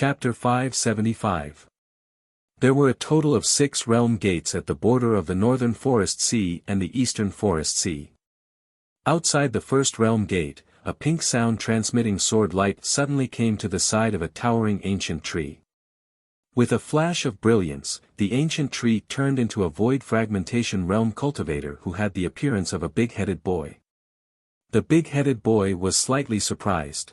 Chapter 575. There were a total of 6 realm gates at the border of the northern Forest Sea and the eastern Forest Sea. Outside the first realm gate, a pink sound-transmitting sword light suddenly came to the side of a towering ancient tree. With a flash of brilliance, the ancient tree turned into a void fragmentation realm cultivator who had the appearance of a big-headed boy. The big-headed boy was slightly surprised.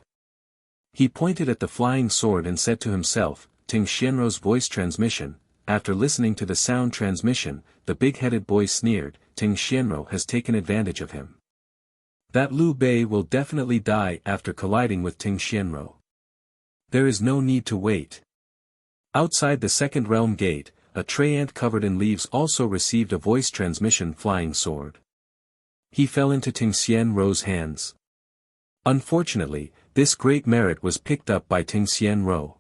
He pointed at the flying sword and said to himself, Ting Xianrou's voice transmission. After listening to the sound transmission, the big-headed boy sneered, Ting Xianrou has taken advantage of him. That Liu Bei will definitely die after colliding with Ting Xianrou. There is no need to wait. Outside the second realm gate, a treant covered in leaves also received a voice transmission flying sword. He fell into Ting Xianrou's hands. Unfortunately, this great merit was picked up by Ting Xianrou.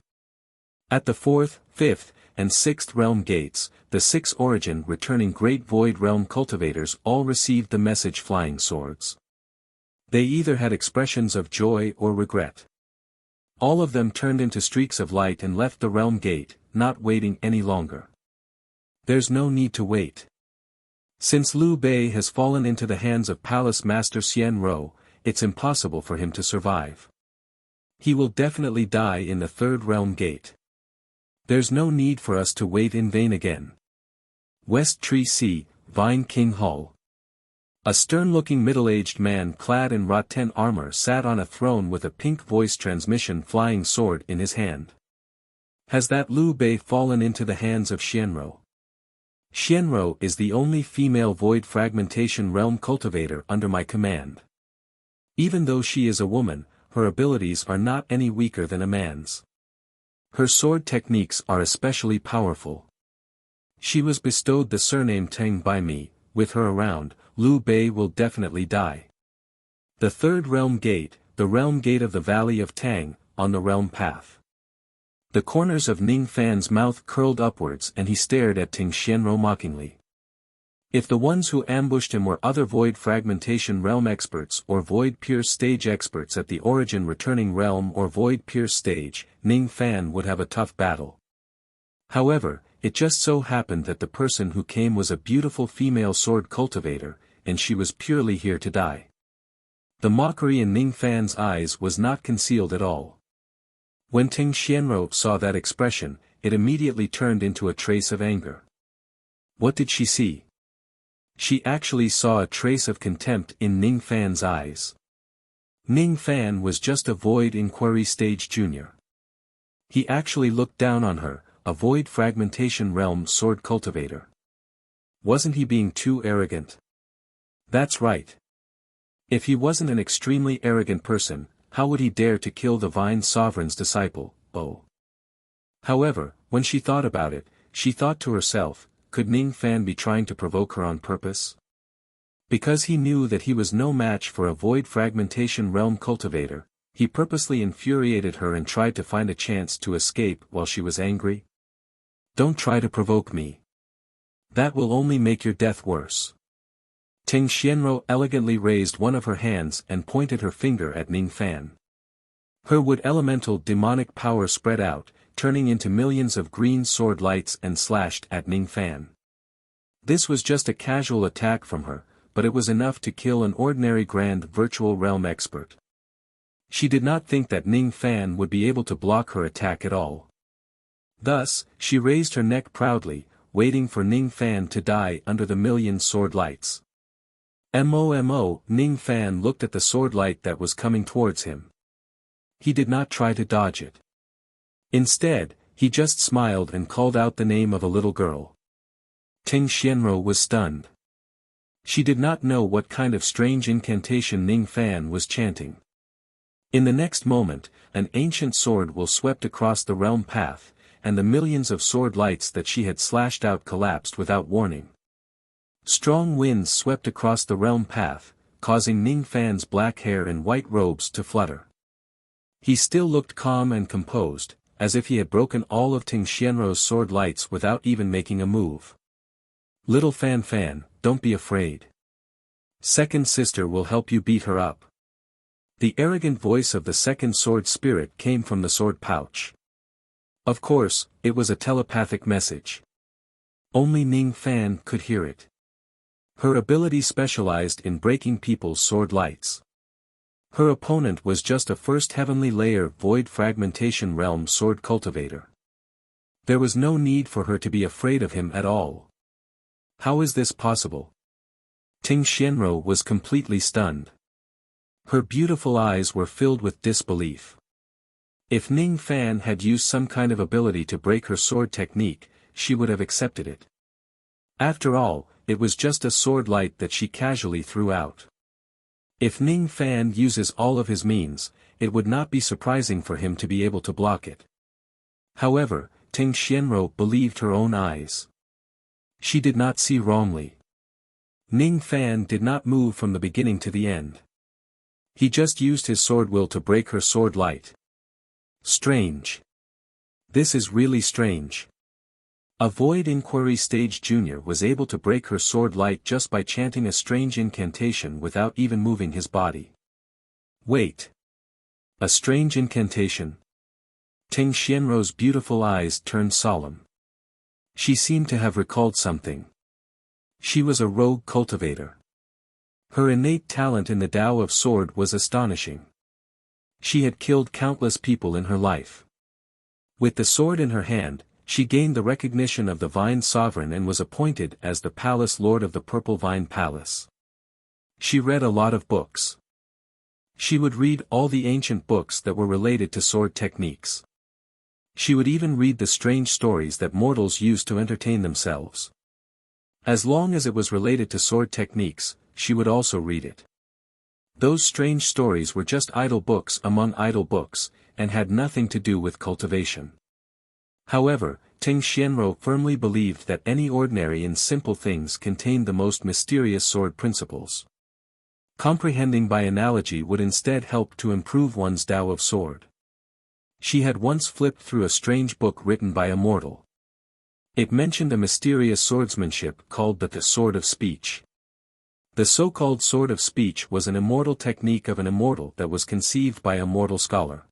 At the 4th, 5th, and 6th realm gates, the 6 origin returning Great Void Realm cultivators all received the message flying swords. They either had expressions of joy or regret. All of them turned into streaks of light and left the realm gate, not waiting any longer. There's no need to wait. Since Liu Bei has fallen into the hands of Palace Master Xianrou, it's impossible for him to survive. He will definitely die in the 3rd realm gate. There's no need for us to wait in vain again. West Tree Sea, Vine King Hall. A stern-looking middle-aged man clad in rattan armor sat on a throne with a pink voice transmission flying sword in his hand. Has that Liu Bei fallen into the hands of Xianrou? Xianrou is the only female void fragmentation realm cultivator under my command. Even though she is a woman, her abilities are not any weaker than a man's. Her sword techniques are especially powerful. She was bestowed the surname Tang by me. With her around, Liu Bei will definitely die. The 3rd realm gate, the realm gate of the Valley of Tang, on the realm path. The corners of Ning Fan's mouth curled upwards and he stared at Ting Xianrou mockingly. If the ones who ambushed him were other void fragmentation realm experts or void pierce stage experts at the origin returning realm or void pierce stage, Ning Fan would have a tough battle. However, it just so happened that the person who came was a beautiful female sword cultivator, and she was purely here to die. The mockery in Ning Fan's eyes was not concealed at all. When Ting Xianrou saw that expression, it immediately turned into a trace of anger. What did she see? She actually saw a trace of contempt in Ning Fan's eyes. Ning Fan was just a void inquiry stage junior. He actually looked down on her, a void fragmentation realm sword cultivator. Wasn't he being too arrogant? That's right. If he wasn't an extremely arrogant person, how would he dare to kill the Vine Sovereign's disciple? Oh. However, when she thought about it, she thought to herself, could Ning Fan be trying to provoke her on purpose? Because he knew that he was no match for a void fragmentation realm cultivator, he purposely infuriated her and tried to find a chance to escape while she was angry. Don't try to provoke me. That will only make your death worse. Ting Xianrou elegantly raised one of her hands and pointed her finger at Ning Fan. Her wood elemental demonic power spread out, turning into millions of green sword lights and slashed at Ning Fan. This was just a casual attack from her, but it was enough to kill an ordinary grand virtual realm expert. She did not think that Ning Fan would be able to block her attack at all. Thus, she raised her neck proudly, waiting for Ning Fan to die under the million sword lights. Mo, Ning Fan looked at the sword light that was coming towards him. He did not try to dodge it. Instead, he just smiled and called out the name of a little girl. Ting Xianrou was stunned. She did not know what kind of strange incantation Ning Fan was chanting. In the next moment, an ancient sword will swept across the realm path, and the millions of sword lights that she had slashed out collapsed without warning. Strong winds swept across the realm path, causing Ning Fan's black hair and white robes to flutter. He still looked calm and composed, as if he had broken all of Ting Xianrou's sword lights without even making a move. Little Fan, don't be afraid. Second sister will help you beat her up. The arrogant voice of the second sword spirit came from the sword pouch. Of course, it was a telepathic message. Only Ning Fan could hear it. Her ability specialized in breaking people's sword lights. Her opponent was just a first heavenly layer void fragmentation realm sword cultivator. There was no need for her to be afraid of him at all. How is this possible? Ting Xianro was completely stunned. Her beautiful eyes were filled with disbelief. If Ning Fan had used some kind of ability to break her sword technique, she would have accepted it. After all, it was just a sword light that she casually threw out. If Ning Fan uses all of his means, it would not be surprising for him to be able to block it. However, Ting Xianro believed her own eyes. She did not see wrongly. Ning Fan did not move from the beginning to the end. He just used his sword will to break her sword light. Strange. This is really strange. A Void Inquiry Stage Junior was able to break her sword light just by chanting a strange incantation without even moving his body. Wait. A strange incantation? Ting Xianro's beautiful eyes turned solemn. She seemed to have recalled something. She was a rogue cultivator. Her innate talent in the Tao of Sword was astonishing. She had killed countless people in her life. With the sword in her hand, she gained the recognition of the Vine Sovereign and was appointed as the Palace Lord of the Purple Vine Palace. She read a lot of books. She would read all the ancient books that were related to sword techniques. She would even read the strange stories that mortals used to entertain themselves. As long as it was related to sword techniques, she would also read it. Those strange stories were just idle books among idle books, and had nothing to do with cultivation. However, Ting Xianro firmly believed that any ordinary and simple things contained the most mysterious sword principles. Comprehending by analogy would instead help to improve one's Tao of Sword. She had once flipped through a strange book written by a mortal. It mentioned a mysterious swordsmanship called the Sword of Speech. The so-called Sword of Speech was an immortal technique of an immortal that was conceived by a mortal scholar.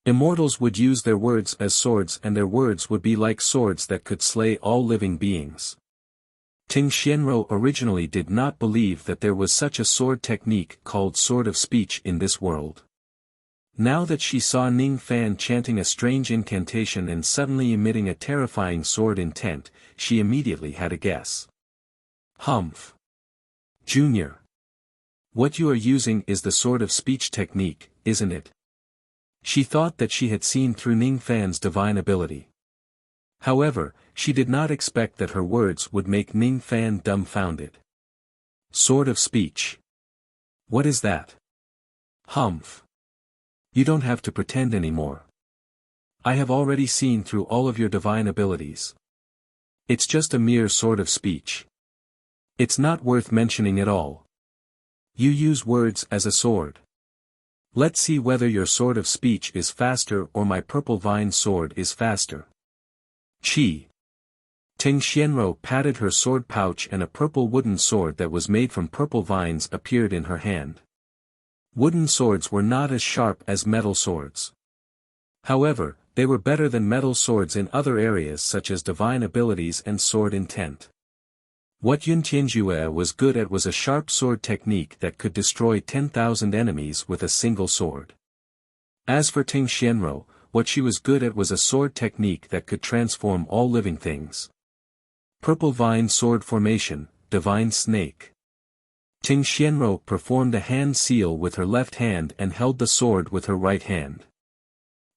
Immortals would use their words as swords, and their words would be like swords that could slay all living beings. Ting Xianro originally did not believe that there was such a sword technique called Sword of Speech in this world. Now that she saw Ning Fan chanting a strange incantation and suddenly emitting a terrifying sword intent, she immediately had a guess. Humph. Junior. What you are using is the Sword of Speech technique, isn't it? She thought that she had seen through Ning Fan's divine ability. However, she did not expect that her words would make Ning Fan dumbfounded. Sword of Speech. What is that? Humph. You don't have to pretend anymore. I have already seen through all of your divine abilities. It's just a mere sword of speech. It's not worth mentioning at all. You use words as a sword. Let's see whether your sword of speech is faster or my purple vine sword is faster. Chi. Ting Xianro patted her sword pouch and a purple wooden sword that was made from purple vines appeared in her hand. Wooden swords were not as sharp as metal swords. However, they were better than metal swords in other areas such as divine abilities and sword intent. What Yun Tianjue was good at was a sharp sword technique that could destroy 10,000 enemies with a single sword. As for Ting Xianro, what she was good at was a sword technique that could transform all living things. Purple Vine Sword Formation, Divine Snake. Ting Xianro performed a hand seal with her left hand and held the sword with her right hand.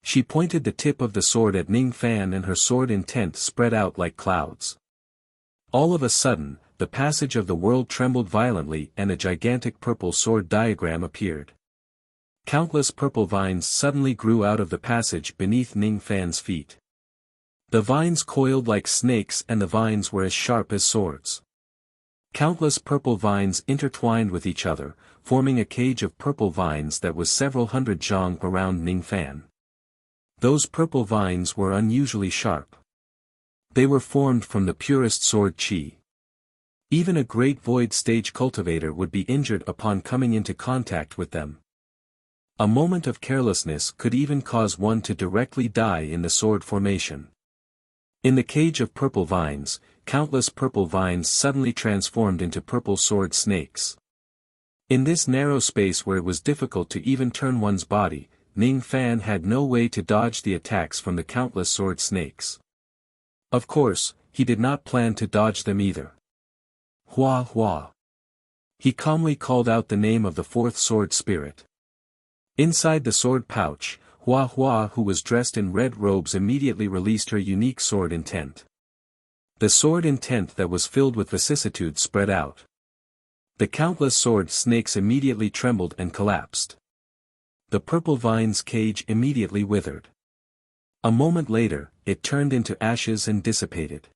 She pointed the tip of the sword at Ning Fan and her sword intent spread out like clouds. All of a sudden, the passage of the world trembled violently and a gigantic purple sword diagram appeared. Countless purple vines suddenly grew out of the passage beneath Ning Fan's feet. The vines coiled like snakes and the vines were as sharp as swords. Countless purple vines intertwined with each other, forming a cage of purple vines that was several hundred zhang around Ning Fan. Those purple vines were unusually sharp. They were formed from the purest sword qi. Even a great void stage cultivator would be injured upon coming into contact with them. A moment of carelessness could even cause one to directly die in the sword formation. In the cage of purple vines, countless purple vines suddenly transformed into purple sword snakes. In this narrow space where it was difficult to even turn one's body, Ning Fan had no way to dodge the attacks from the countless sword snakes. Of course, he did not plan to dodge them either. Hua Hua. He calmly called out the name of the fourth sword spirit. Inside the sword pouch, Hua Hua, who was dressed in red robes, immediately released her unique sword intent. The sword intent that was filled with vicissitude spread out. The countless sword snakes immediately trembled and collapsed. The purple vine's cage immediately withered. A moment later, it turned into ashes and dissipated.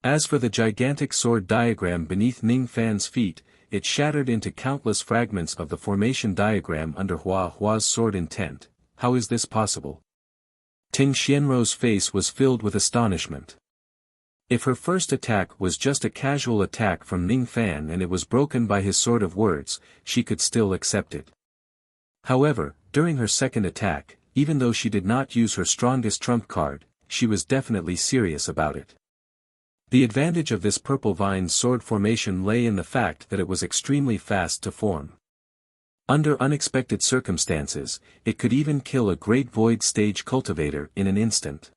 As for the gigantic sword diagram beneath Ning Fan's feet, it shattered into countless fragments of the formation diagram under Hua Hua's sword intent. How is this possible? Ting Xianrou's face was filled with astonishment. If her first attack was just a casual attack from Ning Fan and it was broken by his sword of words, she could still accept it. However, during her second attack, even though she did not use her strongest trump card, she was definitely serious about it. The advantage of this purple vine's sword formation lay in the fact that it was extremely fast to form. Under unexpected circumstances, it could even kill a great void stage cultivator in an instant.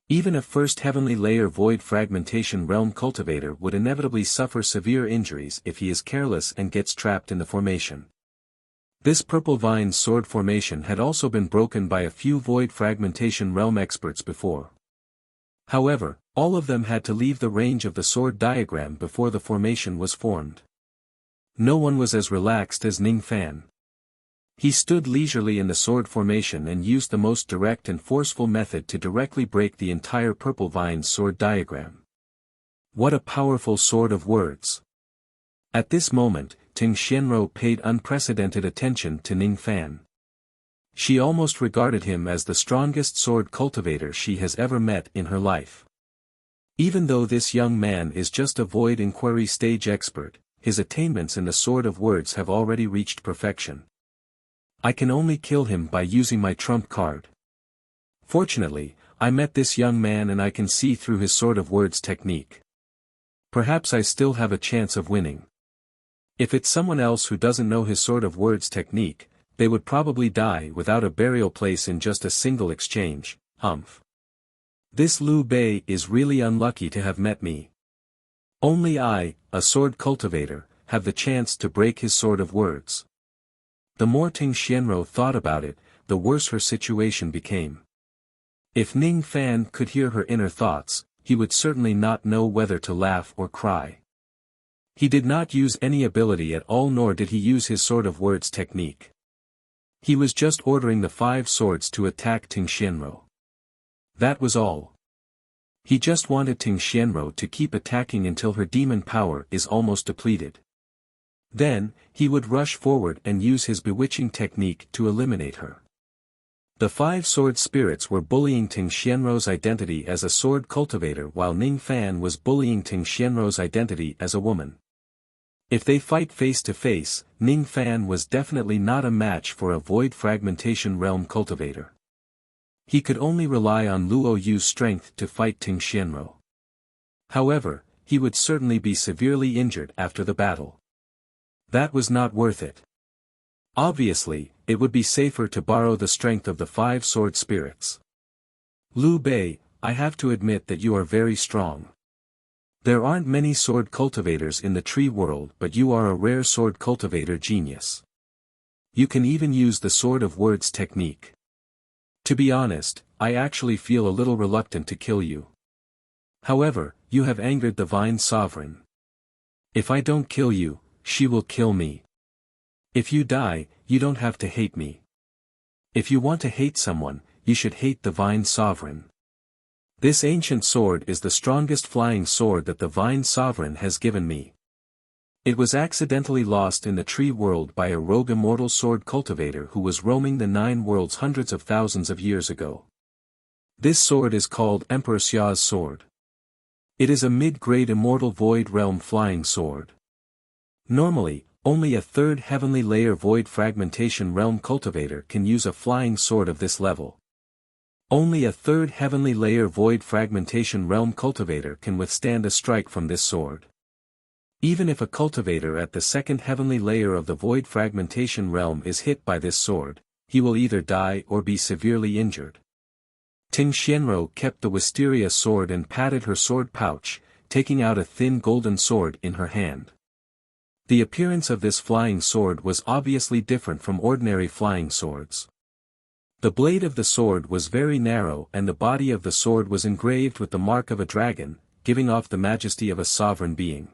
Even a first heavenly layer void fragmentation realm cultivator would inevitably suffer severe injuries if he is careless and gets trapped in the formation. This purple vine's sword formation had also been broken by a few void fragmentation realm experts before. However, all of them had to leave the range of the sword diagram before the formation was formed. No one was as relaxed as Ning Fan. He stood leisurely in the sword formation and used the most direct and forceful method to directly break the entire purple vine's sword diagram. What a powerful sword of words! At this moment, Ting Xianrou paid unprecedented attention to Ning Fan. She almost regarded him as the strongest sword cultivator she has ever met in her life. Even though this young man is just a void inquiry stage expert, his attainments in the sword of words have already reached perfection. I can only kill him by using my trump card. Fortunately, I met this young man and I can see through his sword of words technique. Perhaps I still have a chance of winning. If it's someone else who doesn't know his sword of words technique, they would probably die without a burial place in just a single exchange. Humph. This Liu Bei is really unlucky to have met me. Only I, a sword cultivator, have the chance to break his sword of words. The more Ting Xianrou thought about it, the worse her situation became. If Ning Fan could hear her inner thoughts, he would certainly not know whether to laugh or cry. He did not use any ability at all, nor did he use his sword of words technique. He was just ordering the 5 swords to attack Ting Xianrou. That was all. He just wanted Ting Xianrou to keep attacking until her demon power is almost depleted. Then, he would rush forward and use his bewitching technique to eliminate her. The 5 sword spirits were bullying Ting Xianrou's identity as a sword cultivator while Ning Fan was bullying Ting Xianrou's identity as a woman. If they fight face to face, Ning Fan was definitely not a match for a void fragmentation realm cultivator. He could only rely on Luo Yu's strength to fight Ting Xianrou. However, he would certainly be severely injured after the battle. That was not worth it. Obviously, it would be safer to borrow the strength of the 5 sword spirits. Liu Bei, I have to admit that you are very strong. There aren't many sword cultivators in the tree world, but you are a rare sword cultivator genius. You can even use the sword of words technique. To be honest, I actually feel a little reluctant to kill you. However, you have angered the Vine Sovereign. If I don't kill you, she will kill me. If you die, you don't have to hate me. If you want to hate someone, you should hate the Vine Sovereign. This ancient sword is the strongest flying sword that the Vine Sovereign has given me. It was accidentally lost in the tree world by a rogue immortal sword cultivator who was roaming the 9 worlds hundreds of thousands of years ago. This sword is called Emperor Xia's sword. It is a mid-grade immortal void realm flying sword. Normally, Only a third heavenly layer void fragmentation realm cultivator can use a flying sword of this level. Only a third heavenly layer void fragmentation realm cultivator can withstand a strike from this sword. Even if a cultivator at the second heavenly layer of the void fragmentation realm is hit by this sword, he will either die or be severely injured. Ting Xianro kept the wisteria sword and patted her sword pouch, taking out a thin golden sword in her hand. The appearance of this flying sword was obviously different from ordinary flying swords. The blade of the sword was very narrow and the body of the sword was engraved with the mark of a dragon, giving off the majesty of a sovereign being.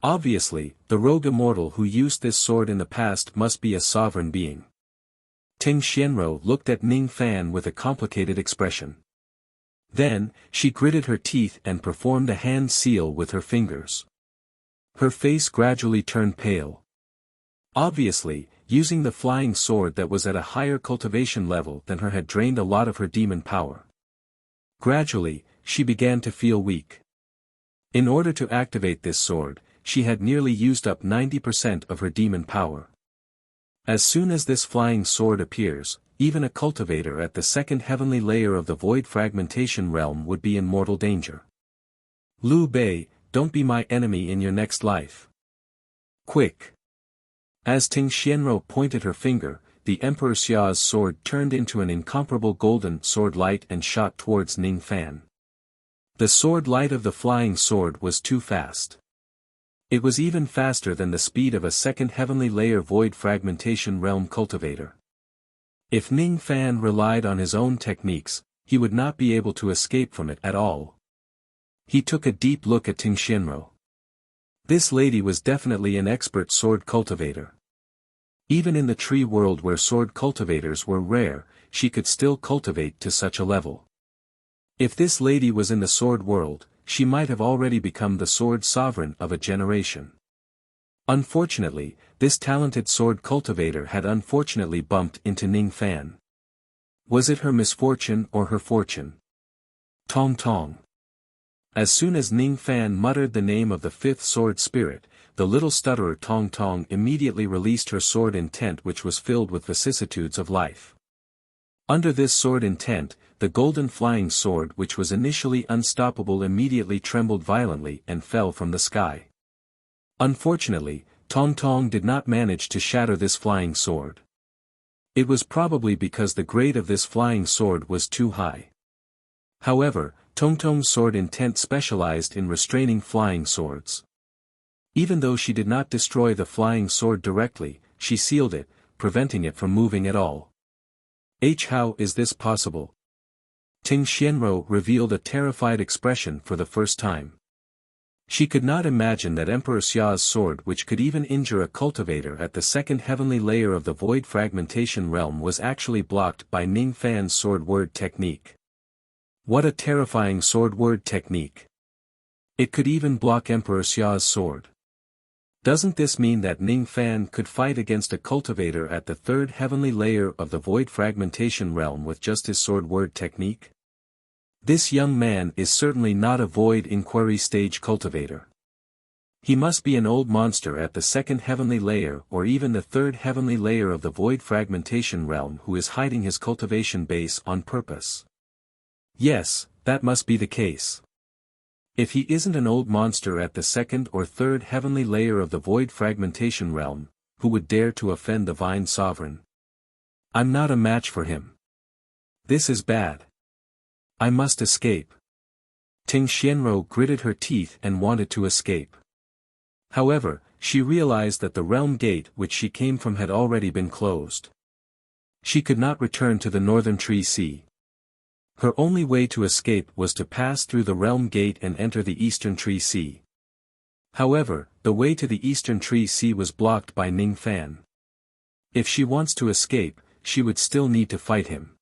Obviously, the rogue immortal who used this sword in the past must be a sovereign being. Ting Xianro looked at Ning Fan with a complicated expression. Then, she gritted her teeth and performed a hand seal with her fingers. Her face gradually turned pale. Obviously, using the flying sword that was at a higher cultivation level than her had drained a lot of her demon power. Gradually, she began to feel weak. In order to activate this sword, she had nearly used up 90% of her demon power. As soon as this flying sword appears, even a cultivator at the second heavenly layer of the void fragmentation realm would be in mortal danger. Liu Bei, don't be my enemy in your next life. Quick! As Ting Xianro pointed her finger, the Emperor Xia's sword turned into an incomparable golden sword light and shot towards Ning Fan. The sword light of the flying sword was too fast. It was even faster than the speed of a second heavenly layer void fragmentation realm cultivator. If Ning Fan relied on his own techniques, he would not be able to escape from it at all. He took a deep look at Ting Xianro. This lady was definitely an expert sword cultivator. Even in the tree world where sword cultivators were rare, she could still cultivate to such a level. If this lady was in the sword world, she might have already become the sword sovereign of a generation. Unfortunately, this talented sword cultivator had unfortunately bumped into Ning Fan. Was it her misfortune or her fortune? Tong Tong. As soon as Ning Fan muttered the name of the fifth sword spirit, the little stutterer Tong Tong immediately released her sword intent, which was filled with vicissitudes of life. Under this sword intent, the golden flying sword which was initially unstoppable immediately trembled violently and fell from the sky. Unfortunately, Tong Tong did not manage to shatter this flying sword. It was probably because the grade of this flying sword was too high. However, Tong Tong's sword intent specialized in restraining flying swords. Even though she did not destroy the flying sword directly, she sealed it, preventing it from moving at all. How is this possible? Ting Xianro revealed a terrified expression for the first time. She could not imagine that Emperor Xia's sword, which could even injure a cultivator at the second heavenly layer of the void fragmentation realm, was actually blocked by Ning Fan's sword word technique. What a terrifying sword word technique! It could even block Emperor Xia's sword. Doesn't this mean that Ning Fan could fight against a cultivator at the third heavenly layer of the void fragmentation realm with just his sword word technique? This young man is certainly not a void inquiry stage cultivator. He must be an old monster at the second heavenly layer or even the third heavenly layer of the void fragmentation realm who is hiding his cultivation base on purpose. Yes, that must be the case. If he isn't an old monster at the second or third heavenly layer of the void fragmentation realm, who would dare to offend the Vine Sovereign? I'm not a match for him. This is bad. I must escape. Ting Xianro gritted her teeth and wanted to escape. However, she realized that the realm gate which she came from had already been closed. She could not return to the northern tree sea. Her only way to escape was to pass through the realm gate and enter the eastern tree sea. However, the way to the eastern tree sea was blocked by Ning Fan. If she wants to escape, she would still need to fight him.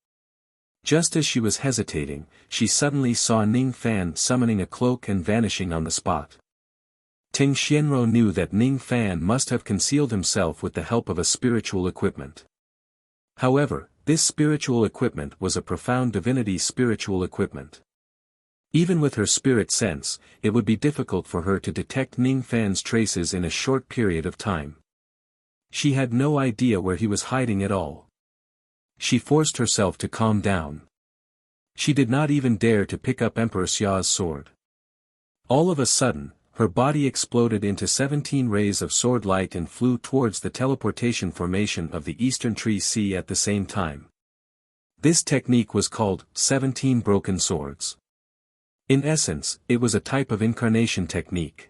Just as she was hesitating, she suddenly saw Ning Fan summoning a cloak and vanishing on the spot. Ting Xianro knew that Ning Fan must have concealed himself with the help of a spiritual equipment. However, this spiritual equipment was a profound divinity spiritual equipment. Even with her spirit sense, it would be difficult for her to detect Ning Fan's traces in a short period of time. She had no idea where he was hiding at all. She forced herself to calm down. She did not even dare to pick up Emperor Xia's sword. All of a sudden, her body exploded into 17 rays of sword light and flew towards the teleportation formation of the Eastern Tree Sea at the same time. This technique was called 17 Broken Swords. In essence, it was a type of incarnation technique.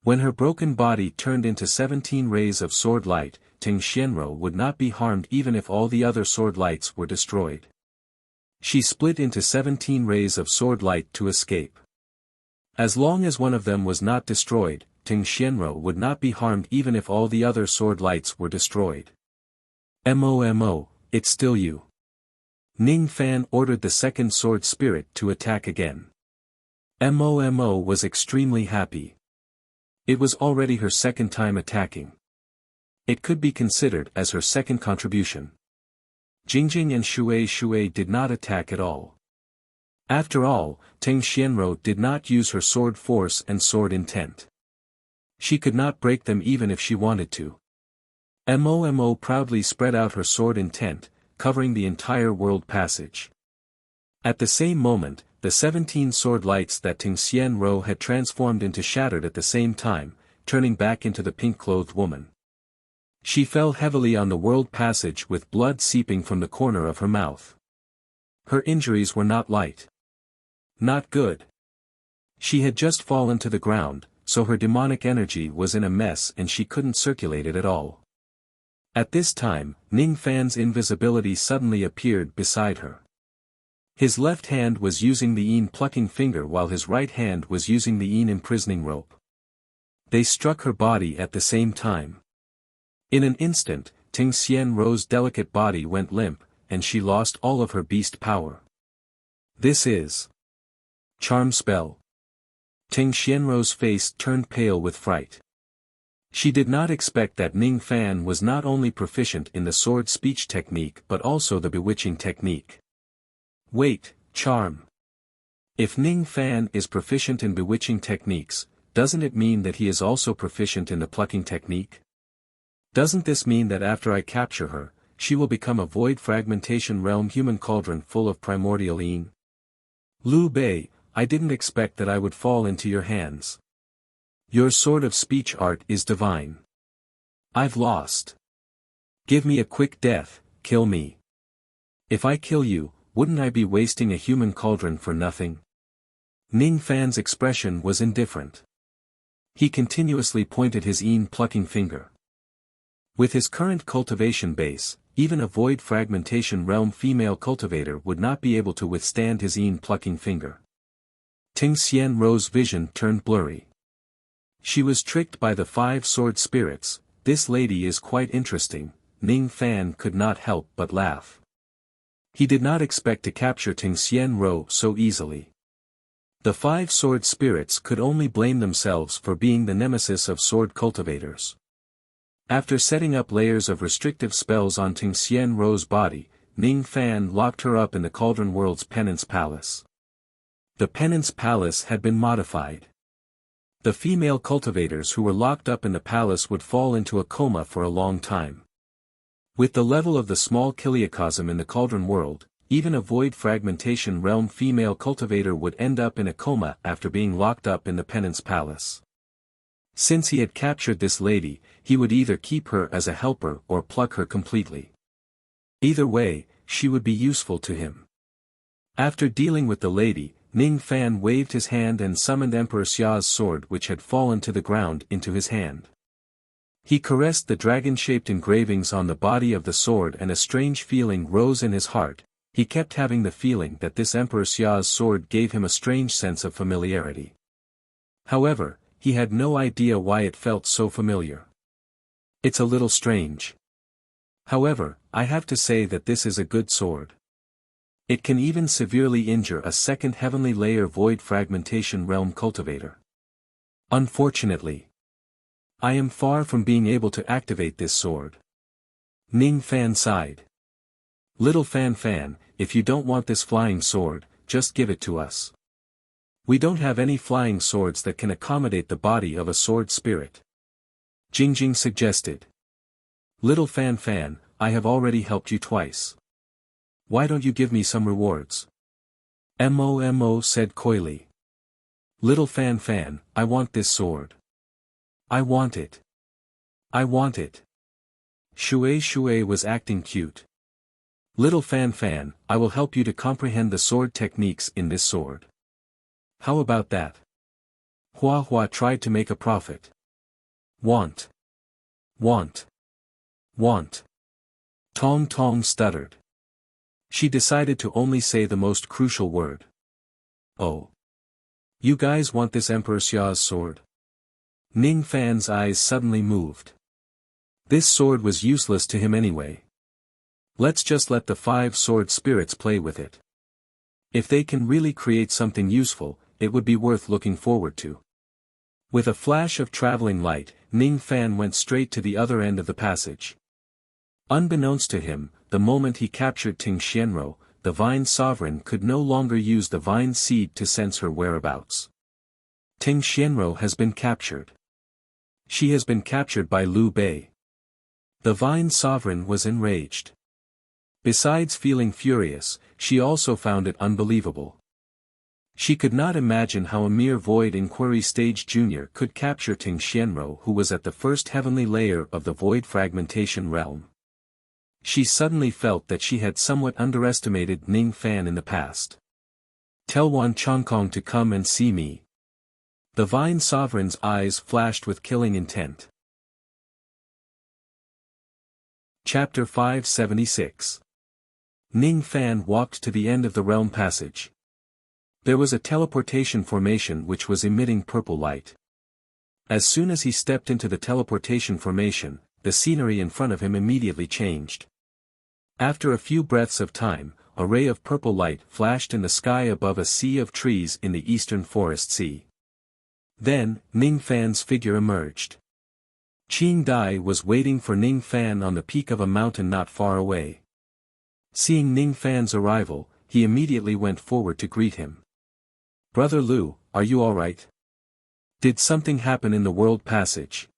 When her broken body turned into 17 rays of sword light, Ting Xianrou would not be harmed even if all the other sword lights were destroyed. She split into 17 rays of sword light to escape. As long as one of them was not destroyed, Ting Xianrou would not be harmed even if all the other sword lights were destroyed. "Mo, it's still you." Ning Fan ordered the second sword spirit to attack again. Mo was extremely happy. It was already her second time attacking. It could be considered as her second contribution. Jingjing and Shui did not attack at all. After all, Ting Xianrou did not use her sword force and sword intent. She could not break them even if she wanted to. Mo proudly spread out her sword intent, covering the entire world passage. At the same moment, the 17 sword lights that Ting Xianrou had transformed into shattered at the same time, turning back into the pink-clothed woman. She fell heavily on the world passage with blood seeping from the corner of her mouth. Her injuries were not light. Not good. She had just fallen to the ground, so her demonic energy was in a mess and she couldn't circulate it at all. At this time, Ning Fan's invisibility suddenly appeared beside her. His left hand was using the Yin plucking finger while his right hand was using the Yin imprisoning rope. They struck her body at the same time. In an instant, Ting Xianrou's delicate body went limp, and she lost all of her beast power. This is charm spell. Ting Xianrou's face turned pale with fright. She did not expect that Ning Fan was not only proficient in the sword speech technique but also the bewitching technique. Wait, charm. If Ning Fan is proficient in bewitching techniques, doesn't it mean that he is also proficient in the plucking technique? Doesn't this mean that after I capture her, she will become a void fragmentation realm human cauldron full of primordial Yin? Liu Bei, I didn't expect that I would fall into your hands. Your sword of speech art is divine. I've lost. Give me a quick death, kill me. If I kill you, wouldn't I be wasting a human cauldron for nothing? Ning Fan's expression was indifferent. He continuously pointed his Yin plucking finger. With his current cultivation base, even a void fragmentation realm female cultivator would not be able to withstand his Yin plucking finger. Ting Xianrou's vision turned blurry. She was tricked by the 5 sword spirits. This lady is quite interesting. Ning Fan could not help but laugh. He did not expect to capture Ting Xianrou so easily. The 5 sword spirits could only blame themselves for being the nemesis of sword cultivators. After setting up layers of restrictive spells on Ting Xianrou's body, Ning Fan locked her up in the Cauldron World's Penance Palace. The Penance Palace had been modified. The female cultivators who were locked up in the palace would fall into a coma for a long time. With the level of the small kiliacosm in the Cauldron World, even a void fragmentation realm female cultivator would end up in a coma after being locked up in the Penance Palace. Since he had captured this lady, he would either keep her as a helper or pluck her completely. Either way, she would be useful to him. After dealing with the lady, Ning Fan waved his hand and summoned Emperor Xia's sword which had fallen to the ground into his hand. He caressed the dragon-shaped engravings on the body of the sword and a strange feeling rose in his heart. He kept having the feeling that this Emperor Xia's sword gave him a strange sense of familiarity. However, he had no idea why it felt so familiar. It's a little strange. However, I have to say that this is a good sword. It can even severely injure a second heavenly layer void fragmentation realm cultivator. Unfortunately, I am far from being able to activate this sword. Ning Fan sighed. Little Fan, if you don't want this flying sword, just give it to us. We don't have any flying swords that can accommodate the body of a sword spirit. Jingjing suggested. Little Fan Fan, I have already helped you twice. Why don't you give me some rewards? Mo said coyly. Little Fan Fan, I want this sword. I want it. I want it. Shui was acting cute. Little Fan Fan, I will help you to comprehend the sword techniques in this sword. How about that? Hua tried to make a profit. Want. Want. Want. Tong stuttered. She decided to only say the most crucial word. Oh. You guys want this Emperor Xia's sword? Ning Fan's eyes suddenly moved. This sword was useless to him anyway. Let's just let the 5 sword spirits play with it. If they can really create something useful, it would be worth looking forward to. With a flash of traveling light, Ning Fan went straight to the other end of the passage. Unbeknownst to him, the moment he captured Ting Xianro, the Vine Sovereign could no longer use the Vine Seed to sense her whereabouts. Ting Xianro has been captured. She has been captured by Liu Bei. The Vine Sovereign was enraged. Besides feeling furious, she also found it unbelievable. She could not imagine how a mere Void Inquiry Stage Junior could capture Ting Xianro, who was at the first heavenly layer of the Void Fragmentation realm. She suddenly felt that she had somewhat underestimated Ning Fan in the past. Tell Wan Chongkong to come and see me. The Vine Sovereign's eyes flashed with killing intent. Chapter 576. Ning Fan walked to the end of the realm passage. There was a teleportation formation which was emitting purple light. As soon as he stepped into the teleportation formation, the scenery in front of him immediately changed. After a few breaths of time, a ray of purple light flashed in the sky above a sea of trees in the eastern forest sea. Then, Ning Fan's figure emerged. Qing Dai was waiting for Ning Fan on the peak of a mountain not far away. Seeing Ning Fan's arrival, he immediately went forward to greet him. Brother Liu, are you alright? Did something happen in the world passage?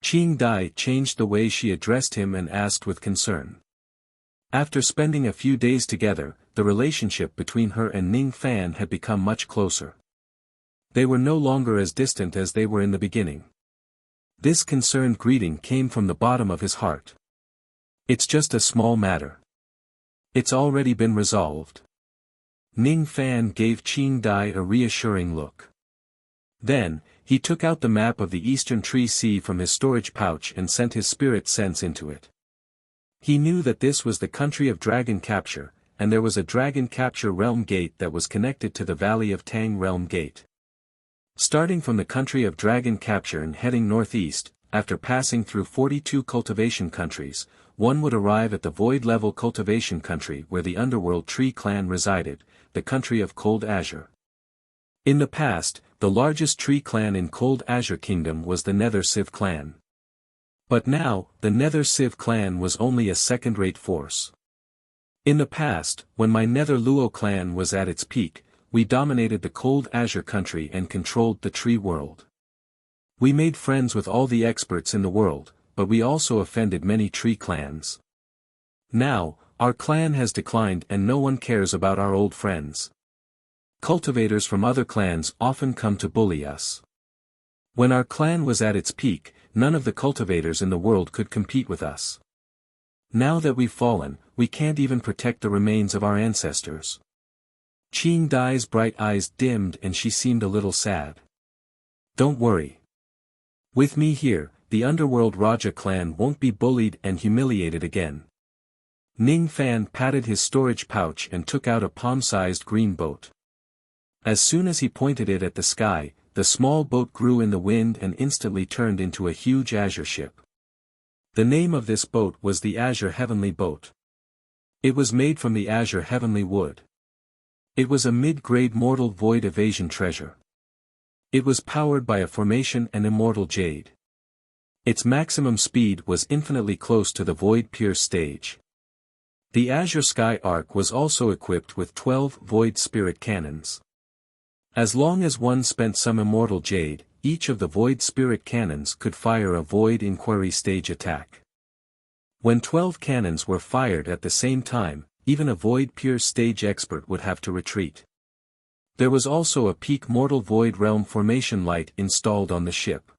Qing Dai changed the way she addressed him and asked with concern. After spending a few days together, the relationship between her and Ning Fan had become much closer. They were no longer as distant as they were in the beginning. This concerned greeting came from the bottom of his heart. It's just a small matter. It's already been resolved. Ning Fan gave Qing Dai a reassuring look. Then, he took out the map of the Eastern Tree Sea from his storage pouch and sent his spirit sense into it. He knew that this was the country of dragon capture, and there was a dragon capture realm gate that was connected to the Valley of Tang realm gate. Starting from the country of dragon capture and heading northeast, after passing through 42 cultivation countries, one would arrive at the void-level cultivation country where the underworld tree clan resided, the country of Cold Azure. In the past, the largest tree clan in Cold Azure Kingdom was the Nether Civ clan. But now, the Nether Civ clan was only a second-rate force. In the past, when my Nether Luo clan was at its peak, we dominated the Cold Azure country and controlled the tree world. We made friends with all the experts in the world, but we also offended many tree clans. Now, our clan has declined and no one cares about our old friends. Cultivators from other clans often come to bully us. When our clan was at its peak, none of the cultivators in the world could compete with us. Now that we've fallen, we can't even protect the remains of our ancestors. Qing Dai's bright eyes dimmed and she seemed a little sad. Don't worry. With me here, the Underworld Raja clan won't be bullied and humiliated again. Ning Fan patted his storage pouch and took out a palm-sized green boat. As soon as he pointed it at the sky, the small boat grew in the wind and instantly turned into a huge azure ship. The name of this boat was the Azure Heavenly Boat. It was made from the Azure Heavenly Wood. It was a mid-grade mortal void evasion treasure. It was powered by a formation and immortal jade. Its maximum speed was infinitely close to the void pierce stage. The Azure Sky Arc was also equipped with 12 void spirit cannons. As long as one spent some immortal jade, each of the void spirit cannons could fire a void inquiry stage attack. When 12 cannons were fired at the same time, even a Void Pure stage expert would have to retreat. There was also a peak Mortal Void Realm formation light installed on the ship.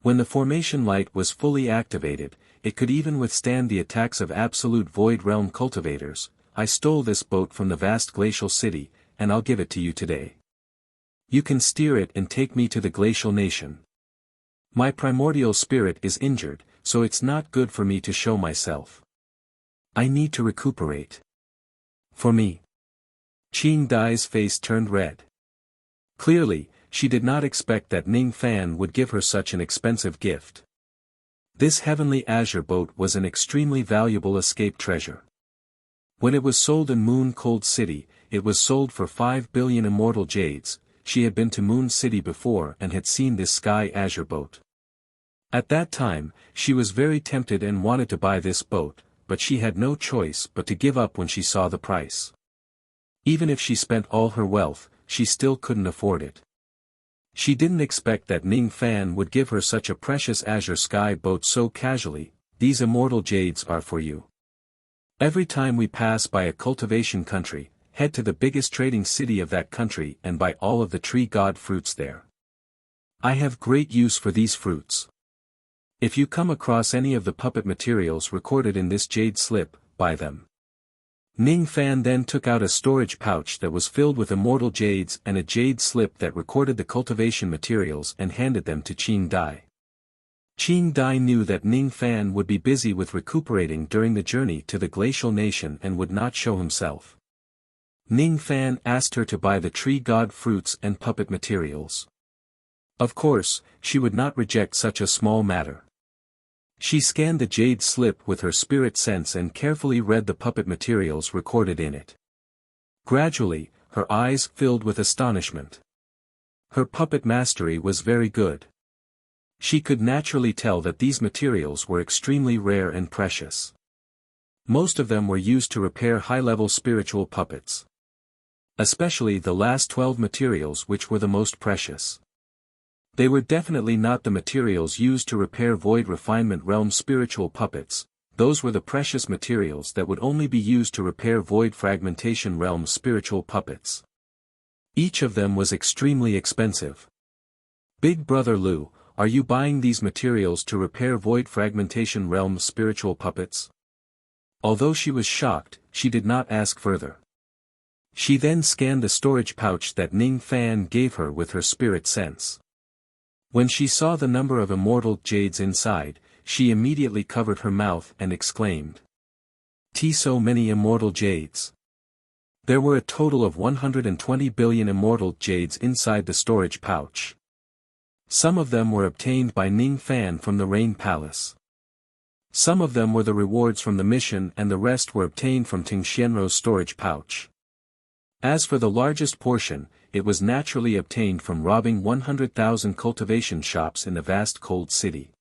When the formation light was fully activated, it could even withstand the attacks of absolute Void Realm cultivators. I stole this boat from the vast glacial city, and I'll give it to you today. You can steer it and take me to the glacial nation. My primordial spirit is injured, so it's not good for me to show myself. I need to recuperate. For me. Qing Dai's face turned red. Clearly, she did not expect that Ning Fan would give her such an expensive gift. This heavenly azure boat was an extremely valuable escape treasure. When it was sold in Moon Cold City, it was sold for 5 billion immortal jades. She had been to Moon City before and had seen this sky azure boat. At that time, she was very tempted and wanted to buy this boat, but she had no choice but to give up when she saw the price. Even if she spent all her wealth, she still couldn't afford it. She didn't expect that Ning Fan would give her such a precious azure sky boat so casually. These immortal jades are for you. Every time we pass by a cultivation country, head to the biggest trading city of that country and buy all of the tree god fruits there. I have great use for these fruits. If you come across any of the puppet materials recorded in this jade slip, buy them. Ning Fan then took out a storage pouch that was filled with immortal jades and a jade slip that recorded the cultivation materials and handed them to Qing Dai. Qing Dai knew that Ning Fan would be busy with recuperating during the journey to the glacial nation and would not show himself. Ning Fan asked her to buy the tree god fruits and puppet materials. Of course, she would not reject such a small matter. She scanned the jade slip with her spirit sense and carefully read the puppet materials recorded in it. Gradually, her eyes filled with astonishment. Her puppet mastery was very good. She could naturally tell that these materials were extremely rare and precious. Most of them were used to repair high-level spiritual puppets. Especially the last 12 materials, which were the most precious. They were definitely not the materials used to repair Void Refinement Realm spiritual puppets. Those were the precious materials that would only be used to repair Void Fragmentation Realm spiritual puppets. Each of them was extremely expensive. Big Brother Lu, are you buying these materials to repair Void Fragmentation Realm spiritual puppets? Although she was shocked, she did not ask further. She then scanned the storage pouch that Ning Fan gave her with her spirit sense. When she saw the number of immortal jades inside, she immediately covered her mouth and exclaimed. So many immortal jades. There were a total of 120 billion immortal jades inside the storage pouch. Some of them were obtained by Ning Fan from the Rain Palace. Some of them were the rewards from the mission and the rest were obtained from Ting Xianrou's storage pouch. As for the largest portion, it was naturally obtained from robbing 100,000 cultivation shops in the vast cold city.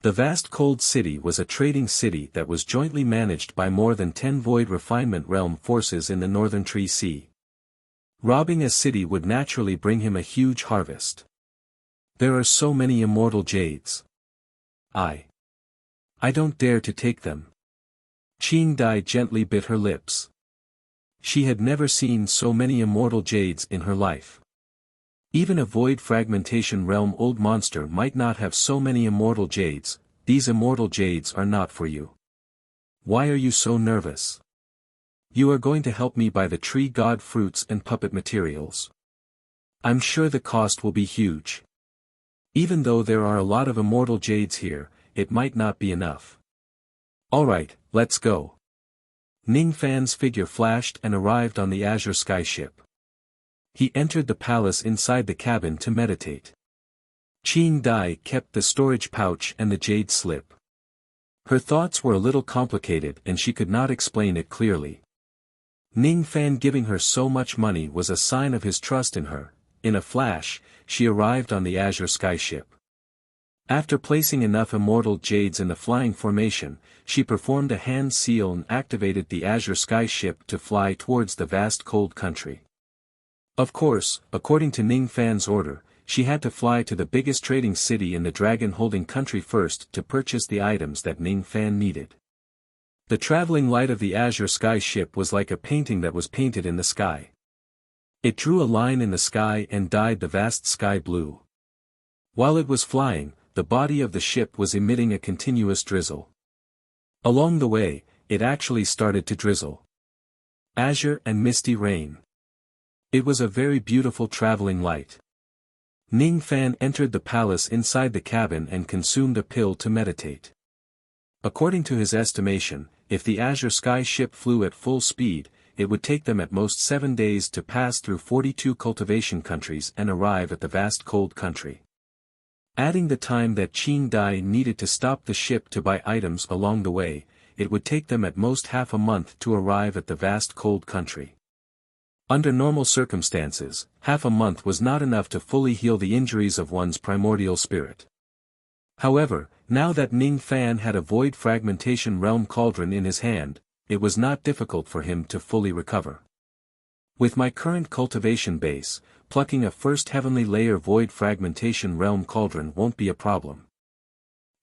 The vast cold city was a trading city that was jointly managed by more than 10 Void Refinement Realm forces in the Northern Tree Sea. Robbing a city would naturally bring him a huge harvest. There are so many immortal jades. I don't dare to take them. Qing Dai gently bit her lips. She had never seen so many immortal jades in her life. Even a Void Fragmentation Realm old monster might not have so many immortal jades. These immortal jades are not for you. Why are you so nervous? You are going to help me buy the tree god fruits and puppet materials. I'm sure the cost will be huge. Even though there are a lot of immortal jades here, it might not be enough. Alright, let's go. Ning Fan's figure flashed and arrived on the azure sky ship. He entered the palace inside the cabin to meditate. Qing Dai kept the storage pouch and the jade slip. Her thoughts were a little complicated and she could not explain it clearly. Ning Fan giving her so much money was a sign of his trust in her. In a flash, she arrived on the azure sky ship. After placing enough immortal jades in the flying formation, she performed a hand seal and activated the azure sky ship to fly towards the vast cold country. Of course, according to Ning Fan's order, she had to fly to the biggest trading city in the dragon-holding country first to purchase the items that Ning Fan needed. The traveling light of the azure sky ship was like a painting that was painted in the sky. It drew a line in the sky and dyed the vast sky blue. While it was flying, the body of the ship was emitting a continuous drizzle. Along the way, it actually started to drizzle. Azure and misty rain. It was a very beautiful traveling light. Ning Fan entered the palace inside the cabin and consumed a pill to meditate. According to his estimation, if the azure sky ship flew at full speed, it would take them at most 7 days to pass through 42 cultivation countries and arrive at the vast cold country. Adding the time that Qin Dai needed to stop the ship to buy items along the way, it would take them at most half a month to arrive at the vast cold country. Under normal circumstances, half a month was not enough to fully heal the injuries of one's primordial spirit. However, now that Ning Fan had a void fragmentation realm cauldron in his hand, it was not difficult for him to fully recover. With my current cultivation base, plucking a first heavenly layer void fragmentation realm cauldron won't be a problem.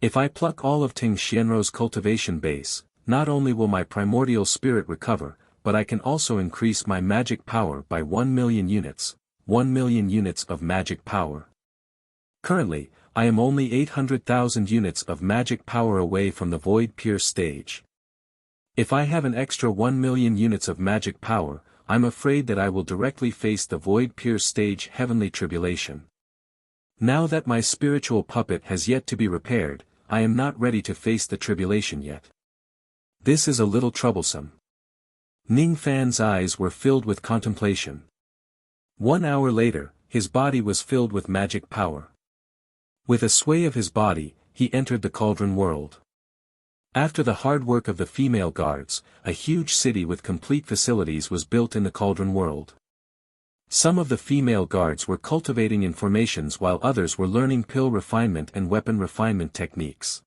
If I pluck all of Ting Xianrou's cultivation base, not only will my primordial spirit recover, but I can also increase my magic power by 1 million units, 1 million units of magic power. Currently, I am only 800,000 units of magic power away from the void pierce stage. If I have an extra 1 million units of magic power, I'm afraid that I will directly face the void pierce stage heavenly tribulation. Now that my spiritual puppet has yet to be repaired, I am not ready to face the tribulation yet. This is a little troublesome. Ning Fan's eyes were filled with contemplation. 1 hour later, his body was filled with magic power. With a sway of his body, he entered the cauldron world. After the hard work of the female guards, a huge city with complete facilities was built in the cauldron world. Some of the female guards were cultivating in formations while others were learning pill refinement and weapon refinement techniques.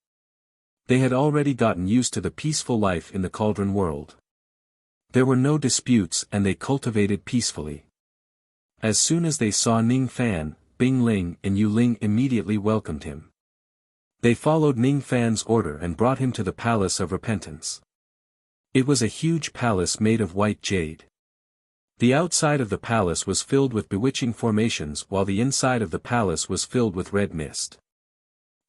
They had already gotten used to the peaceful life in the cauldron world. There were no disputes and they cultivated peacefully. As soon as they saw Ning Fan, Bing Ling and Yu Ling immediately welcomed him. They followed Ning Fan's order and brought him to the Palace of Repentance. It was a huge palace made of white jade. The outside of the palace was filled with bewitching formations while the inside of the palace was filled with red mist.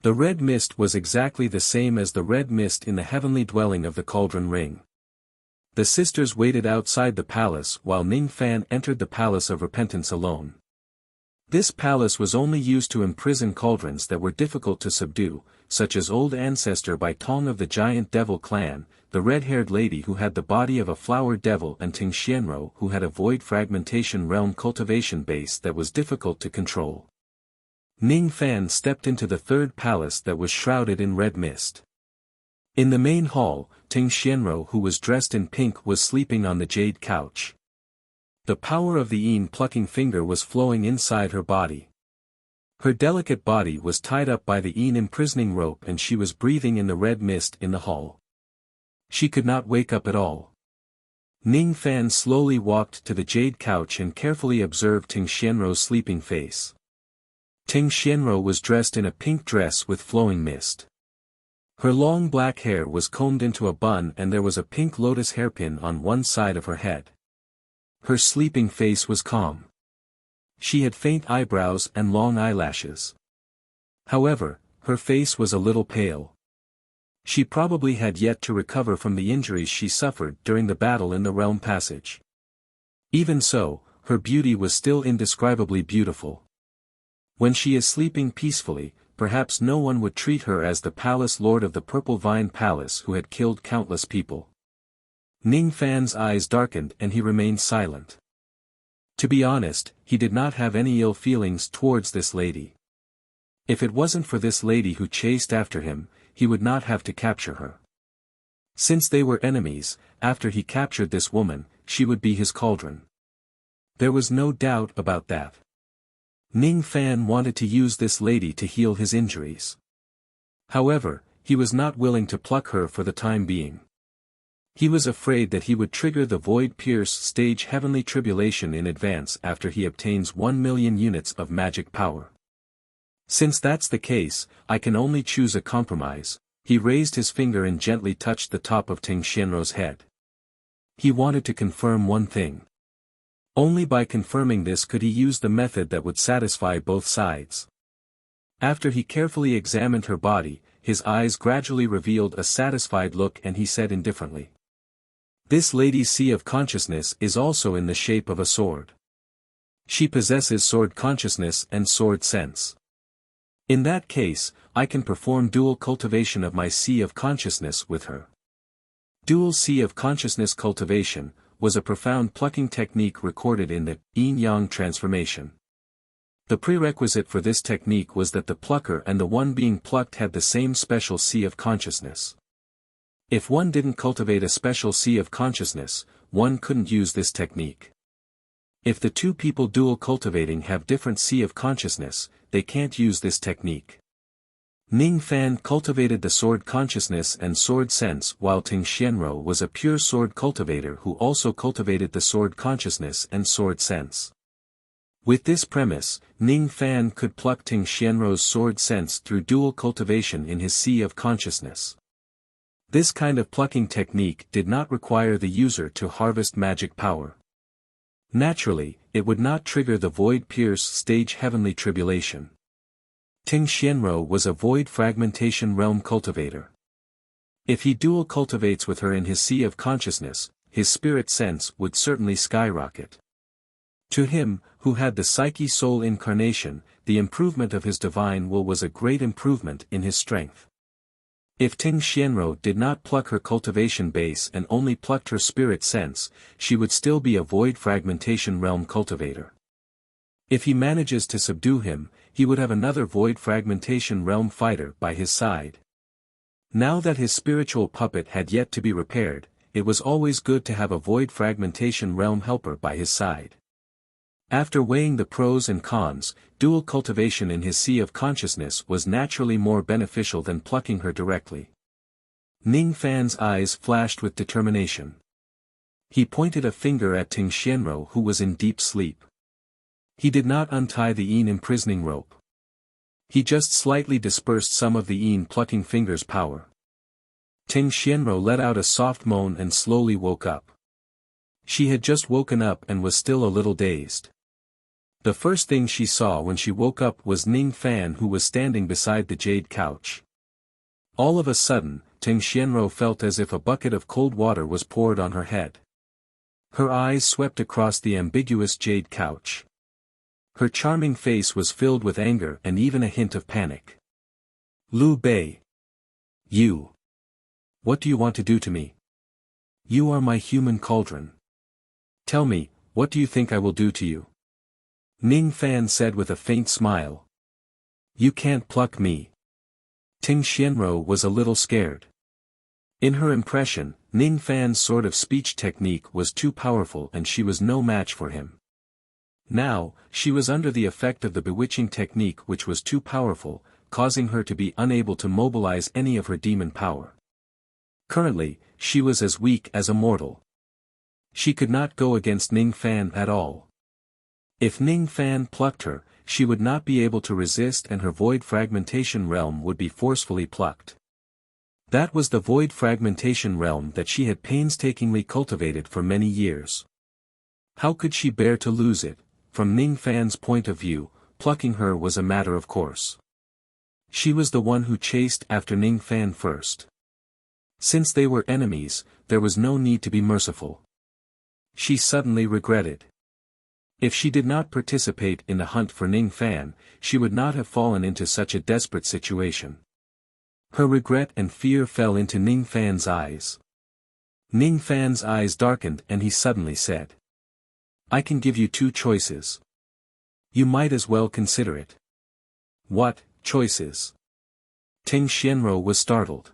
The red mist was exactly the same as the red mist in the heavenly dwelling of the Cauldron Ring. The sisters waited outside the palace while Ning Fan entered the Palace of Repentance alone. This palace was only used to imprison cauldrons that were difficult to subdue, such as Old Ancestor by Tong of the Giant Devil clan, the red-haired lady who had the body of a flower devil and Ting Xianrou who had a void fragmentation realm cultivation base that was difficult to control. Ning Fan stepped into the third palace that was shrouded in red mist. In the main hall, Ting Xianrou who was dressed in pink was sleeping on the jade couch. The power of the Yin plucking finger was flowing inside her body. Her delicate body was tied up by the Yin imprisoning rope and she was breathing in the red mist in the hall. She could not wake up at all. Ning Fan slowly walked to the jade couch and carefully observed Ting Xianrou's sleeping face. Ting Xianrou was dressed in a pink dress with flowing mist. Her long black hair was combed into a bun and there was a pink lotus hairpin on one side of her head. Her sleeping face was calm. She had faint eyebrows and long eyelashes. However, her face was a little pale. She probably had yet to recover from the injuries she suffered during the battle in the Realm Passage. Even so, her beauty was still indescribably beautiful. When she is sleeping peacefully, perhaps no one would treat her as the Palace Lord of the Purple Vine Palace who had killed countless people. Ning Fan's eyes darkened and he remained silent. To be honest, he did not have any ill feelings towards this lady. If it wasn't for this lady who chased after him, he would not have to capture her. Since they were enemies, after he captured this woman, she would be his cauldron. There was no doubt about that. Ning Fan wanted to use this lady to heal his injuries. However, he was not willing to pluck her for the time being. He was afraid that he would trigger the Void Pierce stage heavenly tribulation in advance after he obtains 1 million units of magic power. Since that's the case, I can only choose a compromise. He raised his finger and gently touched the top of Ting Xianrou's head. He wanted to confirm one thing. Only by confirming this could he use the method that would satisfy both sides. After he carefully examined her body, his eyes gradually revealed a satisfied look and he said indifferently. This lady's sea of consciousness is also in the shape of a sword. She possesses sword consciousness and sword sense. In that case, I can perform dual cultivation of my sea of consciousness with her. Dual sea of consciousness cultivation was a profound plucking technique recorded in the yin-yang transformation. The prerequisite for this technique was that the plucker and the one being plucked had the same special sea of consciousness. If one didn't cultivate a special sea of consciousness, one couldn't use this technique. If the two people dual cultivating have different sea of consciousness, they can't use this technique. Ning Fan cultivated the sword consciousness and sword sense while Ting Xianrou was a pure sword cultivator who also cultivated the sword consciousness and sword sense. With this premise, Ning Fan could pluck Ting Xianrou's sword sense through dual cultivation in his sea of consciousness. This kind of plucking technique did not require the user to harvest magic power. Naturally, it would not trigger the Void Pierce stage heavenly tribulation. Ting Xianrou was a void fragmentation realm cultivator. If he dual cultivates with her in his sea of consciousness, his spirit sense would certainly skyrocket. To him, who had the psyche soul incarnation, the improvement of his divine will was a great improvement in his strength. If Ting Xianrou did not pluck her cultivation base and only plucked her spirit sense, she would still be a void fragmentation realm cultivator. If he manages to subdue him, he would have another void fragmentation realm fighter by his side. Now that his spiritual puppet had yet to be repaired, it was always good to have a void fragmentation realm helper by his side. After weighing the pros and cons, dual cultivation in his sea of consciousness was naturally more beneficial than plucking her directly. Ning Fan's eyes flashed with determination. He pointed a finger at Ting Xianrou who was in deep sleep. He did not untie the yin imprisoning rope. He just slightly dispersed some of the yin plucking finger's power. Ting Xianrou let out a soft moan and slowly woke up. She had just woken up and was still a little dazed. The first thing she saw when she woke up was Ning Fan who was standing beside the jade couch. All of a sudden, Ting Xianrou felt as if a bucket of cold water was poured on her head. Her eyes swept across the ambiguous jade couch. Her charming face was filled with anger and even a hint of panic. Liu Bei. You. What do you want to do to me? You are my human cauldron. Tell me, what do you think I will do to you? Ning Fan said with a faint smile. You can't pluck me. Ting Xianrou was a little scared. In her impression, Ning Fan's sort of speech technique was too powerful and she was no match for him. Now, she was under the effect of the bewitching technique which was too powerful, causing her to be unable to mobilize any of her demon power. Currently, she was as weak as a mortal. She could not go against Ning Fan at all. If Ning Fan plucked her, she would not be able to resist and her void fragmentation realm would be forcefully plucked. That was the void fragmentation realm that she had painstakingly cultivated for many years. How could she bear to lose it? From Ning Fan's point of view, plucking her was a matter of course. She was the one who chased after Ning Fan first. Since they were enemies, there was no need to be merciful. She suddenly regretted. If she did not participate in the hunt for Ning Fan, she would not have fallen into such a desperate situation. Her regret and fear fell into Ning Fan's eyes. Ning Fan's eyes darkened and he suddenly said. I can give you two choices. You might as well consider it. What choices? Ting Xianrou was startled.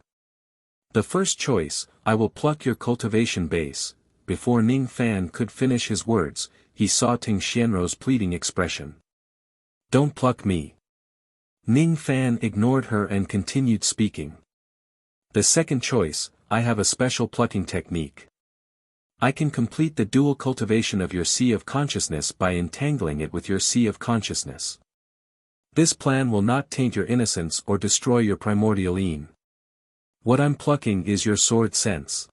The first choice, I will pluck your cultivation base. Before Ning Fan could finish his words, he saw Ting Xianrou's pleading expression. Don't pluck me. Ning Fan ignored her and continued speaking. The second choice, I have a special plucking technique. I can complete the dual cultivation of your sea of consciousness by entangling it with your sea of consciousness. This plan will not taint your innocence or destroy your primordial Yin. What I'm plucking is your sword sense.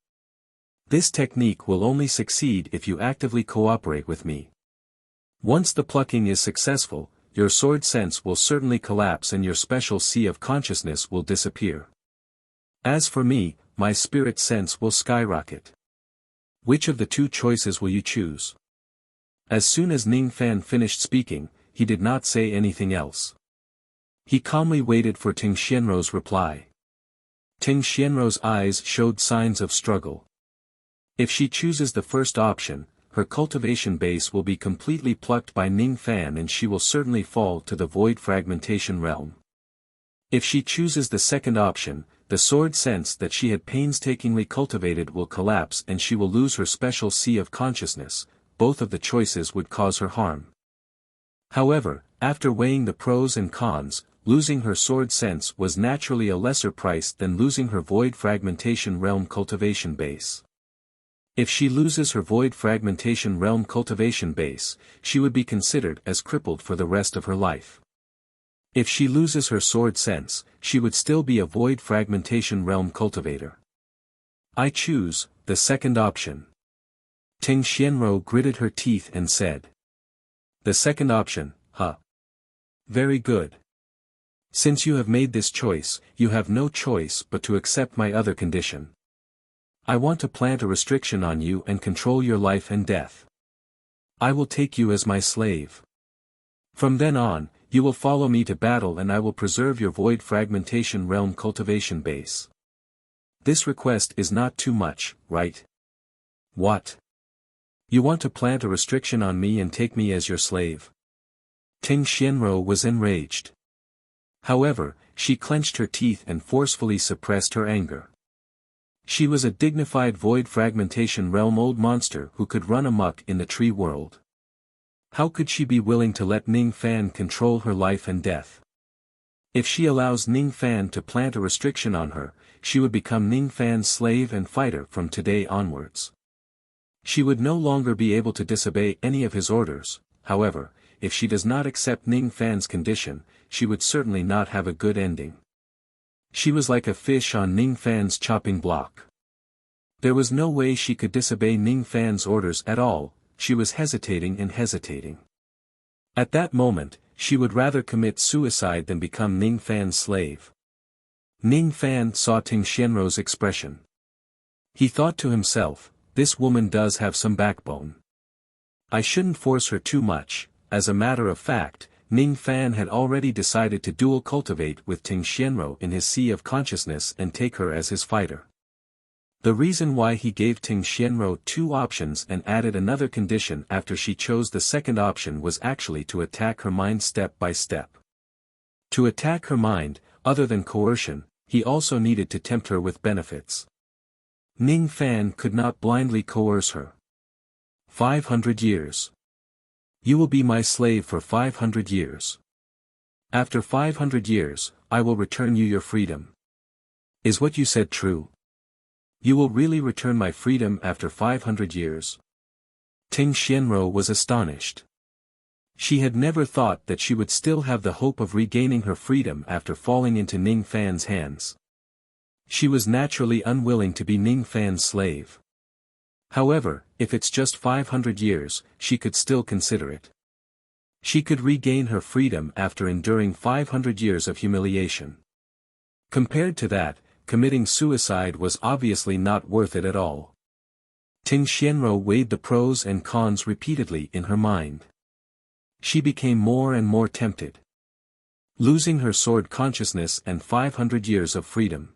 This technique will only succeed if you actively cooperate with me. Once the plucking is successful, your sword sense will certainly collapse and your special sea of consciousness will disappear. As for me, my spirit sense will skyrocket. Which of the two choices will you choose? As soon as Ning Fan finished speaking, he did not say anything else. He calmly waited for Ting Xianrou's reply. Ting Xianrou's eyes showed signs of struggle. If she chooses the first option, her cultivation base will be completely plucked by Ning Fan and she will certainly fall to the void fragmentation realm. If she chooses the second option, the sword sense that she had painstakingly cultivated will collapse and she will lose her special sea of consciousness. Both of the choices would cause her harm. However, after weighing the pros and cons, losing her sword sense was naturally a lesser price than losing her void fragmentation realm cultivation base. If she loses her void fragmentation realm cultivation base, she would be considered as crippled for the rest of her life. If she loses her sword sense, she would still be a void fragmentation realm cultivator. I choose the second option. Ting Xianrou gritted her teeth and said. The second option, huh? Very good. Since you have made this choice, you have no choice but to accept my other condition. I want to plant a restriction on you and control your life and death. I will take you as my slave. From then on, you will follow me to battle and I will preserve your void fragmentation realm cultivation base. This request is not too much, right? What? You want to plant a restriction on me and take me as your slave? Ting Xianrou was enraged. However, she clenched her teeth and forcefully suppressed her anger. She was a dignified void fragmentation realm old monster who could run amok in the tree world. How could she be willing to let Ning Fan control her life and death? If she allows Ning Fan to plant a restriction on her, she would become Ning Fan's slave and fighter from today onwards. She would no longer be able to disobey any of his orders. However, if she does not accept Ning Fan's condition, she would certainly not have a good ending. She was like a fish on Ning Fan's chopping block. There was no way she could disobey Ning Fan's orders at all. She was hesitating and hesitating. At that moment, she would rather commit suicide than become Ning Fan's slave. Ning Fan saw Ting Xianrou's expression. He thought to himself, this woman does have some backbone. I shouldn't force her too much. As a matter of fact, Ning Fan had already decided to dual cultivate with Ting Xianrou in his sea of consciousness and take her as his fighter. The reason why he gave Ting Xianrou two options and added another condition after she chose the second option was actually to attack her mind step by step. To attack her mind, other than coercion, he also needed to tempt her with benefits. Ning Fan could not blindly coerce her. 500 years. You will be my slave for 500 years. After 500 years, I will return you your freedom. Is what you said true? You will really return my freedom after 500 years? Ting Xianrou was astonished. She had never thought that she would still have the hope of regaining her freedom after falling into Ning Fan's hands. She was naturally unwilling to be Ning Fan's slave. However, if it's just 500 years, she could still consider it. She could regain her freedom after enduring 500 years of humiliation. Compared to that, committing suicide was obviously not worth it at all. Ting Xianrou weighed the pros and cons repeatedly in her mind. She became more and more tempted. Losing her sword consciousness and 500 years of freedom.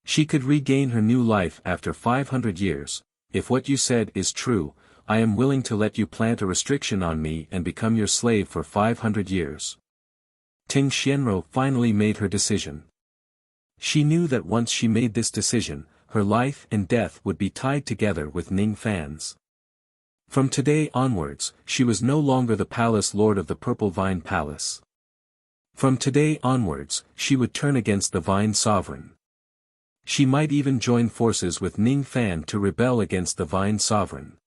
She could regain her new life after 500 years. If what you said is true, I am willing to let you plant a restriction on me and become your slave for 500 years. Ting Xianrou finally made her decision. She knew that once she made this decision, her life and death would be tied together with Ning Fan's. From today onwards, she was no longer the palace lord of the Purple Vine Palace. From today onwards, she would turn against the Vine Sovereign. She might even join forces with Ning Fan to rebel against the Vine Sovereign.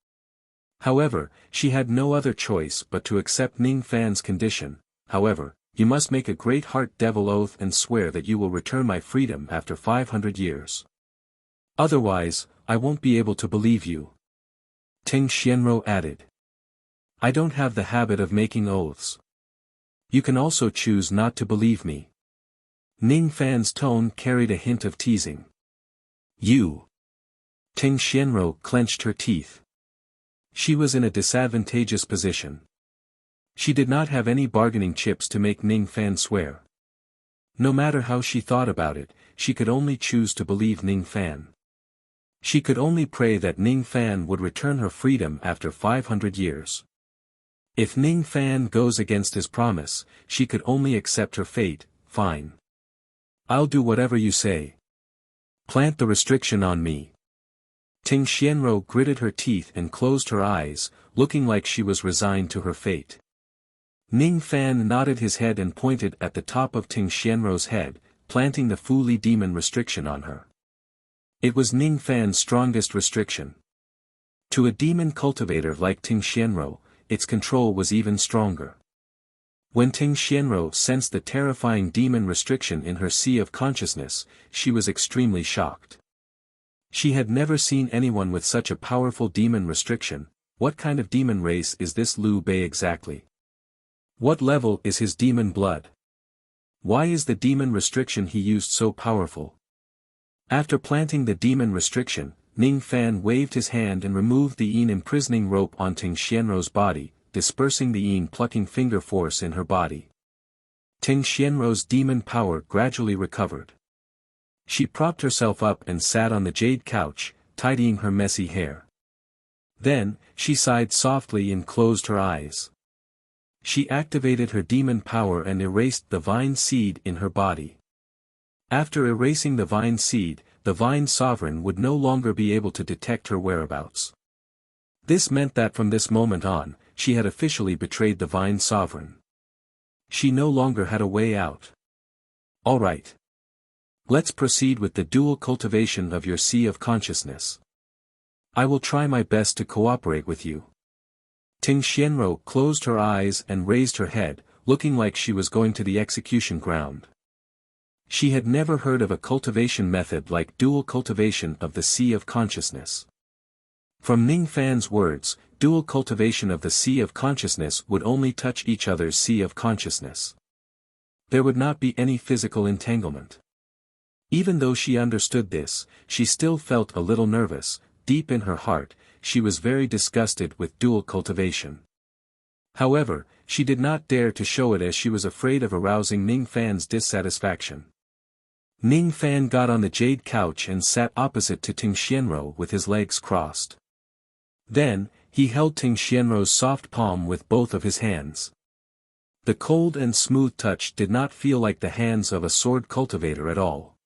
However, she had no other choice but to accept Ning Fan's condition. However, you must make a great heart devil oath and swear that you will return my freedom after 500 years. Otherwise, I won't be able to believe you. Ting Xianro added. I don't have the habit of making oaths. You can also choose not to believe me. Ning Fan's tone carried a hint of teasing. You. Ting Xianro clenched her teeth. She was in a disadvantageous position. She did not have any bargaining chips to make Ning Fan swear. No matter how she thought about it, she could only choose to believe Ning Fan. She could only pray that Ning Fan would return her freedom after 500 years. If Ning Fan goes against his promise, she could only accept her fate. Fine. I'll do whatever you say. Plant the restriction on me. Ting Xianro gritted her teeth and closed her eyes, looking like she was resigned to her fate. Ning Fan nodded his head and pointed at the top of Ting Xianro's head, planting the Fuli demon restriction on her. It was Ning Fan's strongest restriction. To a demon cultivator like Ting Xianro, its control was even stronger. When Ting Xianro sensed the terrifying demon restriction in her sea of consciousness, she was extremely shocked. She had never seen anyone with such a powerful demon restriction. What kind of demon race is this Liu Bei exactly? What level is his demon blood? Why is the demon restriction he used so powerful? After planting the demon restriction, Ning Fan waved his hand and removed the Yin imprisoning rope on Ting Xianro's body, dispersing the Yin plucking finger force in her body. Ting Xianro's demon power gradually recovered. She propped herself up and sat on the jade couch, tidying her messy hair. Then, she sighed softly and closed her eyes. She activated her demon power and erased the vine seed in her body. After erasing the vine seed, the vine sovereign would no longer be able to detect her whereabouts. This meant that from this moment on, she had officially betrayed the vine sovereign. She no longer had a way out. All right. Let's proceed with the dual cultivation of your sea of consciousness. I will try my best to cooperate with you. Ting Xianro closed her eyes and raised her head, looking like she was going to the execution ground. She had never heard of a cultivation method like dual cultivation of the sea of consciousness. From Ning Fan's words, dual cultivation of the sea of consciousness would only touch each other's sea of consciousness. There would not be any physical entanglement. Even though she understood this, she still felt a little nervous. Deep in her heart, she was very disgusted with dual cultivation. However, she did not dare to show it as she was afraid of arousing Ning Fan's dissatisfaction. Ning Fan got on the jade couch and sat opposite to Ting Xianro with his legs crossed. Then, he held Ting Xianro's soft palm with both of his hands. The cold and smooth touch did not feel like the hands of a sword cultivator at all.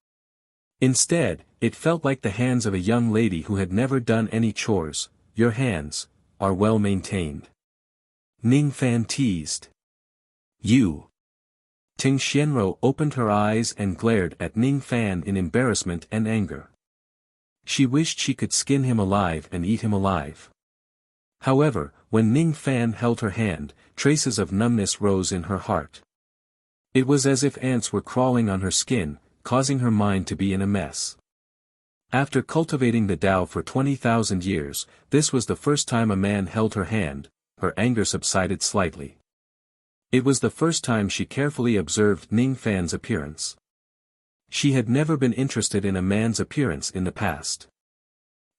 Instead, it felt like the hands of a young lady who had never done any chores. Your hands are well maintained. Ning Fan teased. You. Ting Xianro opened her eyes and glared at Ning Fan in embarrassment and anger. She wished she could skin him alive and eat him alive. However, when Ning Fan held her hand, traces of numbness rose in her heart. It was as if ants were crawling on her skin, causing her mind to be in a mess. After cultivating the Tao for 20,000 years, this was the first time a man held her hand. Her anger subsided slightly. It was the first time she carefully observed Ning Fan's appearance. She had never been interested in a man's appearance in the past.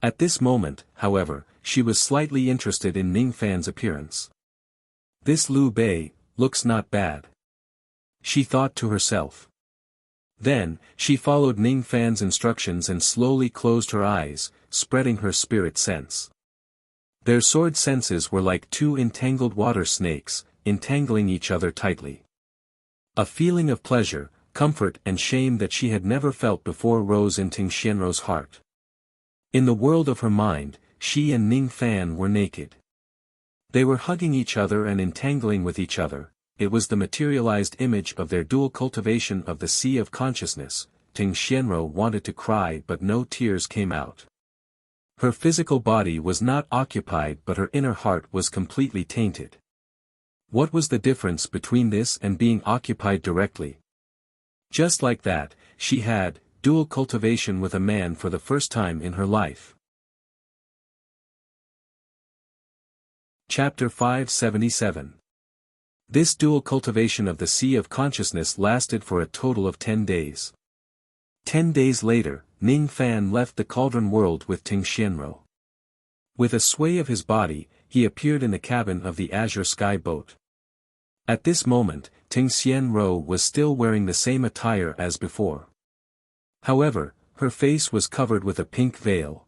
At this moment, however, she was slightly interested in Ning Fan's appearance. This Liu Bei looks not bad, she thought to herself. Then, she followed Ning Fan's instructions and slowly closed her eyes, spreading her spirit sense. Their sword senses were like two entangled water snakes, entangling each other tightly. A feeling of pleasure, comfort and shame that she had never felt before rose in Ting Xianro's heart. In the world of her mind, she and Ning Fan were naked. They were hugging each other and entangling with each other. It was the materialized image of their dual cultivation of the sea of consciousness. Ting Xianro wanted to cry but no tears came out. Her physical body was not occupied but her inner heart was completely tainted. What was the difference between this and being occupied directly? Just like that, she had dual cultivation with a man for the first time in her life. Chapter 577. This dual cultivation of the Sea of Consciousness lasted for a total of 10 days. 10 days later, Ning Fan left the cauldron world with Ting Xianro. With a sway of his body, he appeared in the cabin of the Azure Sky boat. At this moment, Ting Xianro was still wearing the same attire as before. However, her face was covered with a pink veil.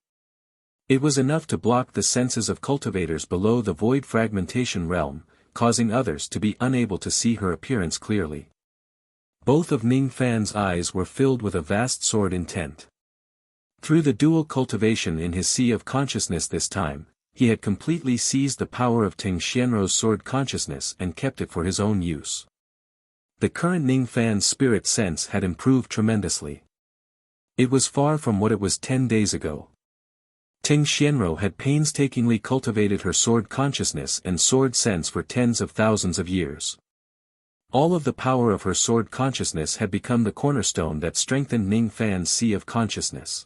It was enough to block the senses of cultivators below the void fragmentation realm, causing others to be unable to see her appearance clearly. Both of Ning Fan's eyes were filled with a vast sword intent. Through the dual cultivation in his Sea of Consciousness this time, he had completely seized the power of Ting Xianro's sword consciousness and kept it for his own use. The current Ning Fan's spirit sense had improved tremendously. It was far from what it was 10 days ago. Ting Xianro had painstakingly cultivated her sword consciousness and sword sense for tens of thousands of years. All of the power of her sword consciousness had become the cornerstone that strengthened Ning Fan's Sea of Consciousness.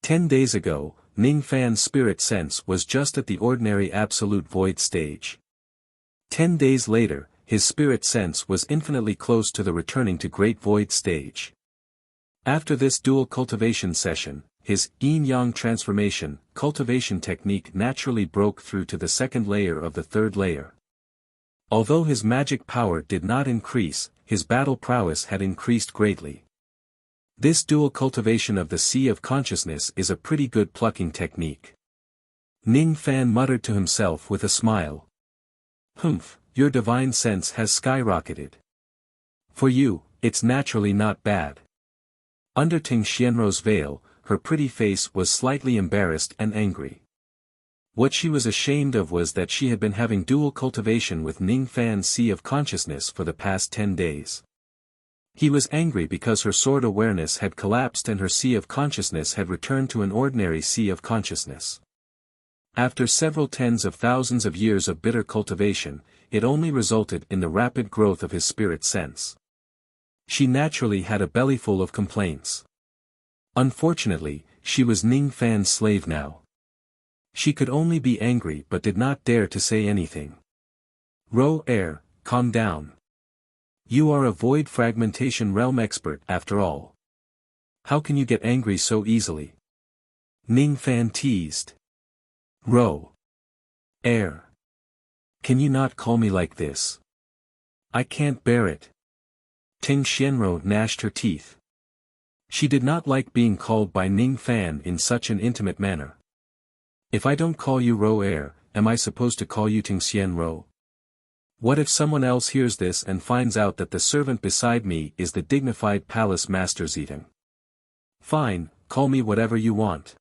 10 days ago, Ning Fan's spirit sense was just at the ordinary absolute void stage. 10 days later, his spirit sense was infinitely close to the returning to great void stage. After this dual cultivation session, his yin-yang transformation cultivation technique naturally broke through to the second layer of the third layer. Although his magic power did not increase, his battle prowess had increased greatly. This dual cultivation of the Sea of Consciousness is a pretty good plucking technique. Ning Fan muttered to himself with a smile. Humph, your divine sense has skyrocketed. For you, it's naturally not bad. Under Ting Xianro's veil, her pretty face was slightly embarrassed and angry. What she was ashamed of was that she had been having dual cultivation with Ning Fan's Sea of Consciousness for the past 10 days. He was angry because her sword awareness had collapsed and her Sea of Consciousness had returned to an ordinary Sea of Consciousness. After several tens of thousands of years of bitter cultivation, it only resulted in the rapid growth of his spirit sense. She naturally had a bellyful of complaints. Unfortunately, she was Ning Fan's slave now. She could only be angry but did not dare to say anything. Ro Air, calm down. You are a void fragmentation realm expert after all. How can you get angry so easily? Ning Fan teased. Ro Air. Can you not call me like this? I can't bear it. Ting Xianro gnashed her teeth. She did not like being called by Ning Fan in such an intimate manner. If I don't call you Ro Air, am I supposed to call you Ting Xianro? What if someone else hears this and finds out that the servant beside me is the dignified palace master Zitang? Fine, call me whatever you want.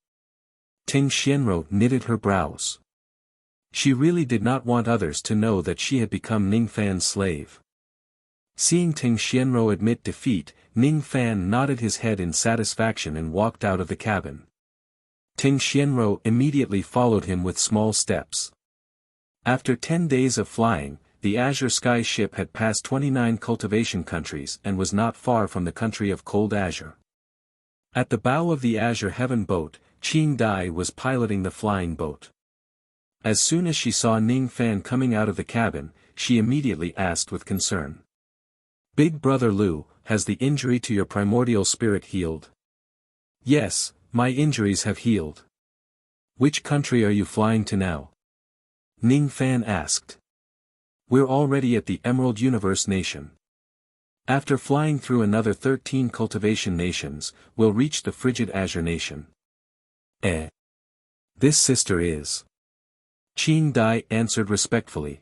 Ting Xianro knitted her brows. She really did not want others to know that she had become Ning Fan's slave. Seeing Ting Xianro admit defeat, Ning Fan nodded his head in satisfaction and walked out of the cabin. Ting Xianro immediately followed him with small steps. After 10 days of flying, the Azure Sky ship had passed 29 cultivation countries and was not far from the country of Cold Azure. At the bow of the Azure Heaven boat, Qing Dai was piloting the flying boat. As soon as she saw Ning Fan coming out of the cabin, she immediately asked with concern. Big Brother Lu, has the injury to your primordial spirit healed? Yes, my injuries have healed. Which country are you flying to now? Ning Fan asked. We're already at the Emerald Universe Nation. After flying through another 13 cultivation nations, we'll reach the Frigid Azure Nation. This sister is. Qing Dai answered respectfully.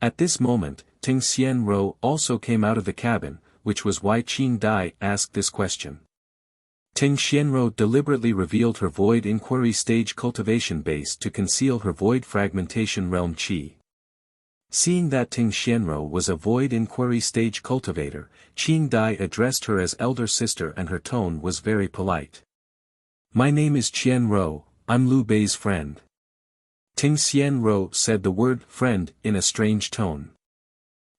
At this moment, Ting Xianro also came out of the cabin, which was why Qing Dai asked this question. Ting Xianro deliberately revealed her void inquiry stage cultivation base to conceal her void fragmentation realm qi. Seeing that Ting Xianro was a void inquiry stage cultivator, Qing Dai addressed her as elder sister and her tone was very polite. My name is Qianro, I'm Liu Bei's friend. Ting Xianro said the word friend in a strange tone.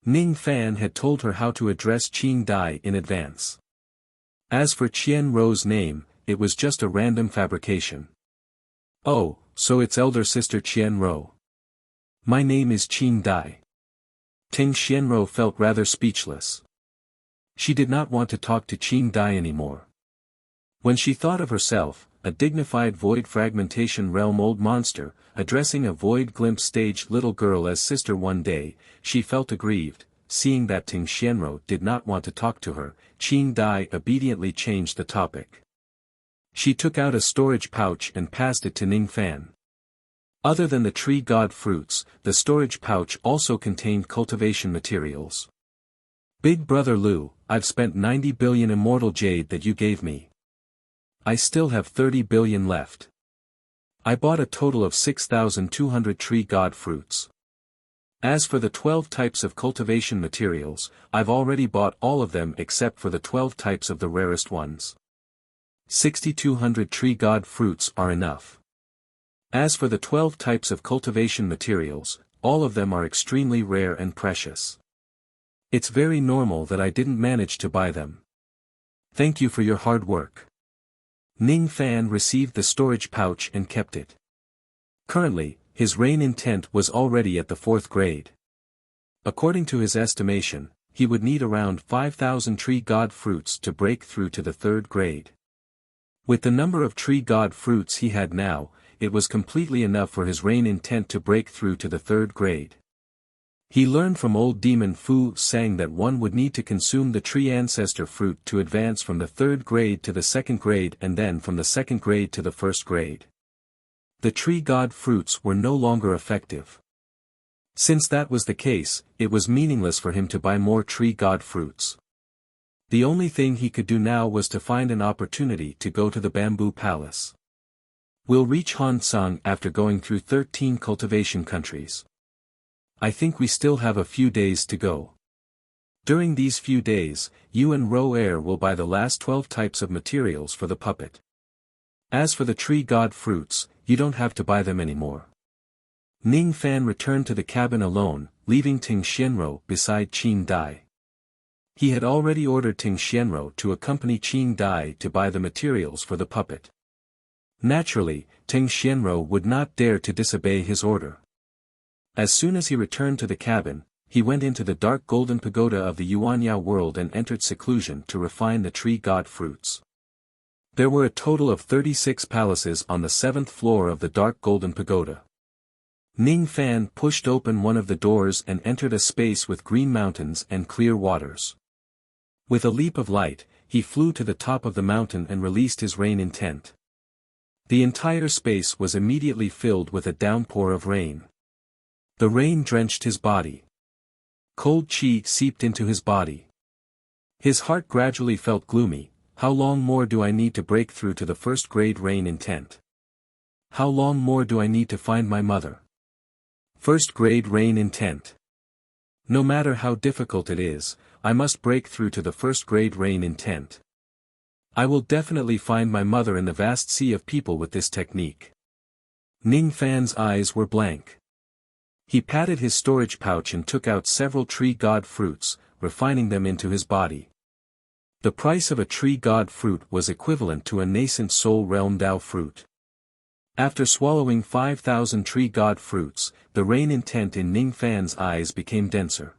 Ning Fan had told her how to address Qing Dai in advance. As for Qianro's name, it was just a random fabrication. Oh, so it's elder sister Qianro. My name is Qing Dai. Ting Xianro felt rather speechless. She did not want to talk to Qing Dai anymore. When she thought of herself, a dignified void fragmentation realm old monster, addressing a void glimpse stage little girl as sister one day, she felt aggrieved. Seeing that Ting Xianro did not want to talk to her, Qing Dai obediently changed the topic. She took out a storage pouch and passed it to Ning Fan. Other than the tree god fruits, the storage pouch also contained cultivation materials. Big brother Lu, I've spent 90 billion immortal jade that you gave me. I still have 30 billion left. I bought a total of 6,200 tree god fruits. As for the 12 types of cultivation materials, I've already bought all of them except for the 12 types of the rarest ones. 6,200 tree god fruits are enough. As for the 12 types of cultivation materials, all of them are extremely rare and precious. It's very normal that I didn't manage to buy them. Thank you for your hard work. Ning Fan received the storage pouch and kept it. Currently, his rain intent was already at the 4th grade. According to his estimation, he would need around 5,000 tree god fruits to break through to the 3rd grade. With the number of tree god fruits he had now, it was completely enough for his rain intent to break through to the 3rd grade. He learned from old demon Fu Sang that one would need to consume the tree ancestor fruit to advance from the 3rd grade to the 2nd grade and then from the 2nd grade to the 1st grade. The tree god fruits were no longer effective. Since that was the case, it was meaningless for him to buy more tree god fruits. The only thing he could do now was to find an opportunity to go to the bamboo palace. We'll reach Hansang after going through 13 cultivation countries. I think we still have a few days to go. During these few days, you and Ro Air will buy the last 12 types of materials for the puppet. As for the tree god fruits, you don't have to buy them anymore. Ning Fan returned to the cabin alone, leaving Ting Xianro beside Qing Dai. He had already ordered Ting Xianro to accompany Qing Dai to buy the materials for the puppet. Naturally, Ting Xianro would not dare to disobey his order. As soon as he returned to the cabin, he went into the dark golden pagoda of the Yuanya world and entered seclusion to refine the tree god fruits. There were a total of 36 palaces on the 7th floor of the dark golden pagoda. Ning Fan pushed open one of the doors and entered a space with green mountains and clear waters. With a leap of light, he flew to the top of the mountain and released his rain intent. The entire space was immediately filled with a downpour of rain. The rain drenched his body. Cold chi seeped into his body. His heart gradually felt gloomy. How long more do I need to break through to the 1st grade rain intent? How long more do I need to find my mother? 1st grade rain intent. No matter how difficult it is, I must break through to the 1st grade rain intent. I will definitely find my mother in the vast sea of people with this technique. Ning Fan's eyes were blank. He patted his storage pouch and took out several tree god fruits, refining them into his body. The price of a tree god fruit was equivalent to a nascent soul realm Dao fruit. After swallowing 5,000 tree god fruits, the rain intent in Ning Fan's eyes became denser.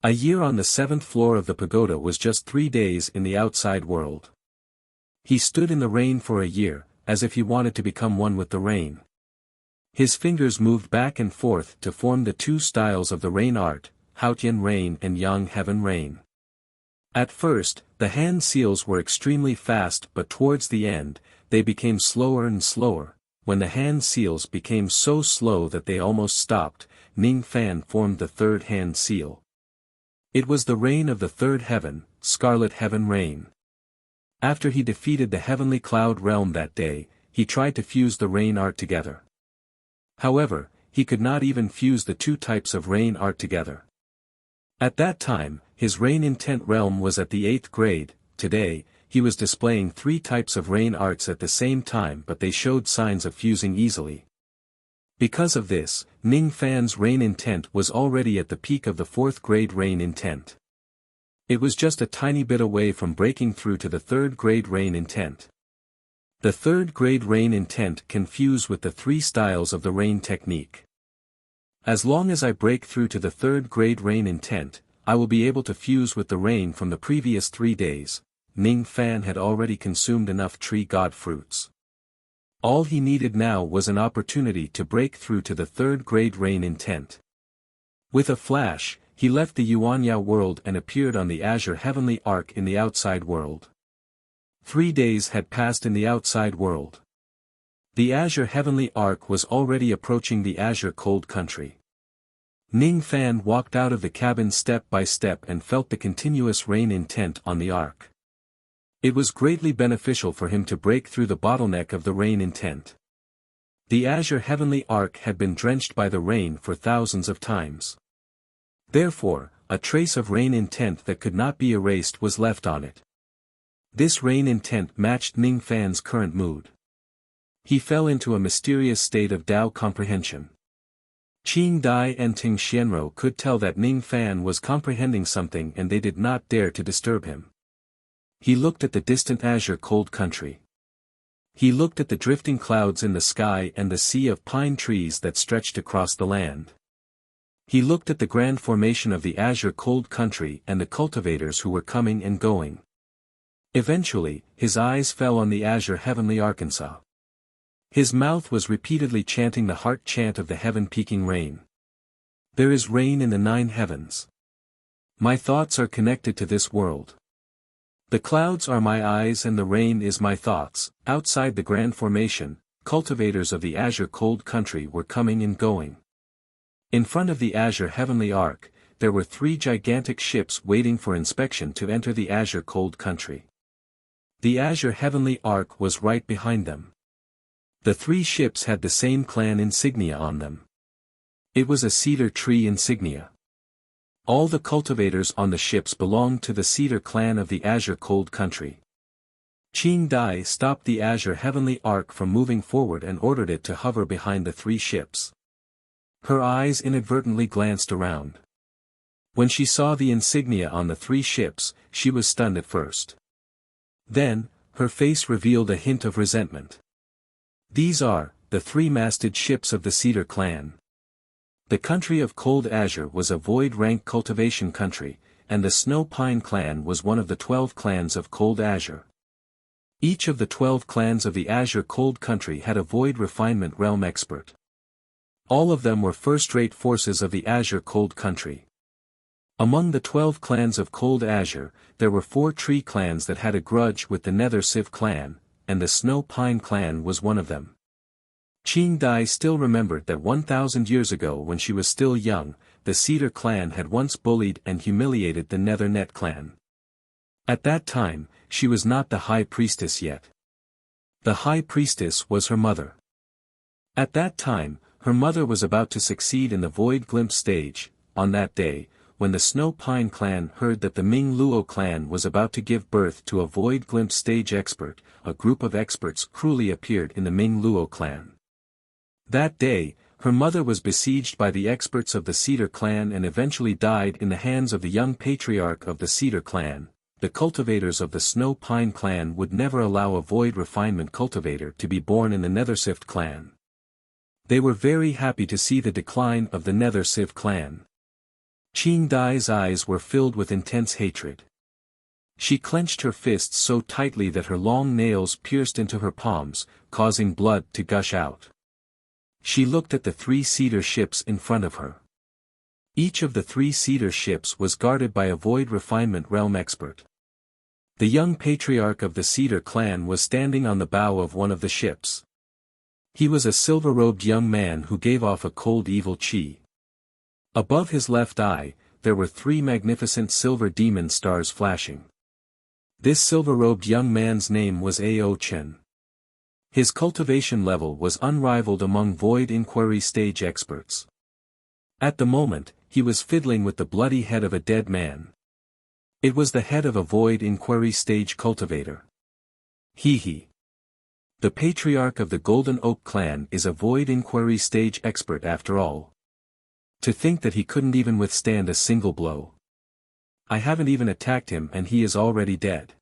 A year on the 7th floor of the pagoda was just 3 days in the outside world. He stood in the rain for a year, as if he wanted to become one with the rain. His fingers moved back and forth to form the 2 styles of the rain art, Haotian rain and Yang heaven rain. At first, the hand seals were extremely fast, but towards the end, they became slower and slower. When the hand seals became so slow that they almost stopped, Ning Fan formed the 3rd hand seal. It was the rain of the 3rd heaven, Scarlet Heaven Rain. After he defeated the heavenly cloud realm that day, he tried to fuse the rain art together. However, he could not even fuse the 2 types of rain art together. At that time, his rain intent realm was at the 8th grade. Today, he was displaying 3 types of rain arts at the same time, but they showed signs of fusing easily. Because of this, Ning Fan's rain intent was already at the peak of the 4th grade rain intent. It was just a tiny bit away from breaking through to the 3rd grade rain intent. The 3rd grade rain intent can fuse with the 3 styles of the rain technique. As long as I break through to the 3rd grade rain intent, I will be able to fuse with the rain from the previous 3 days. Ning Fan had already consumed enough tree god fruits. All he needed now was an opportunity to break through to the 3rd grade rain intent. With a flash, he left the Yuanya world and appeared on the Azure Heavenly Arc in the outside world. 3 days had passed in the outside world. The Azure Heavenly Arc was already approaching the Azure Cold Country. Ning Fan walked out of the cabin step by step and felt the continuous rain intent on the arc. It was greatly beneficial for him to break through the bottleneck of the rain intent. The Azure Heavenly Arc had been drenched by the rain for thousands of times. Therefore, a trace of rain intent that could not be erased was left on it. This rain intent matched Ning Fan's current mood. He fell into a mysterious state of Tao comprehension. Qing Dai and Ting Xianro could tell that Ning Fan was comprehending something and they did not dare to disturb him. He looked at the distant Azure Cold Country. He looked at the drifting clouds in the sky and the sea of pine trees that stretched across the land. He looked at the grand formation of the Azure Cold Country and the cultivators who were coming and going. Eventually, his eyes fell on the Azure Heavenly Arkansas. His mouth was repeatedly chanting the heart chant of the heaven-peaking rain. There is rain in the 9 heavens. My thoughts are connected to this world. The clouds are my eyes and the rain is my thoughts. Outside the grand formation, cultivators of the Azure Cold Country were coming and going. In front of the Azure Heavenly Arc, there were 3 gigantic ships waiting for inspection to enter the Azure Cold Country. The Azure Heavenly Arc was right behind them. The 3 ships had the same clan insignia on them. It was a cedar tree insignia. All the cultivators on the ships belonged to the cedar clan of the Azure Cold Country. Qing Dai stopped the Azure Heavenly Arc from moving forward and ordered it to hover behind the 3 ships. Her eyes inadvertently glanced around. When she saw the insignia on the 3 ships, she was stunned at first. Then, her face revealed a hint of resentment. These are the 3-masted ships of the Cedar clan. The country of Cold Azure was a void-rank cultivation country, and the Snow Pine clan was one of the 12 clans of Cold Azure. Each of the 12 clans of the Azure Cold Country had a void refinement realm expert. All of them were first-rate forces of the Azure Cold Country. Among the 12 clans of Cold Azure, there were 4 tree clans that had a grudge with the Nether Sieve clan, and the Snow Pine clan was one of them. Qing Dai still remembered that 1,000 years ago when she was still young, the Cedar clan had once bullied and humiliated the Nether Net clan. At that time, she was not the High Priestess yet. The High Priestess was her mother. At that time, her mother was about to succeed in the Void Glimpse stage. On that day, when the Snow Pine clan heard that the Ming Luo clan was about to give birth to a Void Glimpse stage expert, a group of experts cruelly appeared in the Ming Luo clan. That day, her mother was besieged by the experts of the Cedar clan and eventually died in the hands of the young patriarch of the Cedar clan. The cultivators of the Snow Pine clan would never allow a void refinement cultivator to be born in the Nethersift clan. They were very happy to see the decline of the Nether Sieve clan. Qing Dai's eyes were filled with intense hatred. She clenched her fists so tightly that her long nails pierced into her palms, causing blood to gush out. She looked at the 3 cedar ships in front of her. Each of the 3 cedar ships was guarded by a void refinement realm expert. The young patriarch of the Cedar clan was standing on the bow of one of the ships. He was a silver-robed young man who gave off a cold evil chi. Above his left eye, there were 3 magnificent silver demon stars flashing. This silver-robed young man's name was Ao Chen. His cultivation level was unrivaled among Void Inquiry stage experts. At the moment, he was fiddling with the bloody head of a dead man. It was the head of a Void Inquiry stage cultivator. Hee. The patriarch of the Golden Oak clan is a void inquiry stage expert after all. To think that he couldn't even withstand a single blow. I haven't even attacked him and he is already dead.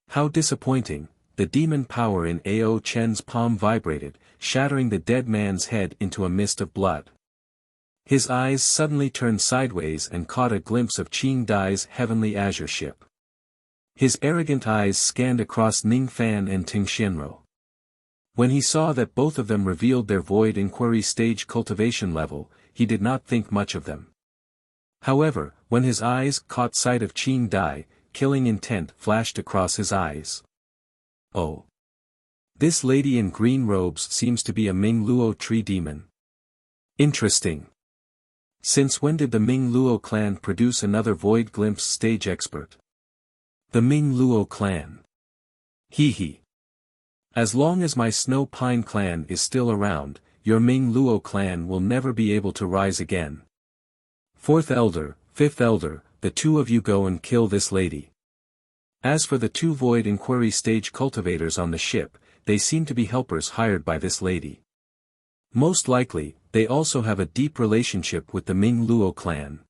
How disappointing. The demon power in Ao Chen's palm vibrated, shattering the dead man's head into a mist of blood. His eyes suddenly turned sideways and caught a glimpse of Qing Dai's heavenly azure ship. His arrogant eyes scanned across Ning Fan and Ting Xianro. When he saw that both of them revealed their void inquiry stage cultivation level, he did not think much of them. However, when his eyes caught sight of Qing Dai, killing intent flashed across his eyes. Oh. This lady in green robes seems to be a Ming Luo tree demon. Interesting. Since when did the Ming Luo clan produce another void glimpse stage expert? The Ming Luo clan. Hee hee. As long as my Snow Pine clan is still around, your Ming Luo clan will never be able to rise again. Fourth elder, fifth elder, the two of you go and kill this lady. As for the two void inquiry stage cultivators on the ship, they seem to be helpers hired by this lady. Most likely, they also have a deep relationship with the Ming Luo clan.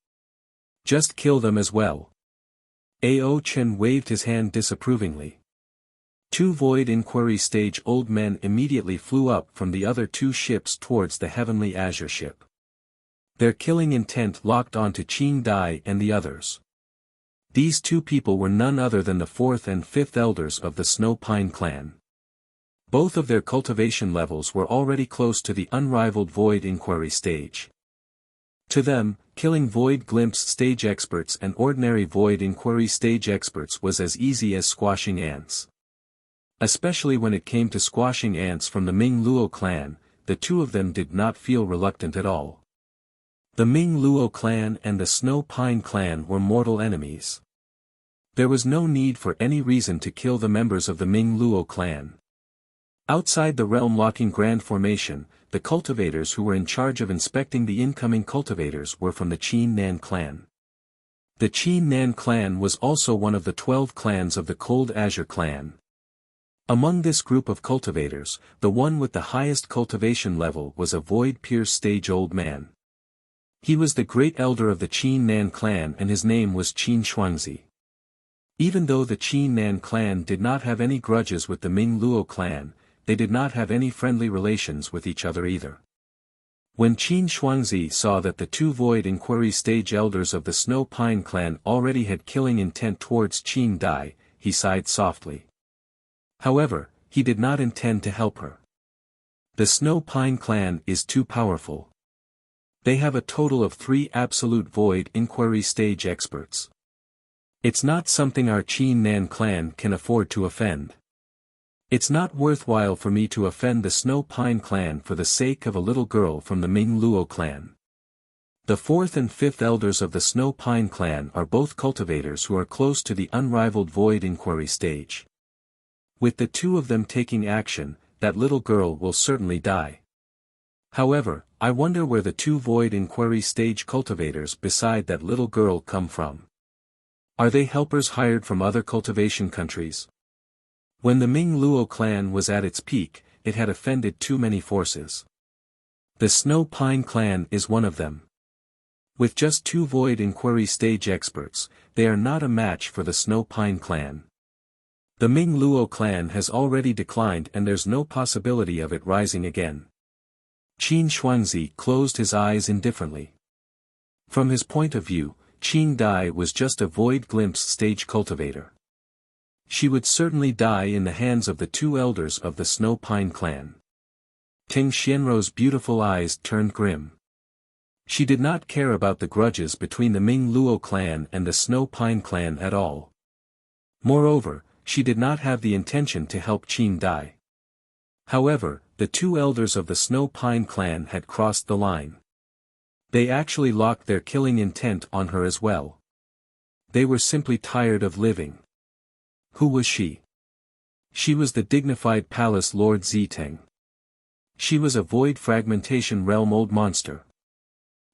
Just kill them as well. Ao Chen waved his hand disapprovingly. Two void inquiry stage old men immediately flew up from the other two ships towards the heavenly azure ship. Their killing intent locked onto Qing Dai and the others. These two people were none other than the fourth and fifth elders of the Snow Pine clan. Both of their cultivation levels were already close to the unrivaled void inquiry stage. To them, killing void glimpse stage experts and ordinary void inquiry stage experts was as easy as squashing ants. Especially when it came to squashing ants from the Ming Luo clan, the two of them did not feel reluctant at all. The Ming Luo clan and the Snow Pine clan were mortal enemies. There was no need for any reason to kill the members of the Ming Luo clan. Outside the realm-locking Grand Formation, the cultivators who were in charge of inspecting the incoming cultivators were from the Qin Nan clan. The Qin Nan clan was also one of the 12 clans of the Cold Azure clan. Among this group of cultivators, the one with the highest cultivation level was a void pierce stage old man. He was the great elder of the Qin Nan clan and his name was Qin Shuangzi. Even though the Qin Nan clan did not have any grudges with the Ming Luo clan, they did not have any friendly relations with each other either. When Qin Shuangzi saw that the two void inquiry stage elders of the Snow Pine clan already had killing intent towards Qing Dai, he sighed softly. However, he did not intend to help her. The Snow Pine clan is too powerful. They have a total of 3 absolute void inquiry stage experts. It's not something our Qin Nan clan can afford to offend. It's not worthwhile for me to offend the Snow Pine clan for the sake of a little girl from the Ming Luo clan. The fourth and fifth elders of the Snow Pine clan are both cultivators who are close to the unrivaled void inquiry stage. With the two of them taking action, that little girl will certainly die. However, I wonder where the two void inquiry stage cultivators beside that little girl come from. Are they helpers hired from other cultivation countries? When the Ming Luo clan was at its peak, it had offended too many forces. The Snow Pine clan is one of them. With just 2 void inquiry stage experts, they are not a match for the Snow Pine clan. The Ming Luo clan has already declined and there's no possibility of it rising again. Qin Shuangzi closed his eyes indifferently. From his point of view, Qing Dai was just a void glimpse stage cultivator. She would certainly die in the hands of the 2 elders of the Snow Pine clan. Ting Xianrou's beautiful eyes turned grim. She did not care about the grudges between the Ming Luo clan and the Snow Pine clan at all. Moreover, she did not have the intention to help Qing Dai. However, the 2 elders of the Snow Pine clan had crossed the line. They actually locked their killing intent on her as well. They were simply tired of living. Who was she? She was the dignified palace Lord Ziteng. She was a void fragmentation realm old monster.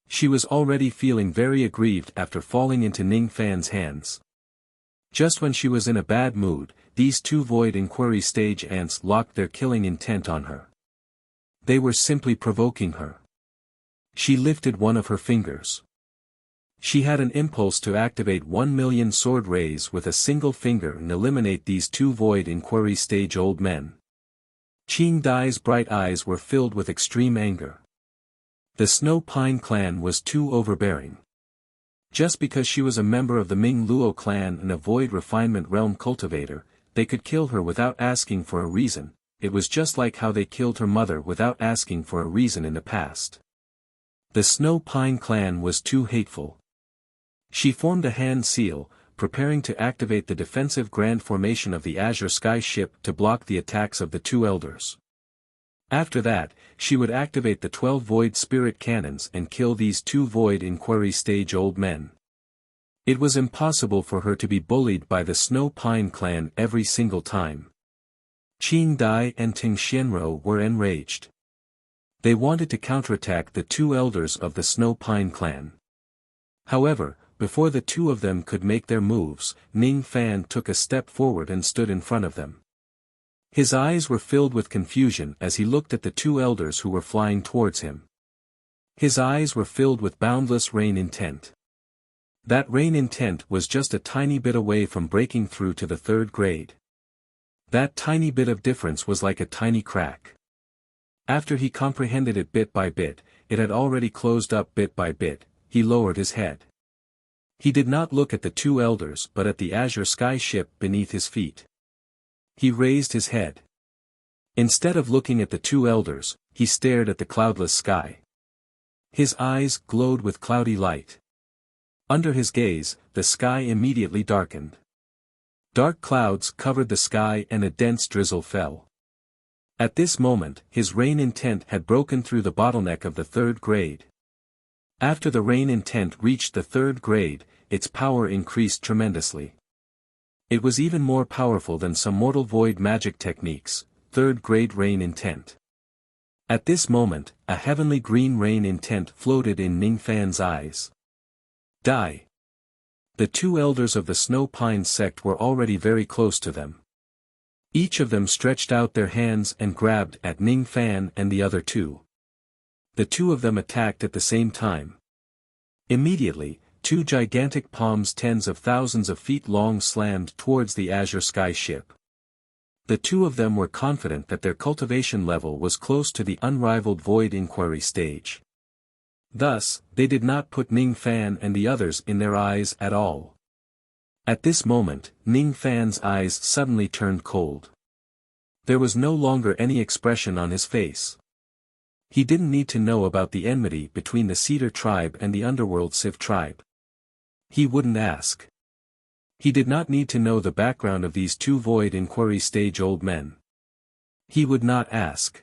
She was already feeling very aggrieved after falling into Ning Fan's hands. Just when she was in a bad mood, these two void inquiry stage ants locked their killing intent on her. They were simply provoking her. She lifted one of her fingers. She had an impulse to activate 1,000,000 sword rays with a single finger and eliminate these two void inquiry stage old men. Qing Dai's bright eyes were filled with extreme anger. The Snow Pine clan was too overbearing. Just because she was a member of the Ming Luo clan and a void refinement realm cultivator, they could kill her without asking for a reason. It was just like how they killed her mother without asking for a reason in the past. The Snow Pine clan was too hateful. She formed a hand seal, preparing to activate the defensive grand formation of the Azure Sky ship to block the attacks of the two elders. After that, she would activate the 12 void spirit cannons and kill these two void inquiry stage old men. It was impossible for her to be bullied by the Snow Pine clan every single time. Qing Dai and Ting Xianro were enraged. They wanted to counterattack the two elders of the Snow Pine clan. However, before the two of them could make their moves, Ning Fan took a step forward and stood in front of them. His eyes were filled with confusion as he looked at the two elders who were flying towards him. His eyes were filled with boundless rain intent. That rain intent was just a tiny bit away from breaking through to the third grade. That tiny bit of difference was like a tiny crack. After he comprehended it bit by bit, it had already closed up bit by bit. He lowered his head. He did not look at the two elders but at the Azure Sky ship beneath his feet. He raised his head. Instead of looking at the two elders, he stared at the cloudless sky. His eyes glowed with cloudy light. Under his gaze, the sky immediately darkened. Dark clouds covered the sky and a dense drizzle fell. At this moment, his rain intent had broken through the bottleneck of the third grade. After the rain intent reached the third grade, its power increased tremendously. It was even more powerful than some mortal void magic techniques, third grade rain intent. At this moment, a heavenly green rain intent floated in Ning Fan's eyes. Die. The two elders of the Snow Pine sect were already very close to them. Each of them stretched out their hands and grabbed at Ning Fan and the other two. The two of them attacked at the same time. Immediately, two gigantic palms tens of thousands of feet long slammed towards the Azure Sky ship. The two of them were confident that their cultivation level was close to the unrivaled void inquiry stage. Thus, they did not put Ning Fan and the others in their eyes at all. At this moment, Ning Fan's eyes suddenly turned cold. There was no longer any expression on his face. He didn't need to know about the enmity between the Cedar tribe and the Underworld Civ tribe. He wouldn't ask. He did not need to know the background of these two void inquiry stage old men. He would not ask.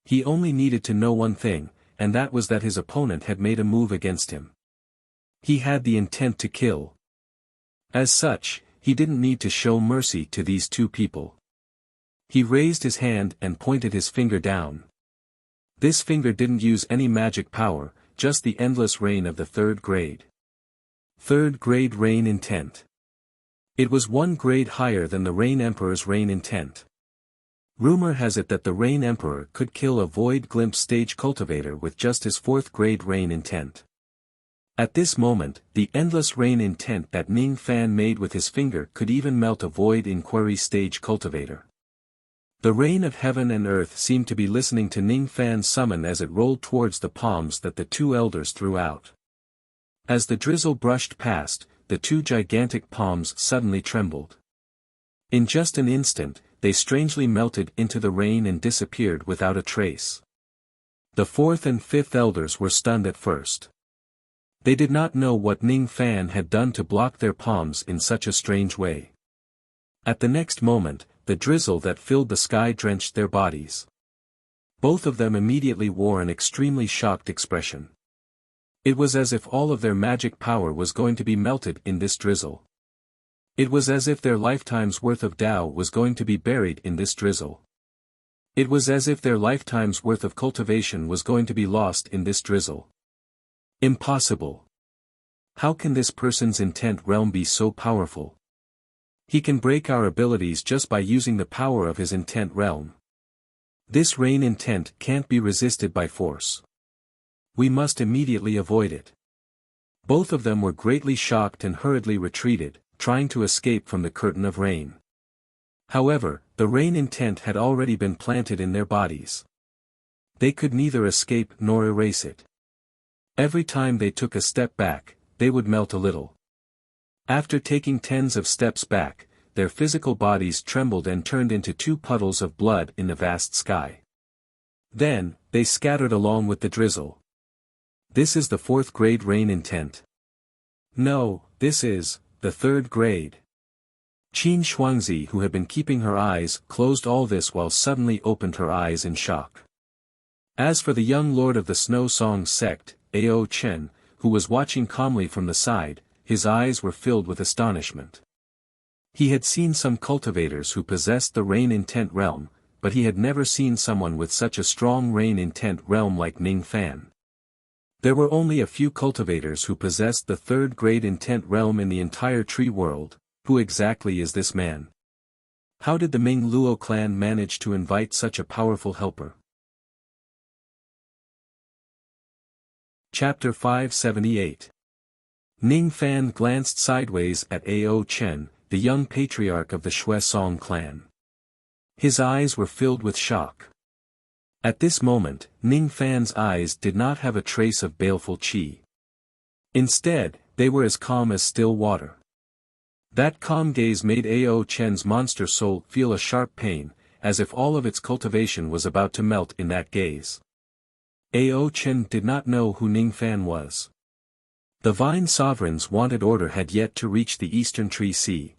He only needed to know one thing, and that was that his opponent had made a move against him. He had the intent to kill. As such, he didn't need to show mercy to these two people. He raised his hand and pointed his finger down. This finger didn't use any magic power, just the endless rain of the third grade. Third grade rain intent. It was one grade higher than the Rain Emperor's rain intent. Rumor has it that the Rain Emperor could kill a void glimpse stage cultivator with just his fourth grade rain intent. At this moment, the endless rain intent that Ning Fan made with his finger could even melt a void inquiry stage cultivator. The rain of heaven and earth seemed to be listening to Ning Fan's summon as it rolled towards the palms that the two elders threw out. As the drizzle brushed past, the two gigantic palms suddenly trembled. In just an instant, they strangely melted into the rain and disappeared without a trace. The fourth and fifth elders were stunned at first. They did not know what Ning Fan had done to block their palms in such a strange way. At the next moment, the drizzle that filled the sky drenched their bodies. Both of them immediately wore an extremely shocked expression. It was as if all of their magic power was going to be melted in this drizzle. It was as if their lifetime's worth of Tao was going to be buried in this drizzle. It was as if their lifetime's worth of cultivation was going to be lost in this drizzle. Impossible. How can this person's intent realm be so powerful? He can break our abilities just by using the power of his intent realm. This rain intent can't be resisted by force. We must immediately avoid it. Both of them were greatly shocked and hurriedly retreated, trying to escape from the curtain of rain. However, the rain intent had already been planted in their bodies. They could neither escape nor erase it. Every time they took a step back, they would melt a little. After taking tens of steps back, their physical bodies trembled and turned into 2 puddles of blood in the vast sky. Then, they scattered along with the drizzle. This is the 4th grade rain intent. No, this is the 3rd grade. Qin Shuangzi, who had been keeping her eyes closed all this while, suddenly opened her eyes in shock. As for the young lord of the Snow Song sect, Ao Chen, who was watching calmly from the side, his eyes were filled with astonishment. He had seen some cultivators who possessed the rain intent realm, but he had never seen someone with such a strong rain intent realm like Ning Fan. There were only a few cultivators who possessed the 3rd grade intent realm in the entire tree world. Who exactly is this man? How did the Ming Luo clan manage to invite such a powerful helper? Chapter 578. Ning Fan glanced sideways at Ao Chen, the young patriarch of the Shui Song clan. His eyes were filled with shock. At this moment, Ning Fan's eyes did not have a trace of baleful qi. Instead, they were as calm as still water. That calm gaze made Ao Chen's monster soul feel a sharp pain, as if all of its cultivation was about to melt in that gaze. Ao Chen did not know who Ning Fan was. The Vine Sovereign's wanted order had yet to reach the Eastern Tree Sea.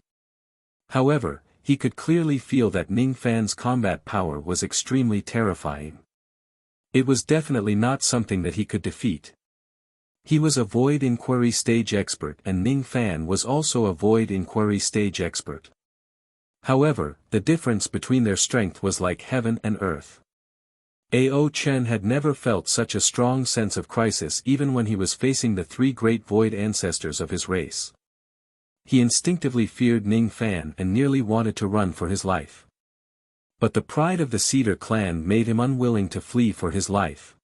However, he could clearly feel that Ning Fan's combat power was extremely terrifying. It was definitely not something that he could defeat. He was a void inquiry stage expert and Ning Fan was also a void inquiry stage expert. However, the difference between their strength was like heaven and earth. Ao Chen had never felt such a strong sense of crisis even when he was facing the 3 great void ancestors of his race. He instinctively feared Ning Fan and nearly wanted to run for his life. But the pride of the Cedar clan made him unwilling to flee for his life.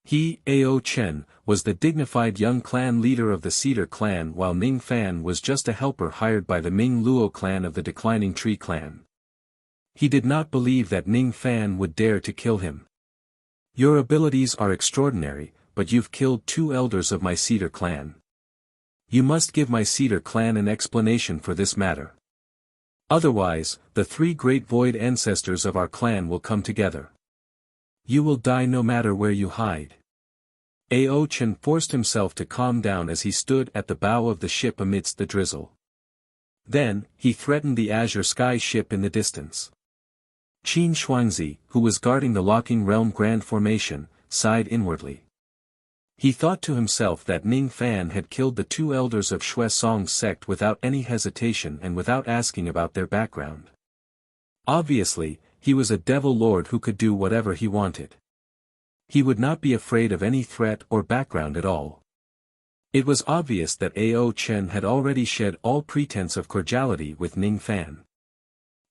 He, Ao Chen, was the dignified young clan leader of the Cedar clan while Ning Fan was just a helper hired by the Ming Luo clan of the Declining Tree clan. He did not believe that Ning Fan would dare to kill him. Your abilities are extraordinary, but you've killed 2 elders of my Cedar clan. You must give my Cedar clan an explanation for this matter. Otherwise, the 3 great void ancestors of our clan will come together. You will die no matter where you hide. Ao Chen forced himself to calm down as he stood at the bow of the ship amidst the drizzle. Then, he threatened the Azure Sky ship in the distance. Qin Shuangzi, who was guarding the Locking Realm Grand Formation, sighed inwardly. He thought to himself that Ning Fan had killed the 2 elders of Shui Song's sect without any hesitation and without asking about their background. Obviously, he was a devil lord who could do whatever he wanted. He would not be afraid of any threat or background at all. It was obvious that Ao Chen had already shed all pretense of cordiality with Ning Fan.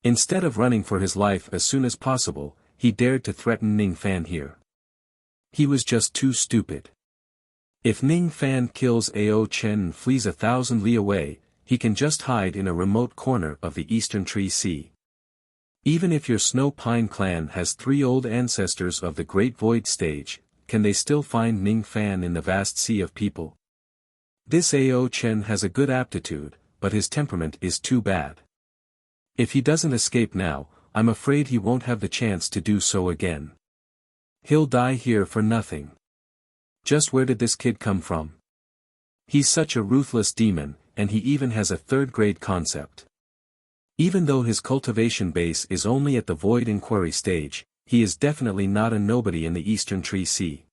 Instead of running for his life as soon as possible, he dared to threaten Ning Fan here. He was just too stupid. If Ning Fan kills Ao Chen and flees 1,000 li away, he can just hide in a remote corner of the Eastern Tree Sea. Even if your Snow Pine clan has 3 old ancestors of the Great Void stage, can they still find Ning Fan in the vast sea of people? This Ao Chen has a good aptitude, but his temperament is too bad. If he doesn't escape now, I'm afraid he won't have the chance to do so again. He'll die here for nothing. Just where did this kid come from? He's such a ruthless demon, and he even has a 3rd grade concept. Even though his cultivation base is only at the void inquiry stage, he is definitely not a nobody in the Eastern Tree Sea.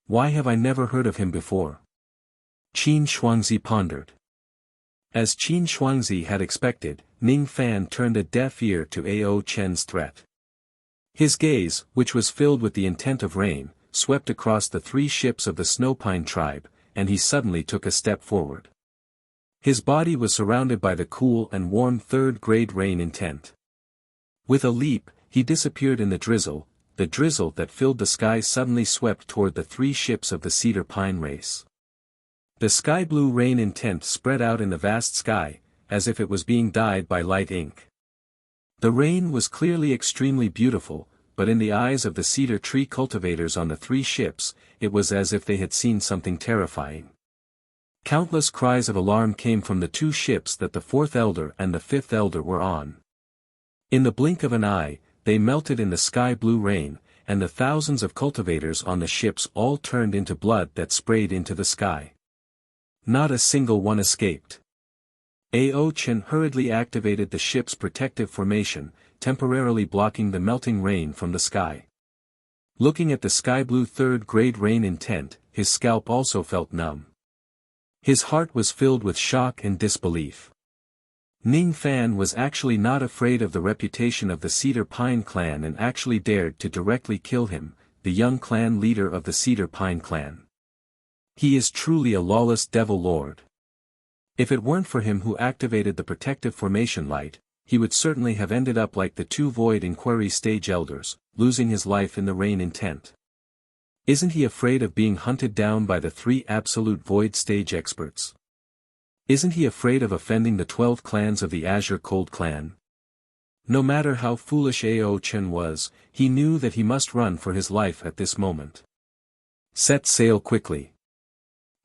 Why have I never heard of him before? Qin Shuangzi pondered. As Qin Shuangzi had expected, Ning Fan turned a deaf ear to Ao Chen's threat. His gaze, which was filled with the intent of rain, swept across the 3 ships of the Snowpine tribe, and he suddenly took a step forward. His body was surrounded by the cool and warm third-grade rain intent. With a leap, he disappeared in the drizzle that filled the sky suddenly swept toward the 3 ships of the Cedar Pine race. The sky-blue rain intent spread out in the vast sky, as if it was being dyed by light ink. The rain was clearly extremely beautiful, but in the eyes of the cedar tree cultivators on the 3 ships, it was as if they had seen something terrifying. Countless cries of alarm came from the 2 ships that the 4th elder and the 5th elder were on. In the blink of an eye, they melted in the sky-blue rain, and the thousands of cultivators on the ships all turned into blood that sprayed into the sky. Not a single one escaped. Ao Chen hurriedly activated the ship's protective formation, temporarily blocking the melting rain from the sky. Looking at the sky-blue third-grade rain intent, his scalp also felt numb. His heart was filled with shock and disbelief. Ning Fan was actually not afraid of the reputation of the Cedar Pine clan and actually dared to directly kill him, the young clan leader of the Cedar Pine clan. He is truly a lawless devil lord. If it weren't for him who activated the protective formation light, he would certainly have ended up like the 2 Void Inquiry stage elders, losing his life in the rain intent. Isn't he afraid of being hunted down by the 3 Absolute Void stage experts? Isn't he afraid of offending the 12 clans of the Azure Cold clan? No matter how foolish Ao Chen was, he knew that he must run for his life at this moment. Set sail quickly.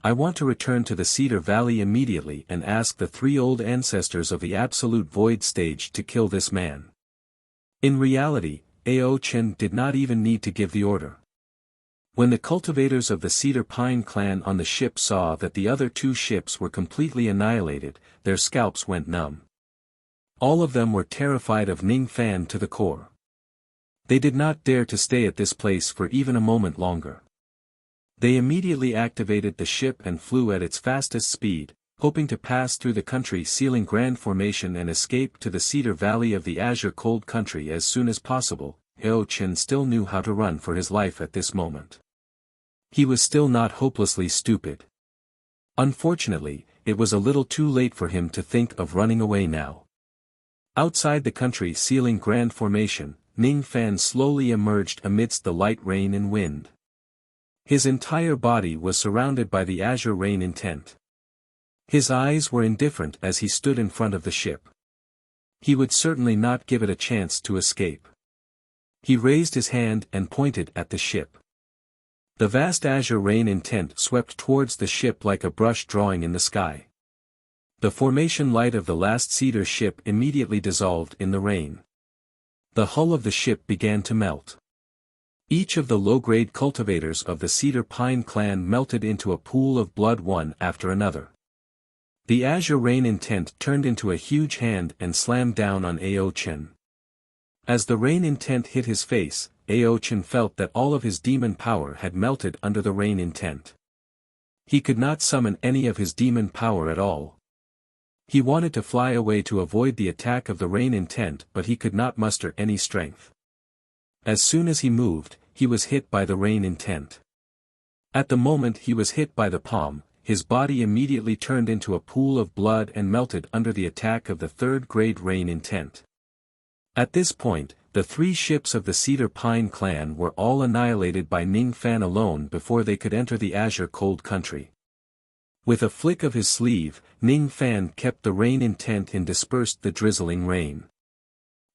I want to return to the Cedar Valley immediately and ask the 3 old ancestors of the Absolute Void stage to kill this man. In reality, Ao Chen did not even need to give the order. When the cultivators of the Cedar Pine clan on the ship saw that the other 2 ships were completely annihilated, their scalps went numb. All of them were terrified of Ning Fan to the core. They did not dare to stay at this place for even a moment longer. They immediately activated the ship and flew at its fastest speed, hoping to pass through the country sealing Grand Formation and escape to the Cedar Valley of the Azure Cold Country as soon as possible. Ao Chen still knew how to run for his life at this moment. He was still not hopelessly stupid. Unfortunately, it was a little too late for him to think of running away now. Outside the country sealing Grand Formation, Ning Fan slowly emerged amidst the light rain and wind. His entire body was surrounded by the azure rain intent. His eyes were indifferent as he stood in front of the ship. He would certainly not give it a chance to escape. He raised his hand and pointed at the ship. The vast azure rain intent swept towards the ship like a brush drawing in the sky. The formation light of the last cedar ship immediately dissolved in the rain. The hull of the ship began to melt. Each of the low-grade cultivators of the Cedar Pine clan melted into a pool of blood one after another. The azure rain intent turned into a huge hand and slammed down on Ao Chen. As the rain intent hit his face, Ao Chen felt that all of his demon power had melted under the rain intent. He could not summon any of his demon power at all. He wanted to fly away to avoid the attack of the rain intent, but he could not muster any strength. As soon as he moved, he was hit by the rain intent. At the moment he was hit by the palm, his body immediately turned into a pool of blood and melted under the attack of the third-grade rain intent. At this point, the 3 ships of the Cedar Pine clan were all annihilated by Ning Fan alone before they could enter the Azure Cold Country. With a flick of his sleeve, Ning Fan kept the rain intent and dispersed the drizzling rain.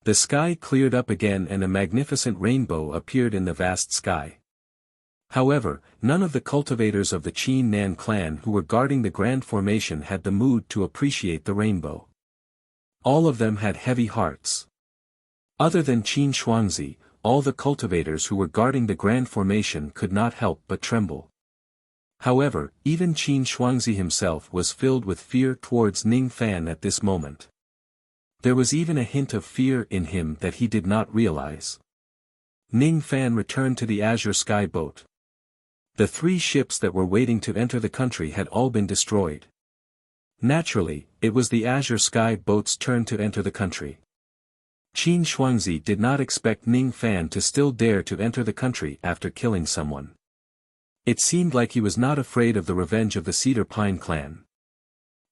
The sky cleared up again and a magnificent rainbow appeared in the vast sky. However, none of the cultivators of the Qin Nan clan who were guarding the Grand Formation had the mood to appreciate the rainbow. All of them had heavy hearts. Other than Qin Shuangzi, all the cultivators who were guarding the Grand Formation could not help but tremble. However, even Qin Shuangzi himself was filled with fear towards Ning Fan at this moment. There was even a hint of fear in him that he did not realize. Ning Fan returned to the Azure Sky boat. The 3 ships that were waiting to enter the country had all been destroyed. Naturally, it was the Azure Sky boat's turn to enter the country. Qin Shuangzi did not expect Ning Fan to still dare to enter the country after killing someone. It seemed like he was not afraid of the revenge of the Cedar Pine clan.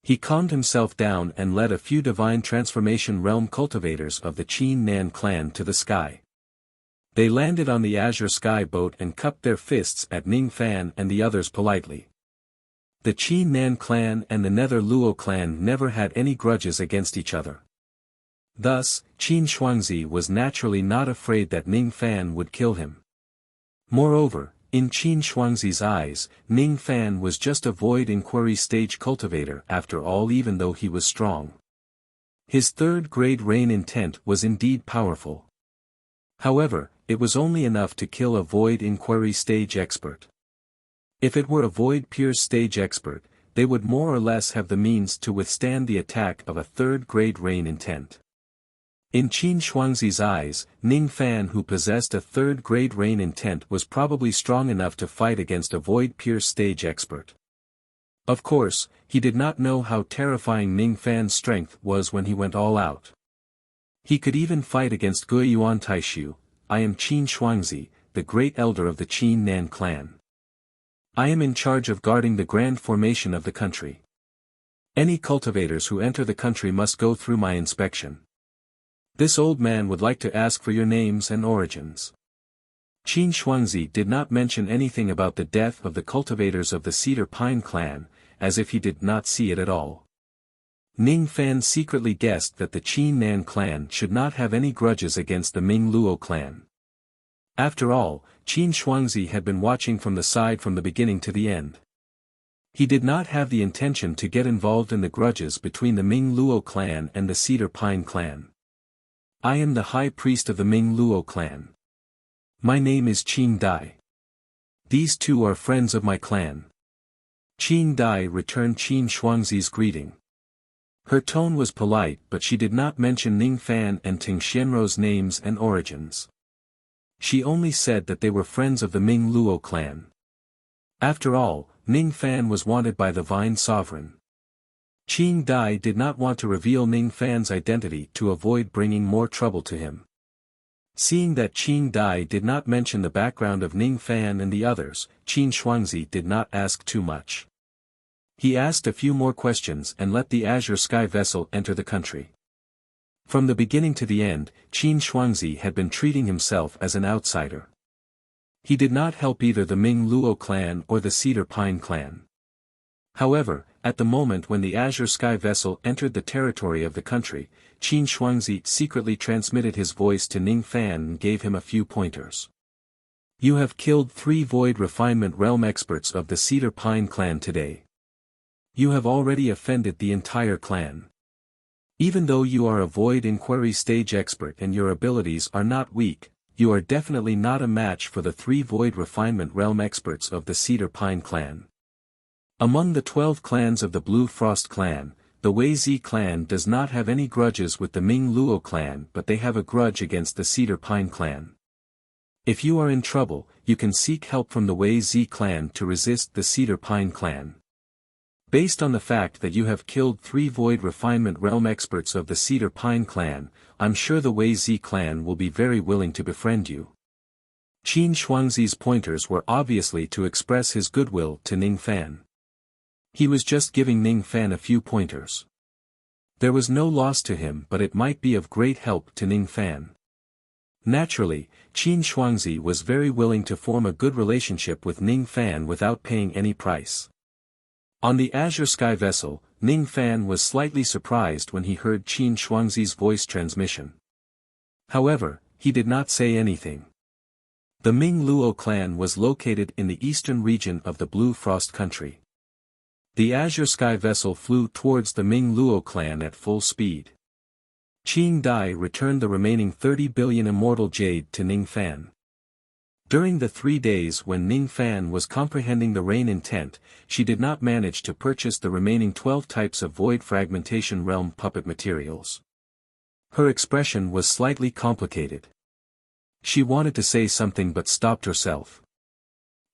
He calmed himself down and led a few divine transformation realm cultivators of the Qin Nan clan to the sky. They landed on the azure sky boat and cupped their fists at Ning Fan and the others politely. The Qin Nan clan and the Nether Luo clan never had any grudges against each other. Thus, Qin Shuangzi was naturally not afraid that Ning Fan would kill him. Moreover, in Qin Shuangzi's eyes, Ning Fan was just a void inquiry stage cultivator after all, even though he was strong. His third-grade rain intent was indeed powerful. However, it was only enough to kill a void inquiry stage expert. If it were a void pierce stage expert, they would more or less have the means to withstand the attack of a third-grade rain intent. In Qin Shuangzi's eyes, Ning Fan, who possessed a third-grade rain intent, was probably strong enough to fight against a void pierce stage expert. Of course, he did not know how terrifying Ning Fan's strength was when he went all out. He could even fight against Guiyuan Taishu. I am Qin Shuangzi, the great elder of the Qin Nan clan. I am in charge of guarding the grand formation of the country. Any cultivators who enter the country must go through my inspection. This old man would like to ask for your names and origins. Qin Shuangzi did not mention anything about the death of the cultivators of the Cedar Pine clan, as if he did not see it at all. Ning Fan secretly guessed that the Qin Nan clan should not have any grudges against the Ming Luo clan. After all, Qin Shuangzi had been watching from the side from the beginning to the end. He did not have the intention to get involved in the grudges between the Ming Luo clan and the Cedar Pine clan. I am the high priest of the Ming Luo clan. My name is Qing Dai. These two are friends of my clan. Qing Dai returned Qin Shuangzi's greeting. Her tone was polite, but she did not mention Ning Fan and Ting Xianrou's names and origins. She only said that they were friends of the Ming Luo clan. After all, Ning Fan was wanted by the Vine Sovereign. Qing Dai did not want to reveal Ning Fan's identity to avoid bringing more trouble to him. Seeing that Qing Dai did not mention the background of Ning Fan and the others, Qin Shuangzi did not ask too much. He asked a few more questions and let the Azure Sky vessel enter the country. From the beginning to the end, Qin Shuangzi had been treating himself as an outsider. He did not help either the Ming Luo clan or the Cedar Pine clan. However, at the moment when the Azure Sky vessel entered the territory of the country, Qin Shuangzi secretly transmitted his voice to Ning Fan and gave him a few pointers. You have killed 3 Void Refinement Realm experts of the Cedar Pine clan today. You have already offended the entire clan. Even though you are a Void Inquiry stage expert and your abilities are not weak, you are definitely not a match for the 3 Void Refinement Realm experts of the Cedar Pine clan. Among the 12 clans of the Blue Frost clan, the Wei Zi clan does not have any grudges with the Ming Luo clan, but they have a grudge against the Cedar Pine clan. If you are in trouble, you can seek help from the Wei Zi clan to resist the Cedar Pine clan. Based on the fact that you have killed 3 Void Refinement Realm experts of the Cedar Pine clan, I'm sure the Wei Zi clan will be very willing to befriend you. Qin Shuangzi's pointers were obviously to express his goodwill to Ning Fan. He was just giving Ning Fan a few pointers. There was no loss to him, but it might be of great help to Ning Fan. Naturally, Qin Shuangzi was very willing to form a good relationship with Ning Fan without paying any price. On the Azure Sky vessel, Ning Fan was slightly surprised when he heard Qin Shuangzi's voice transmission. However, he did not say anything. The Ming Luo clan was located in the eastern region of the Blue Frost country. The Azure Sky vessel flew towards the Ming Luo clan at full speed. Qing Dai returned the remaining 30 billion immortal jade to Ning Fan. During the 3 days when Ning Fan was comprehending the rain intent, she did not manage to purchase the remaining 12 types of Void Fragmentation Realm puppet materials. Her expression was slightly complicated. She wanted to say something but stopped herself.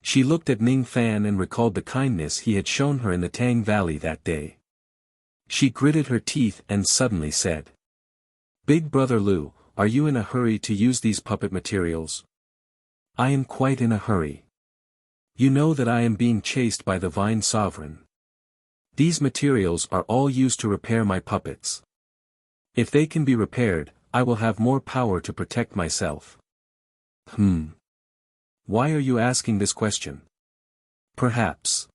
She looked at Ning Fan and recalled the kindness he had shown her in the Tang Valley that day. She gritted her teeth and suddenly said, "Big Brother Lu, are you in a hurry to use these puppet materials?" "I am quite in a hurry. You know that I am being chased by the Vine Sovereign. These materials are all used to repair my puppets. If they can be repaired, I will have more power to protect myself. Why are you asking this question? Perhaps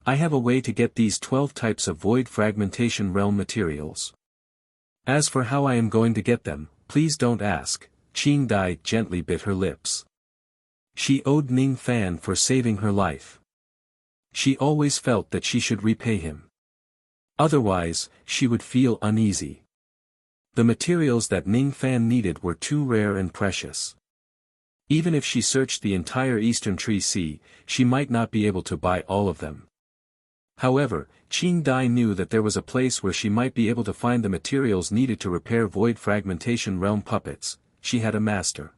I have a way to get these 12 types of void fragmentation realm materials. As for how I am going to get them, please don't ask. Qing Dai gently bit her lips. She owed Ning Fan for saving her life. She always felt that she should repay him. Otherwise, she would feel uneasy. The materials that Ning Fan needed were too rare and precious. Even if she searched the entire Eastern Tree Sea, she might not be able to buy all of them. However, Qing Dai knew that there was a place where she might be able to find the materials needed to repair void fragmentation realm puppets. She had a master.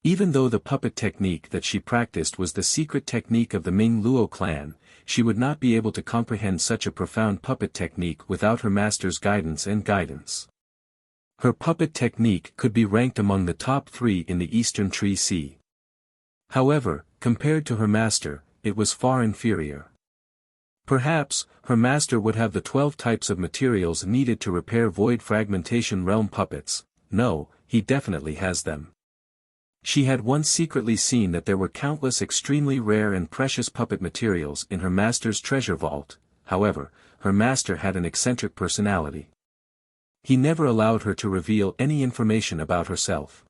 Even though the puppet technique that she practiced was the secret technique of the Ming Luo clan, she would not be able to comprehend such a profound puppet technique without her master's guidance and guidance. Her puppet technique could be ranked among the top 3 in the Eastern Tree Sea. However, compared to her master, it was far inferior. Perhaps, her master would have the 12 types of materials needed to repair void fragmentation realm puppets. No, he definitely has them. She had once secretly seen that there were countless extremely rare and precious puppet materials in her master's treasure vault. However, her master had an eccentric personality. He never allowed her to reveal any information about herself.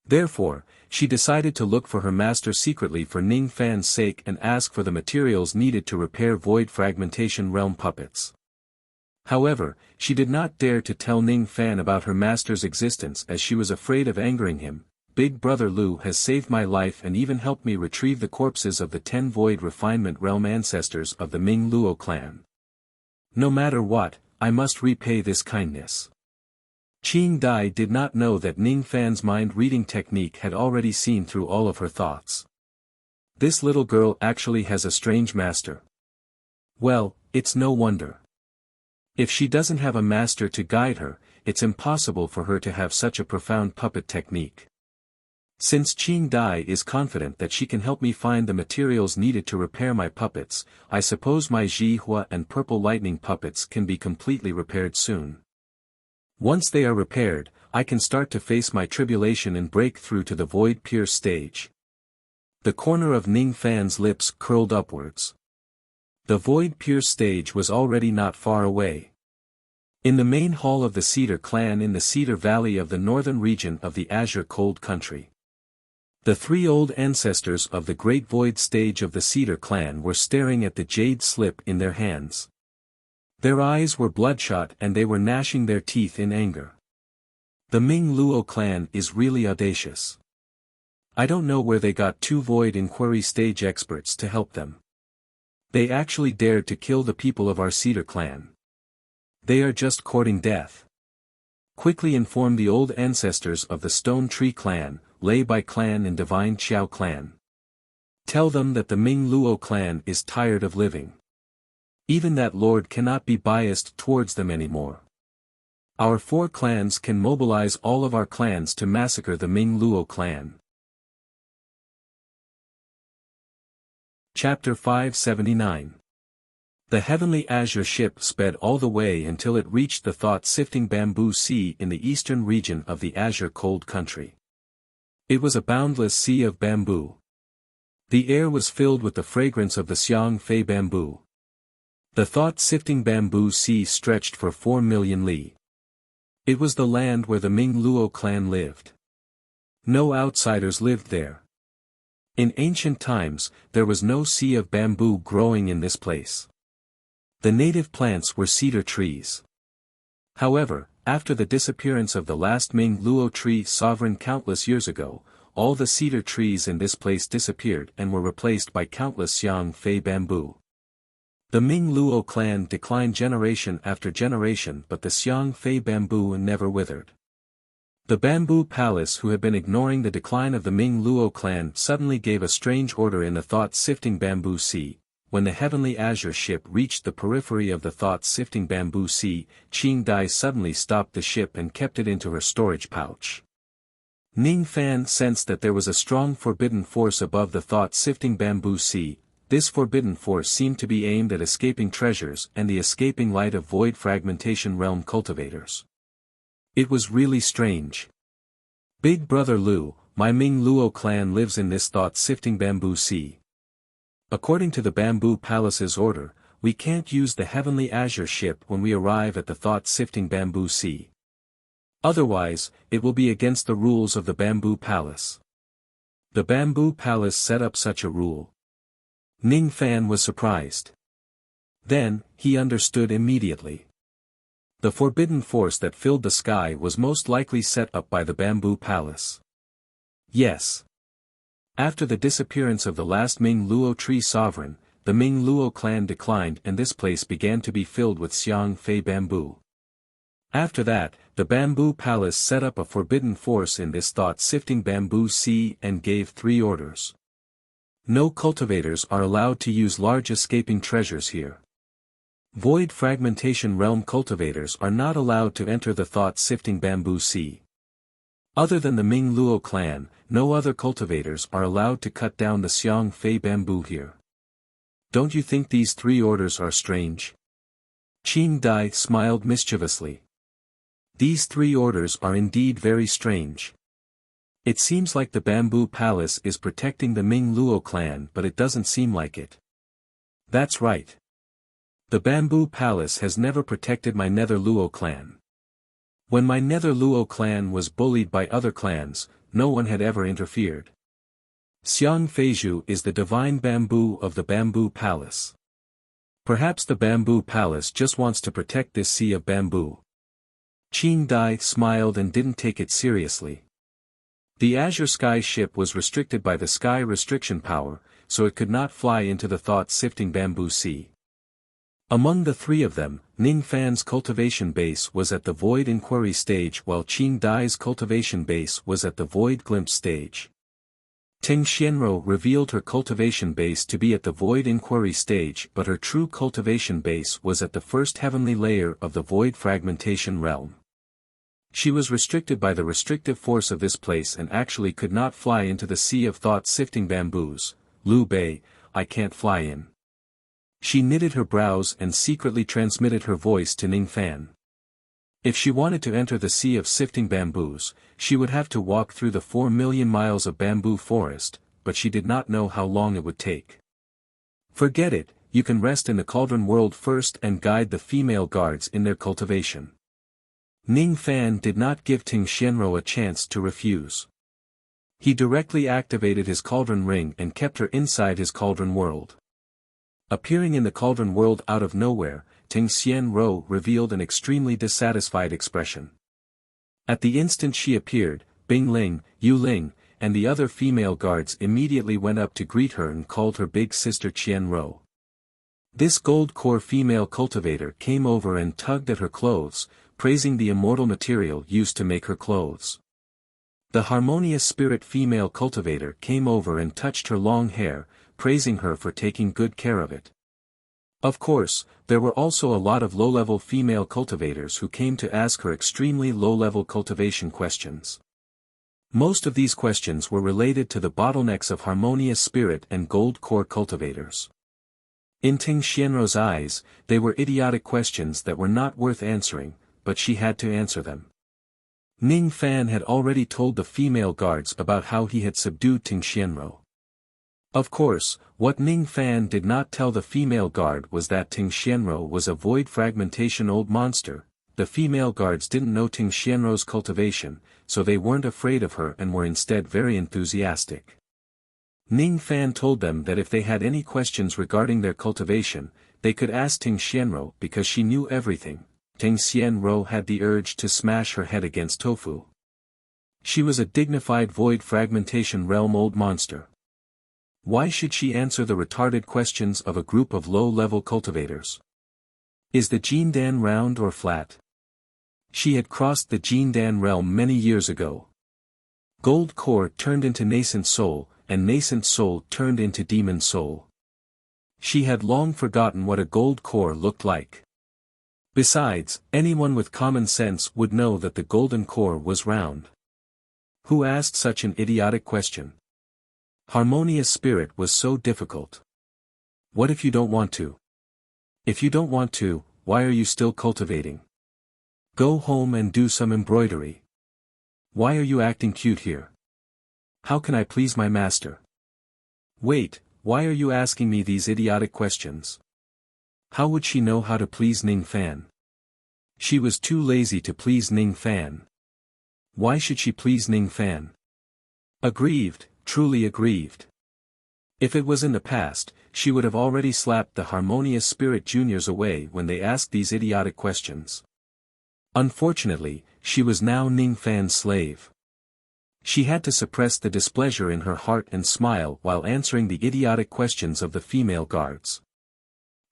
Therefore, she decided to look for her master secretly for Ning Fan's sake and ask for the materials needed to repair void fragmentation realm puppets. However, she did not dare to tell Ning Fan about her master's existence as she was afraid of angering him. Big Brother Lu has saved my life and even helped me retrieve the corpses of the 10 void refinement realm ancestors of the Ming Luo clan. No matter what, I must repay this kindness. Qing Dai did not know that Ning Fan's mind-reading technique had already seen through all of her thoughts. This little girl actually has a strange master. Well, it's no wonder. If she doesn't have a master to guide her, it's impossible for her to have such a profound puppet technique. Since Qing Dai is confident that she can help me find the materials needed to repair my puppets, I suppose my Zhihua and Purple Lightning puppets can be completely repaired soon. Once they are repaired, I can start to face my tribulation and break through to the Void Pierce stage. The corner of Ning Fan's lips curled upwards. The Void Pierce stage was already not far away. In the main hall of the Cedar clan in the Cedar Valley of the northern region of the Azure Cold Country. The 3 old ancestors of the Great Void stage of the Cedar clan were staring at the jade slip in their hands. Their eyes were bloodshot and they were gnashing their teeth in anger. The Ming Luo clan is really audacious. I don't know where they got 2 void inquiry stage experts to help them. They actually dared to kill the people of our Cedar clan. They are just courting death. Quickly inform the old ancestors of the Stone Tree clan, Lei Bai clan and Divine Qiao clan. Tell them that the Ming Luo clan is tired of living. Even that lord cannot be biased towards them anymore. Our 4 clans can mobilize all of our clans to massacre the Ming Luo clan. Chapter 579. The heavenly azure ship sped all the way until it reached the thought-sifting bamboo sea in the eastern region of the Azure Cold Country. It was a boundless sea of bamboo. The air was filled with the fragrance of the Xiang Fei bamboo. The thought-sifting bamboo sea stretched for 4 million li. It was the land where the Ming Luo clan lived. No outsiders lived there. In ancient times, there was no sea of bamboo growing in this place. The native plants were cedar trees. However, after the disappearance of the last Ming Luo tree sovereign countless years ago, all the cedar trees in this place disappeared and were replaced by countless Xiang Fei bamboo. The Ming Luo clan declined generation after generation, but the Xiang Fei bamboo never withered. The bamboo palace, who had been ignoring the decline of the Ming Luo clan, suddenly gave a strange order in the thought-sifting bamboo sea. When the heavenly azure ship reached the periphery of the thought-sifting bamboo sea, Qing Dai suddenly stopped the ship and kept it into her storage pouch. Ning Fan sensed that there was a strong forbidden force above the thought-sifting bamboo sea. this forbidden force seemed to be aimed at escaping treasures and the escaping light of void fragmentation realm cultivators. It was really strange. Big Brother Lu, my Ming Luo clan lives in this thought-sifting bamboo sea. According to the Bamboo Palace's order, we can't use the Heavenly Azure ship when we arrive at the thought-sifting bamboo sea. Otherwise, it will be against the rules of the Bamboo Palace. The Bamboo Palace set up such a rule. Ning Fan was surprised. Then, he understood immediately. The forbidden force that filled the sky was most likely set up by the Bamboo Palace. Yes. After the disappearance of the last Ming Luo tree sovereign, the Ming Luo clan declined and this place began to be filled with Xiang Fei bamboo. After that, the Bamboo Palace set up a forbidden force in this thought-sifting bamboo sea and gave 3 orders. No cultivators are allowed to use large escaping treasures here. Void fragmentation realm cultivators are not allowed to enter the thought-sifting bamboo sea. Other than the Ming Luo clan, no other cultivators are allowed to cut down the Xiang Fei bamboo here. Don't you think these 3 orders are strange? Qing Dai smiled mischievously. These 3 orders are indeed very strange. It seems like the Bamboo Palace is protecting the Ming Luo clan, but it doesn't seem like it. That's right. The Bamboo Palace has never protected my Nether Luo clan. When my Nether Luo clan was bullied by other clans, no one had ever interfered. Xiang Feizhu is the divine bamboo of the Bamboo Palace. Perhaps the Bamboo Palace just wants to protect this sea of bamboo. Qing Dai smiled and didn't take it seriously. The Azure Sky ship was restricted by the Sky Restriction Power, so it could not fly into the thought-sifting bamboo sea. Among the 3 of them, Ning Fan's cultivation base was at the Void Inquiry stage while Qing Dai's cultivation base was at the Void Glimpse stage. Ting Xianro revealed her cultivation base to be at the Void Inquiry stage but her true cultivation base was at the first heavenly layer of the Void Fragmentation realm. She was restricted by the restrictive force of this place and actually could not fly into the sea of thought-sifting bamboos. Liu Bei, I can't fly in. She knitted her brows and secretly transmitted her voice to Ning Fan. If she wanted to enter the sea of sifting bamboos, she would have to walk through the 4 million miles of bamboo forest, but she did not know how long it would take. Forget it, you can rest in the cauldron world first and guide the female guards in their cultivation. Ning Fan did not give Ting Xianro a chance to refuse. He directly activated his cauldron ring and kept her inside his cauldron world. Appearing in the cauldron world out of nowhere, Ting Xianro revealed an extremely dissatisfied expression. At the instant she appeared, Bing Ling, Yu Ling, and the other female guards immediately went up to greet her and called her big sister Qianro. This gold core female cultivator came over and tugged at her clothes, praising the immortal material used to make her clothes. The harmonious spirit female cultivator came over and touched her long hair, praising her for taking good care of it. Of course, there were also a lot of low-level female cultivators who came to ask her extremely low-level cultivation questions. Most of these questions were related to the bottlenecks of harmonious spirit and gold core cultivators. In Ting Xianro's eyes, they were idiotic questions that were not worth answering, but she had to answer them. Ning Fan had already told the female guards about how he had subdued Ting Xianro. Of course, what Ning Fan did not tell the female guard was that Ting Xianro was a void fragmentation old monster. The female guards didn't know Ting Xianro's cultivation, so they weren't afraid of her and were instead very enthusiastic. Ning Fan told them that if they had any questions regarding their cultivation, they could ask Ting Xianro because she knew everything. Ting Xianro had the urge to smash her head against tofu. She was a dignified void fragmentation realm old monster. Why should she answer the retarded questions of a group of low-level cultivators? Is the Jindan round or flat? She had crossed the Jindan realm many years ago. Gold core turned into nascent soul, and nascent soul turned into demon soul. She had long forgotten what a gold core looked like. Besides, anyone with common sense would know that the golden core was round. Who asked such an idiotic question? Harmonious spirit was so difficult. What if you don't want to? If you don't want to, why are you still cultivating? Go home and do some embroidery. Why are you acting cute here? How can I please my master? Wait, why are you asking me these idiotic questions? How would she know how to please Ning Fan? She was too lazy to please Ning Fan. Why should she please Ning Fan? Aggrieved, truly aggrieved. If it was in the past, she would have already slapped the Harmonious Spirit Juniors away when they asked these idiotic questions. Unfortunately, she was now Ning Fan's slave. She had to suppress the displeasure in her heart and smile while answering the idiotic questions of the female guards.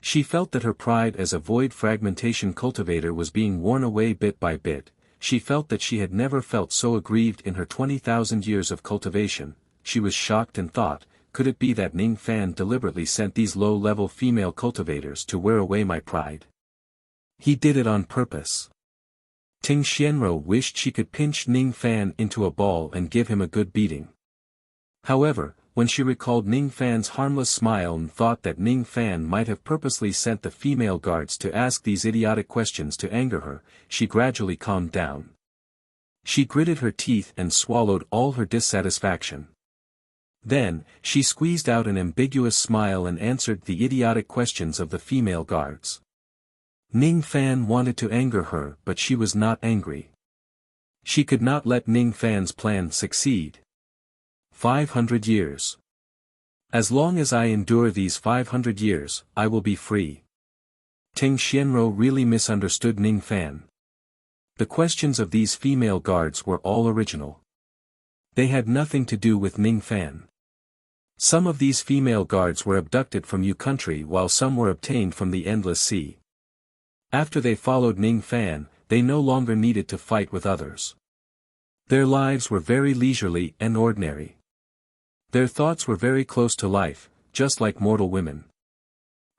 She felt that her pride as a void fragmentation cultivator was being worn away bit by bit. She felt that she had never felt so aggrieved in her 20,000 years of cultivation. She was shocked and thought, could it be that Ning Fan deliberately sent these low-level female cultivators to wear away my pride? He did it on purpose. Ting Xianro wished she could pinch Ning Fan into a ball and give him a good beating. However, when she recalled Ning Fan's harmless smile and thought that Ning Fan might have purposely sent the female guards to ask these idiotic questions to anger her, she gradually calmed down. She gritted her teeth and swallowed all her dissatisfaction. Then, she squeezed out an ambiguous smile and answered the idiotic questions of the female guards. Ning Fan wanted to anger her but she was not angry. She could not let Ning Fan's plan succeed. 500 years. As long as I endure these 500 years, I will be free. Ting Xianro really misunderstood Ning Fan. The questions of these female guards were all original. They had nothing to do with Ning Fan. Some of these female guards were abducted from Yu country while some were obtained from the Endless Sea. After they followed Ning Fan, they no longer needed to fight with others. Their lives were very leisurely and ordinary. Their thoughts were very close to life, just like mortal women.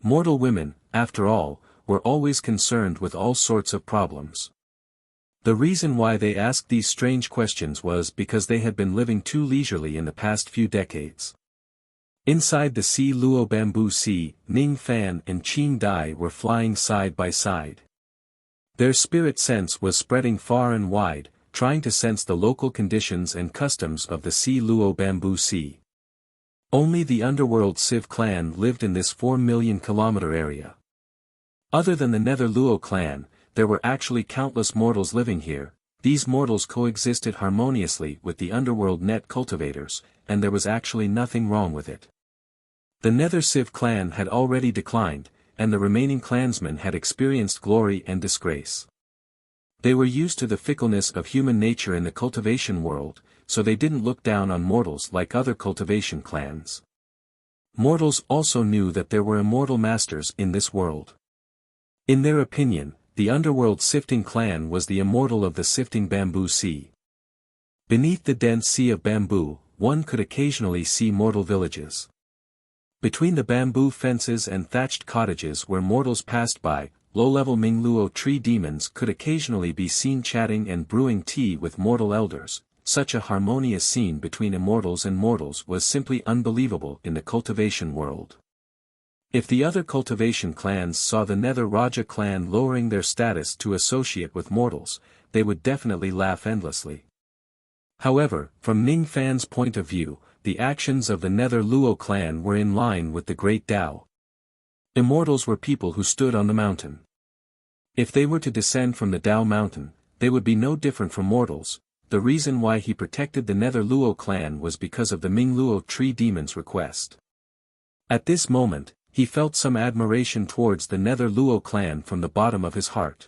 Mortal women, after all, were always concerned with all sorts of problems. The reason why they asked these strange questions was because they had been living too leisurely in the past few decades. Inside the Sea Luo Bamboo Sea, Ning Fan and Qin Dai were flying side by side. Their spirit sense was spreading far and wide, trying to sense the local conditions and customs of the Sea Luo Bamboo Sea. Only the underworld Civ clan lived in this 4 million kilometer area. Other than the Nether Luo clan, there were actually countless mortals living here. These mortals coexisted harmoniously with the underworld net cultivators, and there was actually nothing wrong with it. The Nether Civ clan had already declined, and the remaining clansmen had experienced glory and disgrace. They were used to the fickleness of human nature in the cultivation world, so they didn't look down on mortals like other cultivation clans. Mortals also knew that there were immortal masters in this world. In their opinion, the underworld Sifting clan was the immortal of the Sifting Bamboo Sea. Beneath the dense sea of bamboo, one could occasionally see mortal villages. Between the bamboo fences and thatched cottages where mortals passed by, low-level Mingluo tree demons could occasionally be seen chatting and brewing tea with mortal elders. Such a harmonious scene between immortals and mortals was simply unbelievable in the cultivation world. If the other cultivation clans saw the Nether Raja clan lowering their status to associate with mortals, they would definitely laugh endlessly. However, from Ning Fan's point of view, the actions of the Nether Luo clan were in line with the Great Tao. Immortals were people who stood on the mountain. If they were to descend from the Tao mountain, they would be no different from mortals. The reason why he protected the Nether Luo clan was because of the Ming Luo tree demon's request. At this moment, he felt some admiration towards the Nether Luo clan from the bottom of his heart.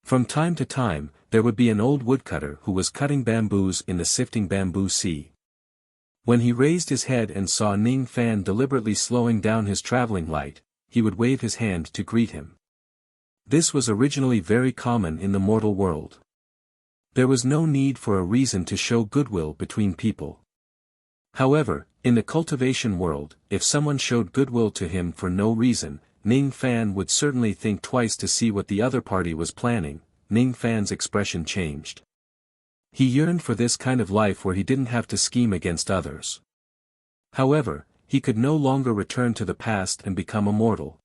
From time to time, there would be an old woodcutter who was cutting bamboos in the Sifting Bamboo Sea. When he raised his head and saw Ning Fan deliberately slowing down his traveling light, he would wave his hand to greet him. This was originally very common in the mortal world. There was no need for a reason to show goodwill between people. However, in the cultivation world, if someone showed goodwill to him for no reason, Ning Fan would certainly think twice to see what the other party was planning. Ning Fan's expression changed. He yearned for this kind of life where he didn't have to scheme against others. However, he could no longer return to the past and become a mortal.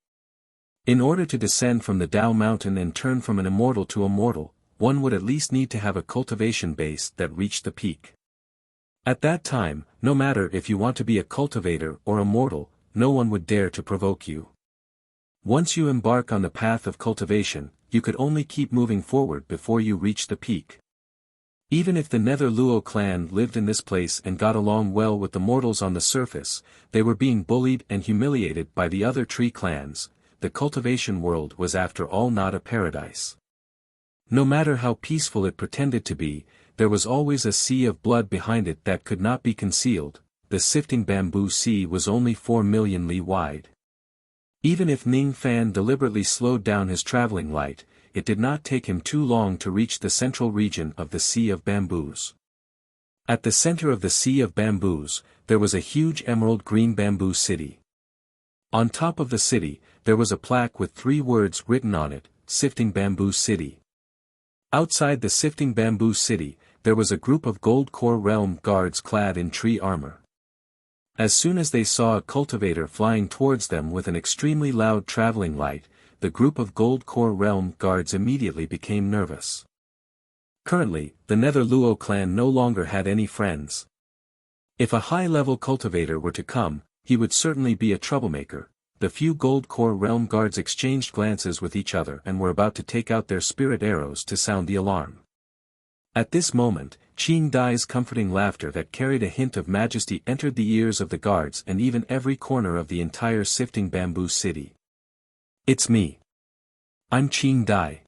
In order to descend from the Tao mountain and turn from an immortal to a mortal, one would at least need to have a cultivation base that reached the peak. At that time, no matter if you want to be a cultivator or a mortal, no one would dare to provoke you. Once you embark on the path of cultivation, you could only keep moving forward before you reach the peak. Even if the Nether Luo clan lived in this place and got along well with the mortals on the surface, they were being bullied and humiliated by the other tree clans. The cultivation world was after all not a paradise. No matter how peaceful it pretended to be, there was always a sea of blood behind it that could not be concealed. The sifting bamboo sea was only 4 million li wide. Even if Ning Fan deliberately slowed down his traveling light, it did not take him too long to reach the central region of the Sea of Bamboos. At the center of the Sea of Bamboos, there was a huge emerald green bamboo city. On top of the city, there was a plaque with 3 words written on it, Sifting Bamboo City. Outside the Sifting Bamboo City, there was a group of Gold Core Realm guards clad in tree armor. As soon as they saw a cultivator flying towards them with an extremely loud traveling light, the group of Gold Core Realm guards immediately became nervous. Currently, the Nether Luo clan no longer had any friends. If a high-level cultivator were to come, he would certainly be a troublemaker. The few Gold Core Realm guards exchanged glances with each other and were about to take out their spirit arrows to sound the alarm. At this moment, Qing Dai's comforting laughter that carried a hint of majesty entered the ears of the guards and even every corner of the entire Sifting Bamboo City. "It's me. I'm Qing Dai.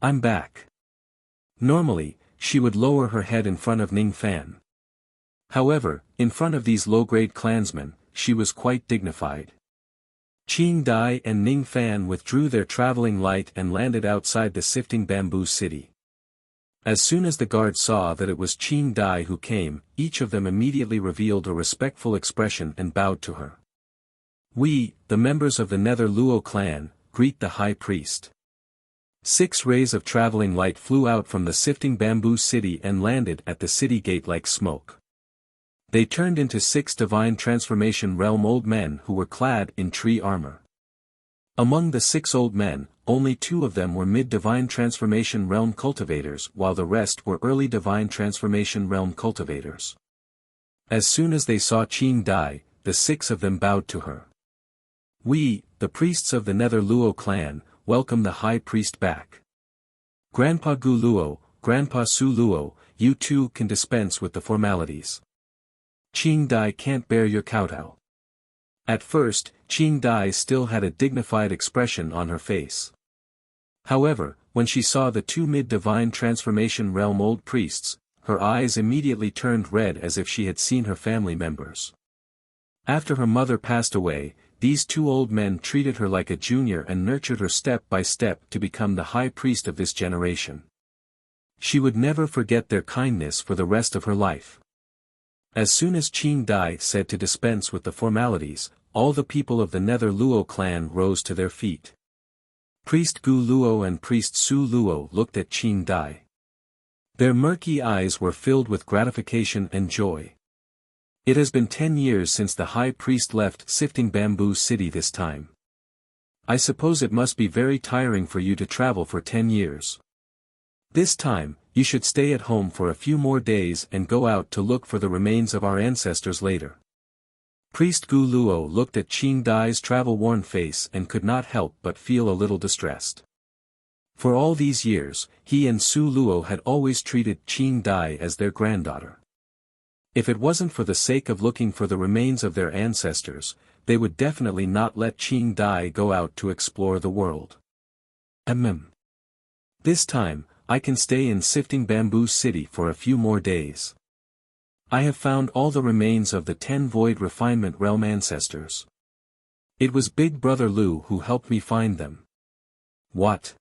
I'm back." Normally, she would lower her head in front of Ning Fan. However, in front of these low-grade clansmen, she was quite dignified. Qing Dai and Ning Fan withdrew their traveling light and landed outside the Sifting Bamboo City. As soon as the guards saw that it was Qing Dai who came, each of them immediately revealed a respectful expression and bowed to her. "We, the members of the Nether Luo clan, greet the High Priest." 6 rays of traveling light flew out from the Sifting Bamboo City and landed at the city gate like smoke. They turned into 6 divine transformation realm old men who were clad in tree armor. Among the 6 old men, only 2 of them were mid-divine transformation realm cultivators while the rest were early divine transformation realm cultivators. As soon as they saw Qing Dai, the 6 of them bowed to her. "We, the priests of the Nether Luo clan, welcome the High Priest back. Grandpa Gu Luo, Grandpa Su Luo, you two can dispense with the formalities. Qing Dai can't bear your kowtow." At first, Qing Dai still had a dignified expression on her face. However, when she saw the 2 mid-divine transformation realm old priests, her eyes immediately turned red as if she had seen her family members. After her mother passed away, these 2 old men treated her like a junior and nurtured her step by step to become the high priest of this generation. She would never forget their kindness for the rest of her life. As soon as Qing Dai said to dispense with the formalities, all the people of the Nether Luo clan rose to their feet. Priest Gu Luo and Priest Su Luo looked at Qing Dai. Their murky eyes were filled with gratification and joy. It has been 10 years since the high priest left Sifting Bamboo City this time. I suppose it must be very tiring for you to travel for 10 years. This time, you should stay at home for a few more days and go out to look for the remains of our ancestors later. Priest Gu Luo looked at Qing Dai's travel-worn face and could not help but feel a little distressed. For all these years, he and Su Luo had always treated Qing Dai as their granddaughter. If it wasn't for the sake of looking for the remains of their ancestors, they would definitely not let Qing Dai go out to explore the world. This time, I can stay in Sifting Bamboo City for a few more days. I have found all the remains of the 10 Void Refinement Realm ancestors. It was Big Brother Lu who helped me find them. What?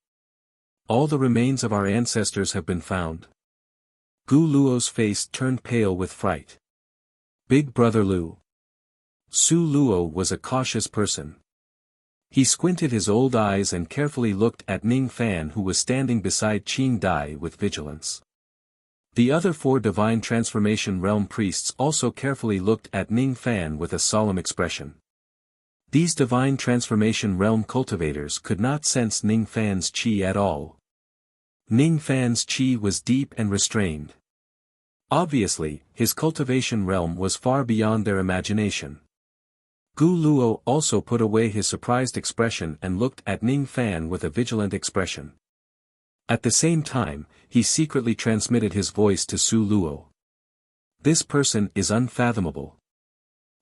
All the remains of our ancestors have been found? Gu Luo's face turned pale with fright. Big Brother Lu. Su Luo was a cautious person. He squinted his old eyes and carefully looked at Ning Fan who was standing beside Qing Dai with vigilance. The other 4 Divine Transformation Realm priests also carefully looked at Ning Fan with a solemn expression. These Divine Transformation Realm cultivators could not sense Ning Fan's chi at all. Ning Fan's chi was deep and restrained. Obviously, his cultivation realm was far beyond their imagination. Gu Luo also put away his surprised expression and looked at Ning Fan with a vigilant expression. At the same time, he secretly transmitted his voice to Su Luo. This person is unfathomable.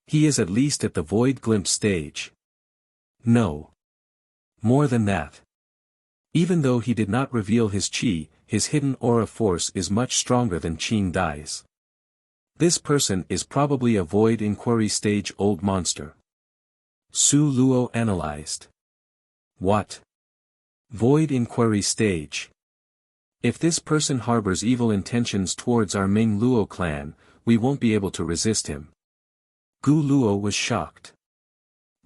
He is at least at the void glimpse stage. No. More than that. Even though he did not reveal his chi, his hidden aura force is much stronger than Qing Dai's. This person is probably a void inquiry stage old monster. Su Luo analyzed. What? Void inquiry stage. If this person harbors evil intentions towards our Ming Luo clan, we won't be able to resist him. Gu Luo was shocked.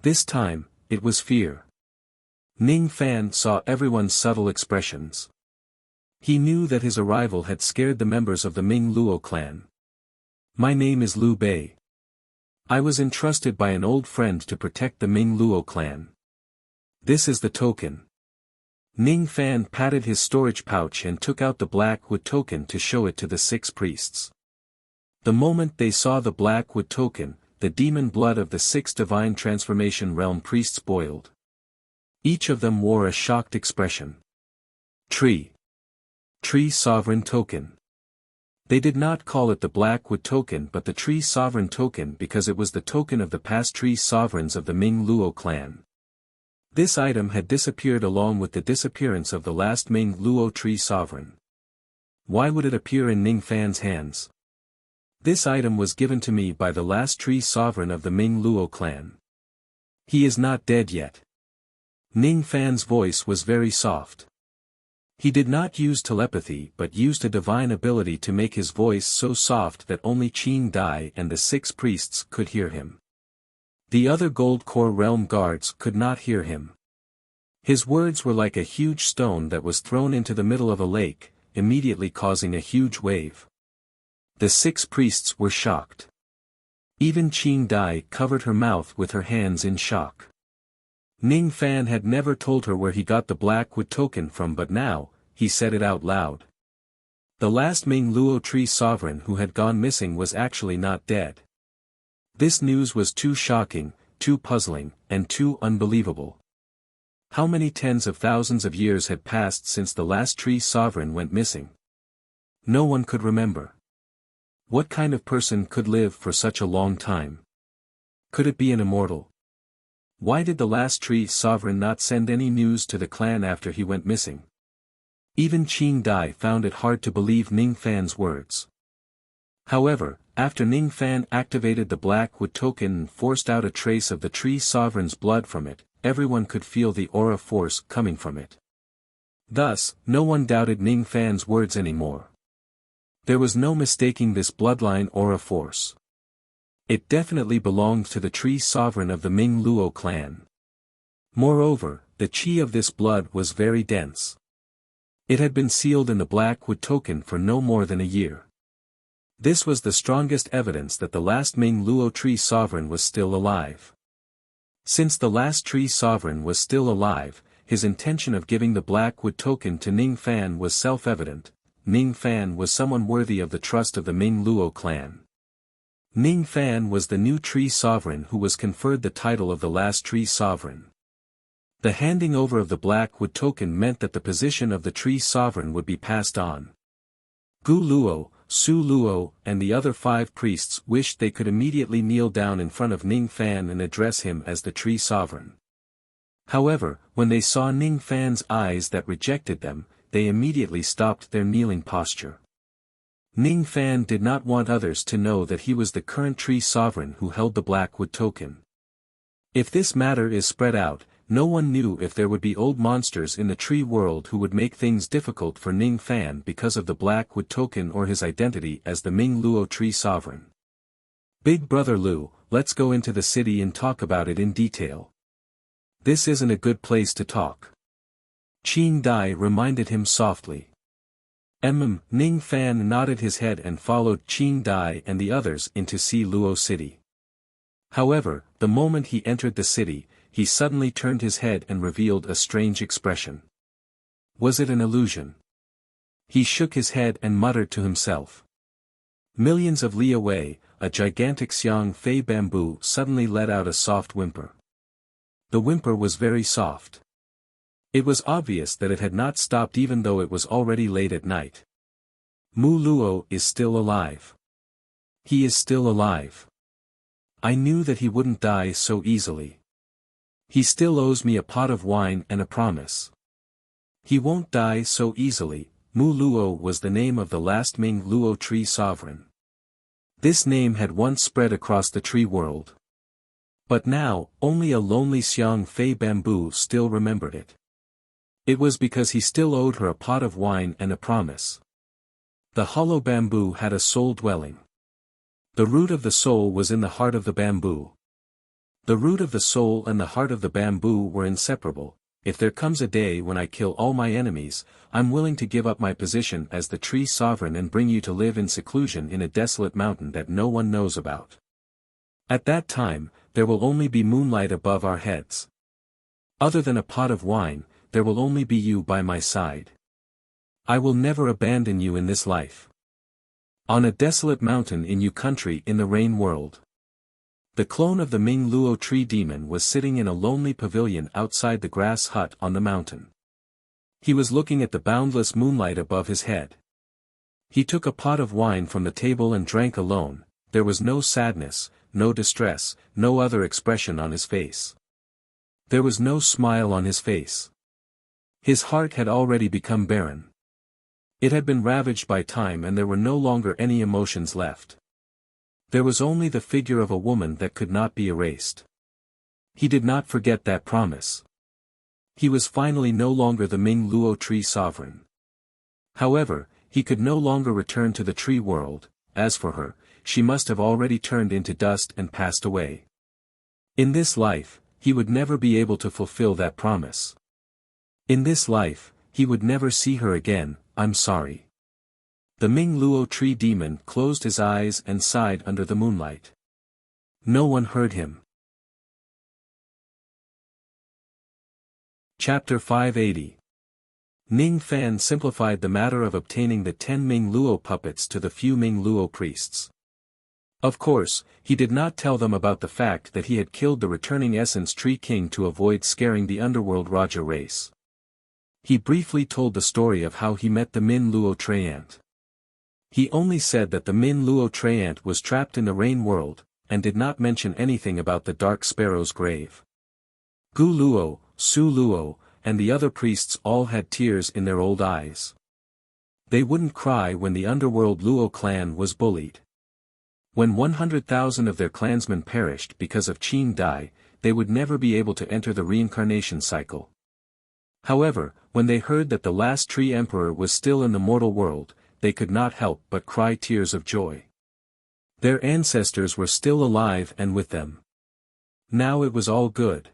This time, it was fear. Ning Fan saw everyone's subtle expressions. He knew that his arrival had scared the members of the Ming Luo clan. My name is Liu Bei. I was entrusted by an old friend to protect the Ming Luo clan. This is the token. Ning Fan patted his storage pouch and took out the black wood token to show it to the 6 priests. The moment they saw the black wood token, the demon blood of the 6 Divine Transformation Realm priests boiled. Each of them wore a shocked expression. Tree Sovereign Token. They did not call it the Black Wood Token but the Tree Sovereign Token because it was the token of the past Tree Sovereigns of the Ming Luo clan. This item had disappeared along with the disappearance of the last Ming Luo Tree Sovereign. Why would it appear in Ning Fan's hands? This item was given to me by the last Tree Sovereign of the Ming Luo clan. He is not dead yet. Ning Fan's voice was very soft. He did not use telepathy but used a divine ability to make his voice so soft that only Qing Dai and the 6 priests could hear him. The other Gold Core Realm guards could not hear him. His words were like a huge stone that was thrown into the middle of a lake, immediately causing a huge wave. The 6 priests were shocked. Even Qing Dai covered her mouth with her hands in shock. Ning Fan had never told her where he got the Black Wood Token from but now, he said it out loud. The last Ming Luo Tree Sovereign who had gone missing was actually not dead. This news was too shocking, too puzzling, and too unbelievable. How many tens of thousands of years had passed since the last Tree Sovereign went missing? No one could remember. What kind of person could live for such a long time? Could it be an immortal? Why did the last Tree Sovereign not send any news to the clan after he went missing? Even Qing Dai found it hard to believe Ning Fan's words. However, after Ning Fan activated the Black Wood Token and forced out a trace of the Tree Sovereign's blood from it, everyone could feel the aura force coming from it. Thus, no one doubted Ning Fan's words anymore. There was no mistaking this bloodline aura force. It definitely belonged to the Tree Sovereign of the Ming Luo clan. Moreover, the chi of this blood was very dense. It had been sealed in the Black Wood Token for no more than a year. This was the strongest evidence that the last Ming Luo Tree Sovereign was still alive. Since the last Tree Sovereign was still alive, his intention of giving the Black Wood Token to Ning Fan was self-evident. Ning Fan was someone worthy of the trust of the Ming Luo clan. Ning Fan was the new Tree Sovereign who was conferred the title of the last Tree Sovereign. The handing over of the Black Wood Token meant that the position of the Tree Sovereign would be passed on. Gu Luo, Su Luo, and the other 5 priests wished they could immediately kneel down in front of Ning Fan and address him as the Tree Sovereign. However, when they saw Ning Fan's eyes that rejected them, they immediately stopped their kneeling posture. Ning Fan did not want others to know that he was the current Tree Sovereign who held the Black Wood Token. If this matter is spread out, no one knew if there would be old monsters in the tree world who would make things difficult for Ning Fan because of the Black Wood Token or his identity as the Ming Luo Tree Sovereign. Big Brother Liu, let's go into the city and talk about it in detail. This isn't a good place to talk. Qing Dai reminded him softly. Ning Fan nodded his head and followed Qing Dai and the others into Si Luo City. However, the moment he entered the city, he suddenly turned his head and revealed a strange expression. Was it an illusion? He shook his head and muttered to himself. Millions of li away, a gigantic Xiang Fei bamboo suddenly let out a soft whimper. The whimper was very soft. It was obvious that it had not stopped even though it was already late at night. Mu Luo is still alive. He is still alive. I knew that he wouldn't die so easily. He still owes me a pot of wine and a promise. He won't die so easily. Mu Luo was the name of the last Ming Luo tree sovereign. This name had once spread across the tree world. But now, only a lonely Xiang Fei bamboo still remembered it. It was because he still owed her a pot of wine and a promise. The hollow bamboo had a soul dwelling. The root of the soul was in the heart of the bamboo. The root of the soul and the heart of the bamboo were inseparable. If there comes a day when I kill all my enemies, I'm willing to give up my position as the tree sovereign and bring you to live in seclusion in a desolate mountain that no one knows about. At that time, there will only be moonlight above our heads. Other than a pot of wine, there will only be you by my side. I will never abandon you in this life. On a desolate mountain in Yu country in the rain world. The clone of the Ming Luo tree demon was sitting in a lonely pavilion outside the grass hut on the mountain. He was looking at the boundless moonlight above his head. He took a pot of wine from the table and drank alone. There was no sadness, no distress, no other expression on his face. There was no smile on his face. His heart had already become barren. It had been ravaged by time and there were no longer any emotions left. There was only the figure of a woman that could not be erased. He did not forget that promise. He was finally no longer the Ming Luo tree sovereign. However, he could no longer return to the tree world. As for her, she must have already turned into dust and passed away. In this life, he would never be able to fulfill that promise. In this life, he would never see her again. I'm sorry. The Ming Luo tree demon closed his eyes and sighed under the moonlight. No one heard him. Chapter 580. Ning Fan simplified the matter of obtaining the 10 Ming Luo puppets to the few Ming Luo priests. Of course, he did not tell them about the fact that he had killed the returning Essence Tree King to avoid scaring the underworld Raja race. He briefly told the story of how he met the Min Luo Treant. He only said that the Min Luo Treant was trapped in the rain world, and did not mention anything about the Dark Sparrow's grave. Gu Luo, Su Luo, and the other priests all had tears in their old eyes. They wouldn't cry when the underworld Luo clan was bullied. When 100,000 of their clansmen perished because of Qing Dai, they would never be able to enter the reincarnation cycle. However, when they heard that the last tree emperor was still in the mortal world, they could not help but cry tears of joy. Their ancestors were still alive and with them. Now it was all good.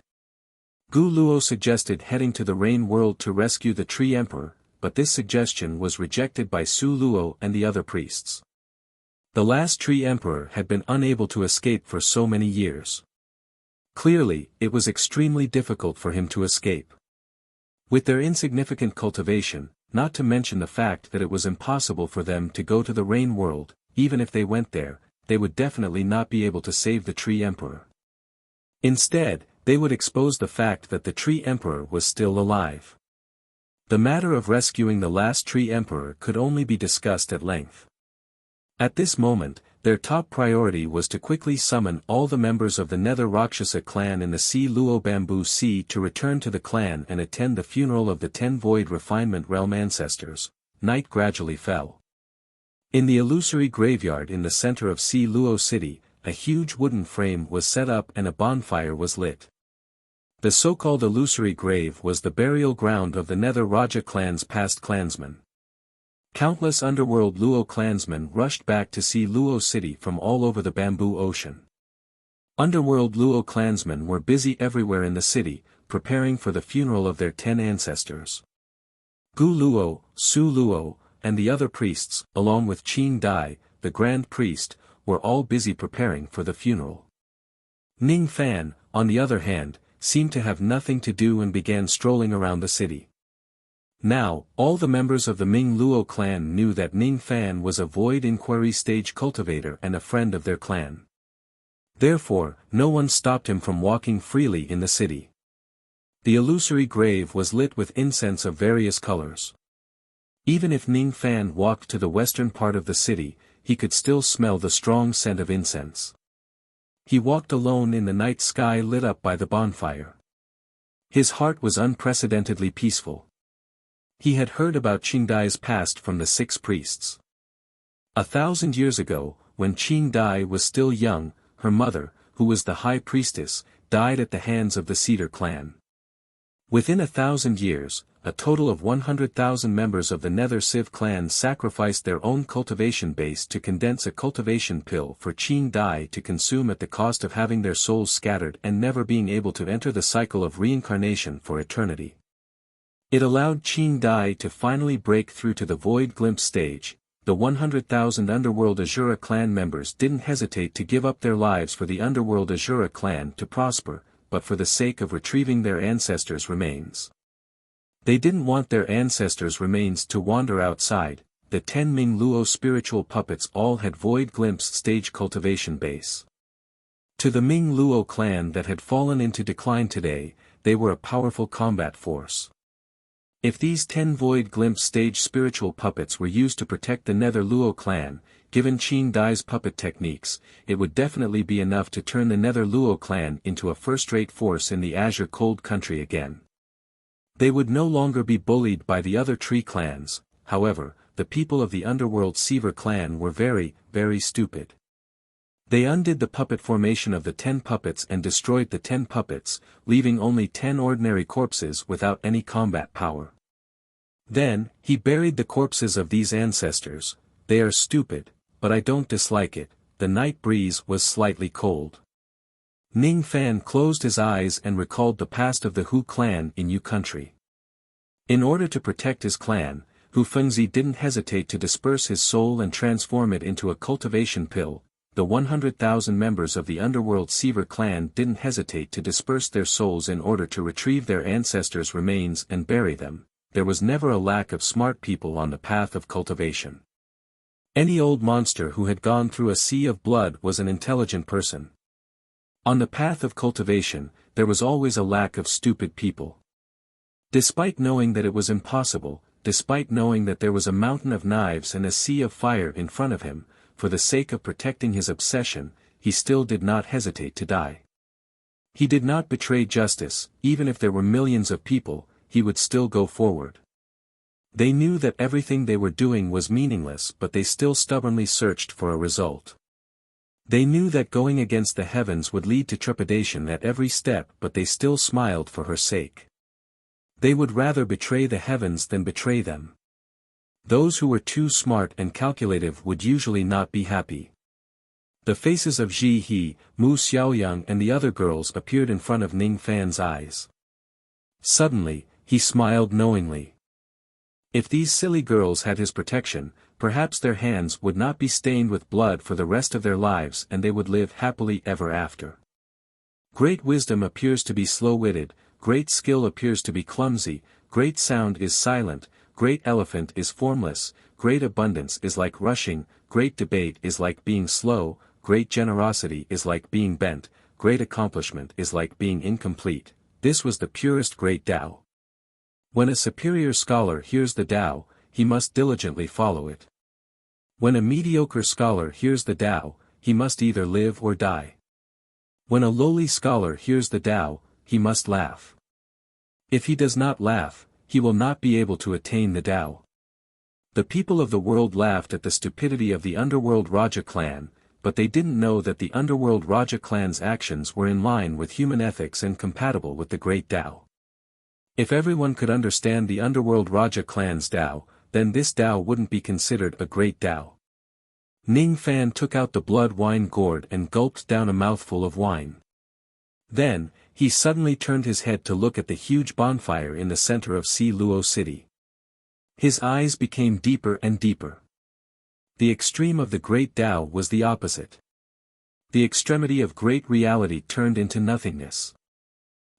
Gu Luo suggested heading to the rain world to rescue the tree emperor, but this suggestion was rejected by Su Luo and the other priests. The last tree emperor had been unable to escape for so many years. Clearly, it was extremely difficult for him to escape. With their insignificant cultivation, not to mention the fact that it was impossible for them to go to the rain world, even if they went there, they would definitely not be able to save the tree emperor. Instead, they would expose the fact that the tree emperor was still alive. The matter of rescuing the last tree emperor could only be discussed at length. At this moment, their top priority was to quickly summon all the members of the Nether Rakshasa clan in the Si Luo Bamboo Sea to return to the clan and attend the funeral of the 10 Void Refinement Realm ancestors. Night gradually fell. In the illusory graveyard in the center of Si Luo City, a huge wooden frame was set up and a bonfire was lit. The so-called illusory grave was the burial ground of the Nether Raja clan's past clansmen. Countless underworld Luo clansmen rushed back to Si Luo City from all over the Bamboo Ocean. Underworld Luo clansmen were busy everywhere in the city, preparing for the funeral of their 10 ancestors. Gu Luo, Su Luo, and the other priests, along with Qing Dai, the grand priest, were all busy preparing for the funeral. Ning Fan, on the other hand, seemed to have nothing to do and began strolling around the city. Now, all the members of the Ming Luo clan knew that Ning Fan was a void inquiry stage cultivator and a friend of their clan. Therefore, no one stopped him from walking freely in the city. The illusory grave was lit with incense of various colors. Even if Ning Fan walked to the western part of the city, he could still smell the strong scent of incense. He walked alone in the night sky lit up by the bonfire. His heart was unprecedentedly peaceful. He had heard about Qing Dai's past from the 6 priests. 1,000 years ago, when Qing Dai was still young, her mother, who was the high priestess, died at the hands of the Cedar clan. Within 1,000 years, a total of 100,000 members of the Nether Civ clan sacrificed their own cultivation base to condense a cultivation pill for Qing Dai to consume at the cost of having their souls scattered and never being able to enter the cycle of reincarnation for eternity. It allowed Qing Dai to finally break through to the void glimpse stage. The 100,000 Underworld Azura clan members didn't hesitate to give up their lives for the Underworld Azura clan to prosper, but for the sake of retrieving their ancestors' remains. They didn't want their ancestors' remains to wander outside. The 10 Ming Luo spiritual puppets all had void glimpse stage cultivation base. To the Ming Luo clan that had fallen into decline today, they were a powerful combat force. If these 10 void glimpse stage spiritual puppets were used to protect the Nether Luo clan, given Qing Dai's puppet techniques, it would definitely be enough to turn the Nether Luo clan into a first-rate force in the Azure Cold Country again. They would no longer be bullied by the other tree clans. However, the people of the Underworld Seaver clan were very, very stupid. They undid the puppet formation of the 10 puppets and destroyed the 10 puppets, leaving only 10 ordinary corpses without any combat power. Then, he buried the corpses of these ancestors. They are stupid, but I don't dislike it. The night breeze was slightly cold. Ning Fan closed his eyes and recalled the past of the Hu clan in Yu country. In order to protect his clan, Hu Fengzi didn't hesitate to disperse his soul and transform it into a cultivation pill. The 100,000 members of the Underworld Seaver clan didn't hesitate to disperse their souls in order to retrieve their ancestors' remains and bury them. There was never a lack of smart people on the path of cultivation. Any old monster who had gone through a sea of blood was an intelligent person. On the path of cultivation, there was always a lack of stupid people. Despite knowing that it was impossible, despite knowing that there was a mountain of knives and a sea of fire in front of him, for the sake of protecting his obsession, he still did not hesitate to die. He did not betray justice. Even if there were millions of people, he would still go forward. They knew that everything they were doing was meaningless, but they still stubbornly searched for a result. They knew that going against the heavens would lead to trepidation at every step, but they still smiled for her sake. They would rather betray the heavens than betray them. Those who were too smart and calculative would usually not be happy. The faces of Ji He, Mu Xiaoyang and the other girls appeared in front of Ning Fan's eyes. Suddenly, he smiled knowingly. If these silly girls had his protection, perhaps their hands would not be stained with blood for the rest of their lives and they would live happily ever after. Great wisdom appears to be slow-witted, great skill appears to be clumsy, great sound is silent, great elephant is formless, great abundance is like rushing, great debate is like being slow, great generosity is like being bent, great accomplishment is like being incomplete. This was the purest great Tao. When a superior scholar hears the Tao, he must diligently follow it. When a mediocre scholar hears the Tao, he must either live or die. When a lowly scholar hears the Tao, he must laugh. If he does not laugh, he will not be able to attain the Tao. The people of the world laughed at the stupidity of the Underworld Raja clan, but they didn't know that the Underworld Raja clan's actions were in line with human ethics and compatible with the great Tao. If everyone could understand the Underworld Raja clan's Tao, then this Tao wouldn't be considered a great Tao. Ning Fan took out the blood wine gourd and gulped down a mouthful of wine. Then, he suddenly turned his head to look at the huge bonfire in the center of Si Luo City. His eyes became deeper and deeper. The extreme of the great Tao was the opposite. The extremity of great reality turned into nothingness.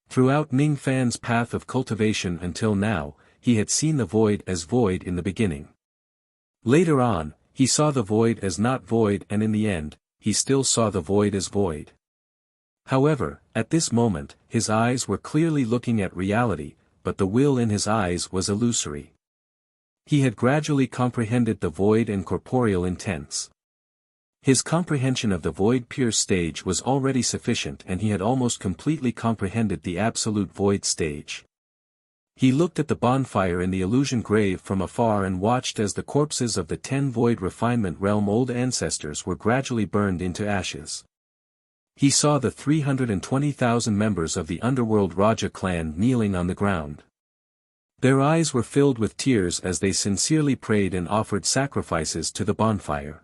Throughout Ning Fan's path of cultivation until now, he had seen the void as void in the beginning. Later on, he saw the void as not void, and in the end, he still saw the void as void. However, at this moment, his eyes were clearly looking at reality, but the will in his eyes was illusory. He had gradually comprehended the void and corporeal intents. His comprehension of the void pure stage was already sufficient, and he had almost completely comprehended the absolute void stage. He looked at the bonfire in the illusion grave from afar and watched as the corpses of the 10 void refinement realm old ancestors were gradually burned into ashes. He saw the 320,000 members of the underworld Raja clan kneeling on the ground. Their eyes were filled with tears as they sincerely prayed and offered sacrifices to the bonfire.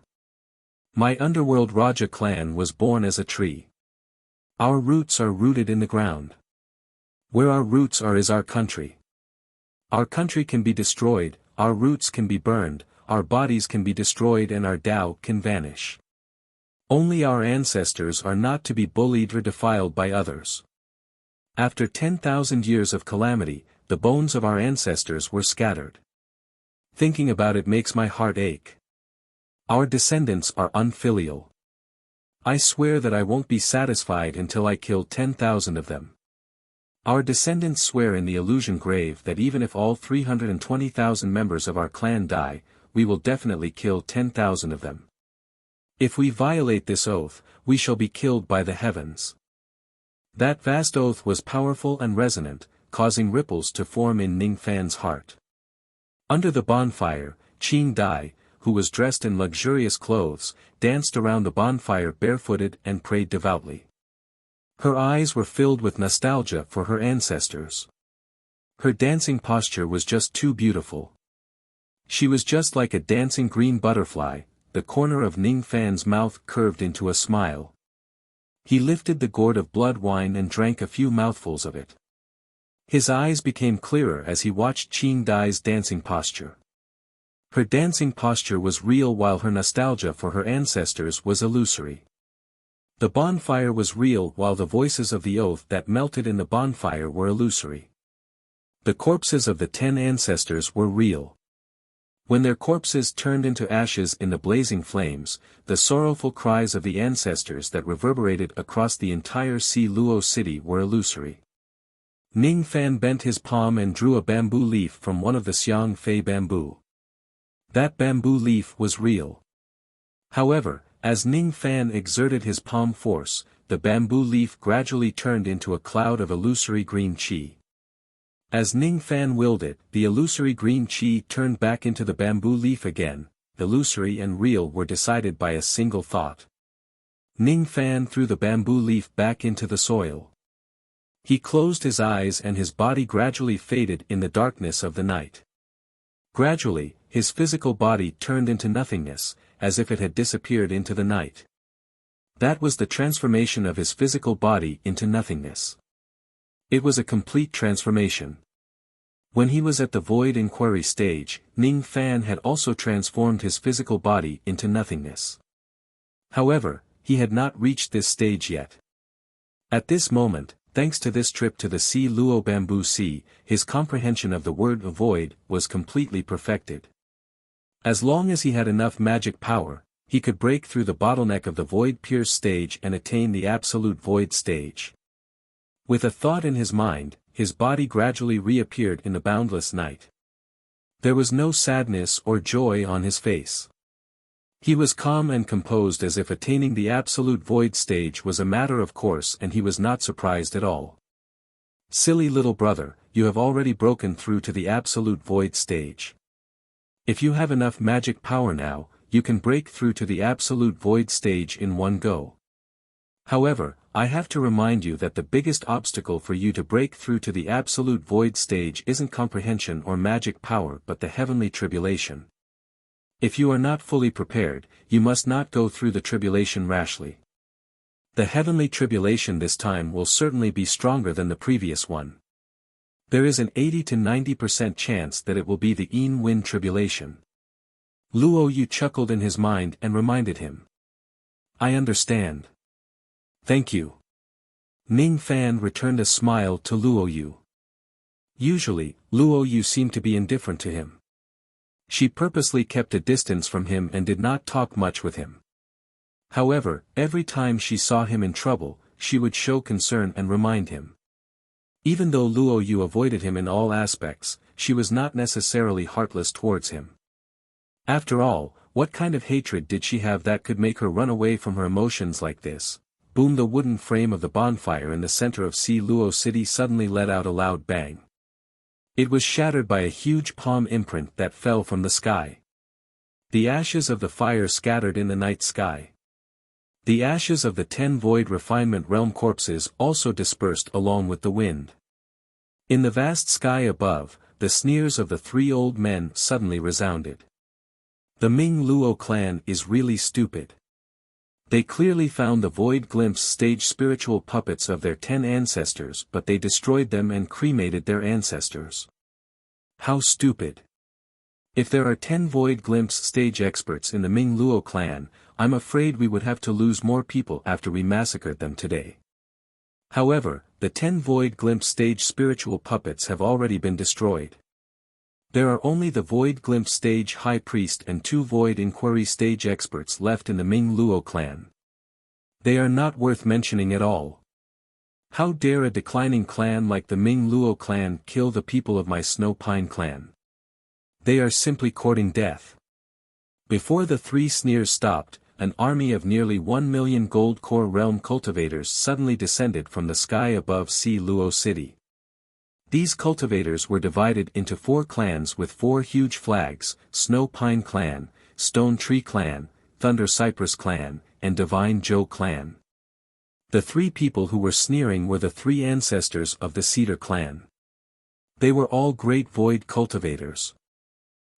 My underworld Raja clan was born as a tree. Our roots are rooted in the ground. Where our roots are is our country. Our country can be destroyed, our roots can be burned, our bodies can be destroyed, and our Tao can vanish. Only our ancestors are not to be bullied or defiled by others. After 10,000 years of calamity, the bones of our ancestors were scattered. Thinking about it makes my heart ache. Our descendants are unfilial. I swear that I won't be satisfied until I kill 10,000 of them. Our descendants swear in the illusion grave that even if all 320,000 members of our clan die, we will definitely kill 10,000 of them. If we violate this oath, we shall be killed by the heavens. That vast oath was powerful and resonant, causing ripples to form in Ning Fan's heart. Under the bonfire, Qing Dai, who was dressed in luxurious clothes, danced around the bonfire barefooted and prayed devoutly. Her eyes were filled with nostalgia for her ancestors. Her dancing posture was just too beautiful. She was just like a dancing green butterfly. The corner of Ning Fan's mouth curved into a smile. He lifted the gourd of blood wine and drank a few mouthfuls of it. His eyes became clearer as he watched Qing Dai's dancing posture. Her dancing posture was real while her nostalgia for her ancestors was illusory. The bonfire was real while the voices of the oath that melted in the bonfire were illusory. The corpses of the 10 ancestors were real. When their corpses turned into ashes in the blazing flames, the sorrowful cries of the ancestors that reverberated across the entire Si Luo city were illusory. Ning Fan bent his palm and drew a bamboo leaf from one of the Xiang Fei bamboo. That bamboo leaf was real. However, as Ning Fan exerted his palm force, the bamboo leaf gradually turned into a cloud of illusory green qi. As Ning Fan willed it, the illusory green qi turned back into the bamboo leaf again. Illusory and real were decided by a single thought. Ning Fan threw the bamboo leaf back into the soil. He closed his eyes and his body gradually faded in the darkness of the night. Gradually, his physical body turned into nothingness, as if it had disappeared into the night. That was the transformation of his physical body into nothingness. It was a complete transformation. When he was at the void inquiry stage, Ning Fan had also transformed his physical body into nothingness. However, he had not reached this stage yet. At this moment, thanks to this trip to the Si Luo Bamboo Sea, his comprehension of the word void was completely perfected. As long as he had enough magic power, he could break through the bottleneck of the void pierce stage and attain the absolute void stage. With a thought in his mind, his body gradually reappeared in the boundless night. There was no sadness or joy on his face. He was calm and composed as if attaining the absolute void stage was a matter of course, and he was not surprised at all. Silly little brother, you have already broken through to the absolute void stage. If you have enough magic power now, you can break through to the absolute void stage in one go. However, I have to remind you that the biggest obstacle for you to break through to the absolute void stage isn't comprehension or magic power but the heavenly tribulation. If you are not fully prepared, you must not go through the tribulation rashly. The heavenly tribulation this time will certainly be stronger than the previous one. There is an 80 to 90% chance that it will be the Yin-Win tribulation. Luo Yu chuckled in his mind and reminded him. I understand. Thank you. Ning Fan returned a smile to Luo Yu. Usually, Luo Yu seemed to be indifferent to him. She purposely kept a distance from him and did not talk much with him. However, every time she saw him in trouble, she would show concern and remind him. Even though Luo Yu avoided him in all aspects, she was not necessarily heartless towards him. After all, what kind of hatred did she have that could make her run away from her emotions like this? Boom! The wooden frame of the bonfire in the center of Si Luo City suddenly let out a loud bang. It was shattered by a huge palm imprint that fell from the sky. The ashes of the fire scattered in the night sky. The ashes of the 10 Void Refinement Realm corpses also dispersed along with the wind. In the vast sky above, the sneers of the 3 old men suddenly resounded. The Ming Luo clan is really stupid. They clearly found the Void Glimpse stage spiritual puppets of their 10 ancestors, but they destroyed them and cremated their ancestors. How stupid. If there are 10 Void Glimpse stage experts in the Ming Luo clan, I'm afraid we would have to lose more people after we massacred them today. However, the 10 Void Glimpse stage spiritual puppets have already been destroyed. There are only the Void Glimpse stage high priest and 2 Void Inquiry stage experts left in the Ming Luo clan. They are not worth mentioning at all. How dare a declining clan like the Ming Luo clan kill the people of my Snow Pine clan? They are simply courting death. Before the 3 sneers stopped, an army of nearly 1 million gold core realm cultivators suddenly descended from the sky above Si Luo City. These cultivators were divided into 4 clans with 4 huge flags: Snow Pine Clan, Stone Tree Clan, Thunder Cypress Clan, and Divine Joe Clan. The 3 people who were sneering were the 3 ancestors of the Cedar Clan. They were all great void cultivators.